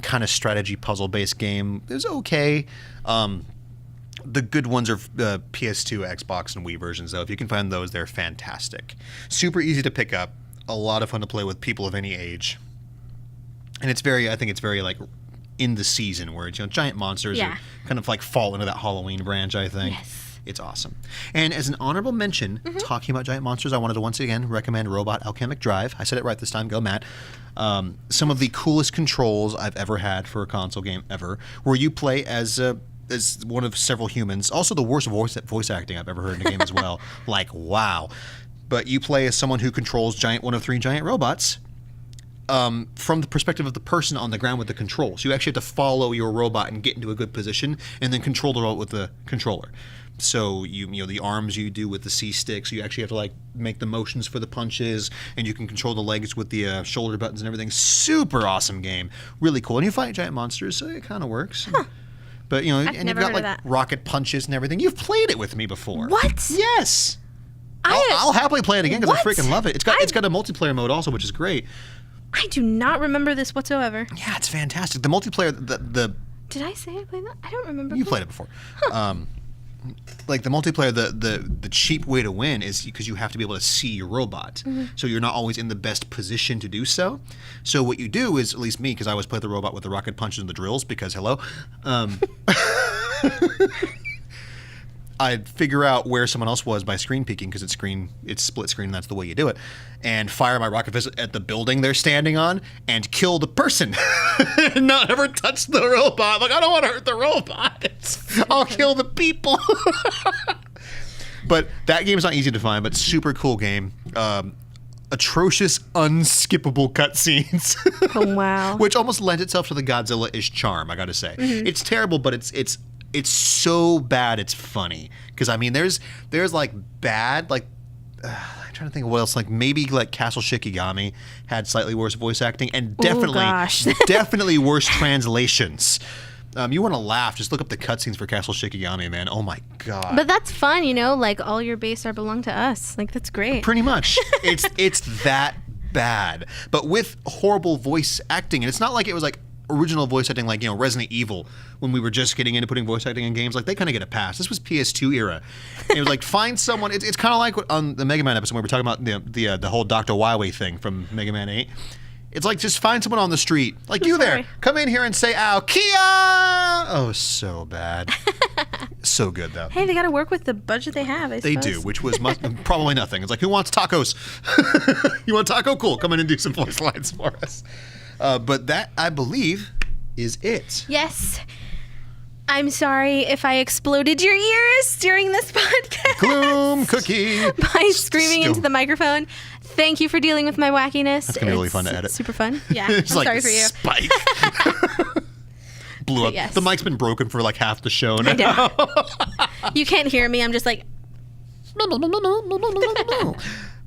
kind of strategy puzzle-based game. It was okay. The good ones are PS2, Xbox, and Wii versions, though. If you can find those, they're fantastic. Super easy to pick up. A lot of fun to play with people of any age. And I think it's very like in the season where it's, giant monsters are kind of like fall into that Halloween branch, I think. Yes. It's awesome. And as an honorable mention, talking about giant monsters, I wanted to once again recommend Robot Alchemic Drive. I said it right this time. Go, Matt. Some of the coolest controls I've ever had for a console game ever, where you play as one of several humans. Also the worst voice acting I've ever heard in a game as well. Like, wow. But you play as someone who controls one of three giant robots. From the perspective of the person on the ground with the controls. You actually have to follow your robot and get into a good position and then control the robot with the controller. So the arms you do with the C sticks, you actually have to like make the motions for the punches, and you can control the legs with the shoulder buttons and everything. Super awesome game. Really cool. And you fight giant monsters, so it kind of works. But and you've never got heard like of that. rocket punches and everything. You've played it with me before. What? Yes. I'll happily play it again because I What? freaking love it. It's got a multiplayer mode also, which is great. I do not remember this whatsoever. Yeah, it's fantastic. The multiplayer, the Did I say I played that? I don't remember. you played it before. Like the multiplayer, the cheap way to win is because you have to be able to see your robot. So you're not always in the best position to do so. So what you do is, at least me, because I always play the robot with the rocket punches and the drills, because hello. I'd figure out where someone else was by screen peeking, because it's split screen, and that's the way you do it, and fire my rocket fist at the building they're standing on and kill the person. And not ever touch the robot. Like, I don't want to hurt the robot. I'll kill the people. But that game's not easy to find, but super cool game. Atrocious, unskippable cutscenes. Oh, wow. Which almost lends itself to the Godzilla-ish charm, I gotta say. It's terrible, but it's so bad it's funny. Because I mean, there's like bad, like I'm trying to think of what else. Like maybe like Castle Shikigami had slightly worse voice acting, and definitely worse translations. You want to laugh? Just look up the cutscenes for Castle Shikigami, man. Oh my god! But that's fun, like all your base belong to us. Like that's great. Pretty much, it's that bad, but with horrible voice acting, and it's not like it was like original voice acting like Resident Evil when we were just getting into putting voice acting in games. Like they kind of get a pass. This was PS2 era. And it was like find someone. It's kind of like on the Mega Man episode where we were talking about the whole Dr. Wily thing from Mega Man 8. It's like just find someone on the street, like you there. Come in here and say "Ow, Kia!" Oh, so bad. So good though. Hey, they got to work with the budget they have. I They suppose. do, which was probably nothing. It's like, who wants tacos? You want taco? Cool. Come in and do some voice lines for us. But that, I believe, is it. Yes. I'm sorry if I exploded your ears during this podcast. Gloom cookie. By screaming Still- into the microphone. Thank you for dealing with my wackiness. That's gonna be really fun to edit. Super fun. Yeah. It's I'm like sorry for you. Spike. blew up. Yes. The mic's been broken for like half the show now. I know. You can't hear me. I'm just like,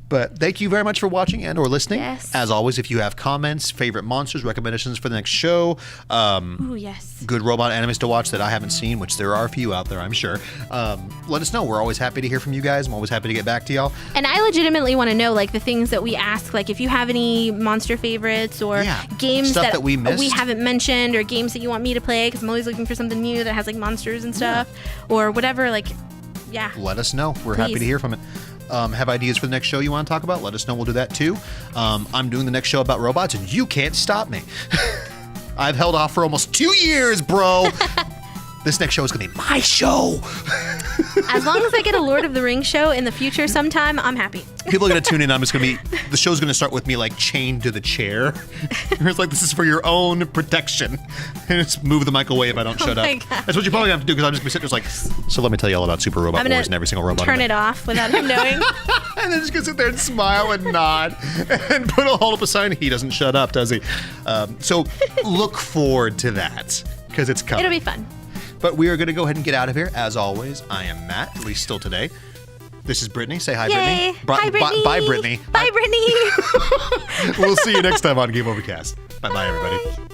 But thank you very much for watching and or listening. Yes. As always, if you have comments, favorite monsters, recommendations for the next show, ooh, yes. good robot animes to watch that I haven't seen, which there are a few out there, I'm sure, let us know. We're always happy to hear from you guys. I'm always happy to get back to y'all. And I legitimately want to know, like, the things that we ask, like, if you have any monster favorites or games stuff that we missed. haven't mentioned, or games that you want me to play, because I'm always looking for something new that has, like, monsters and stuff, or whatever, like, yeah. Let us know. We're happy Please. to hear from it. Have ideas for the next show you want to talk about? Let us know. We'll do that too. I'm doing the next show about robots, and you can't stop me. I've held off for almost 2 years, bro. This next show is going to be my show. As long as I get a Lord of the Rings show in the future sometime, I'm happy. People are going to tune in. I'm just going to be, the show's going to start with me like chained to the chair. It's like, this is for your own protection. And just move the mic away if I don't shut up. my God. That's what you're probably going to have to do, because I'll just be sitting there just like, so let me tell you all about Super Robot I'm gonna Wars and every single robot. turn it off without him knowing. And then just going to sit there and smile and nod and put a hold up a sign. He doesn't shut up, does he? So look forward to that, because it's coming. It'll be fun. But we are going to go ahead and get out of here. As always, I am Matt, at least still today. This is Brittany. Say hi, Yay. Brittany. Hi, Brittany. Bye, Brittany. Bye, Brittany. We'll see you next time on Game Overcast. Bye-bye, everybody.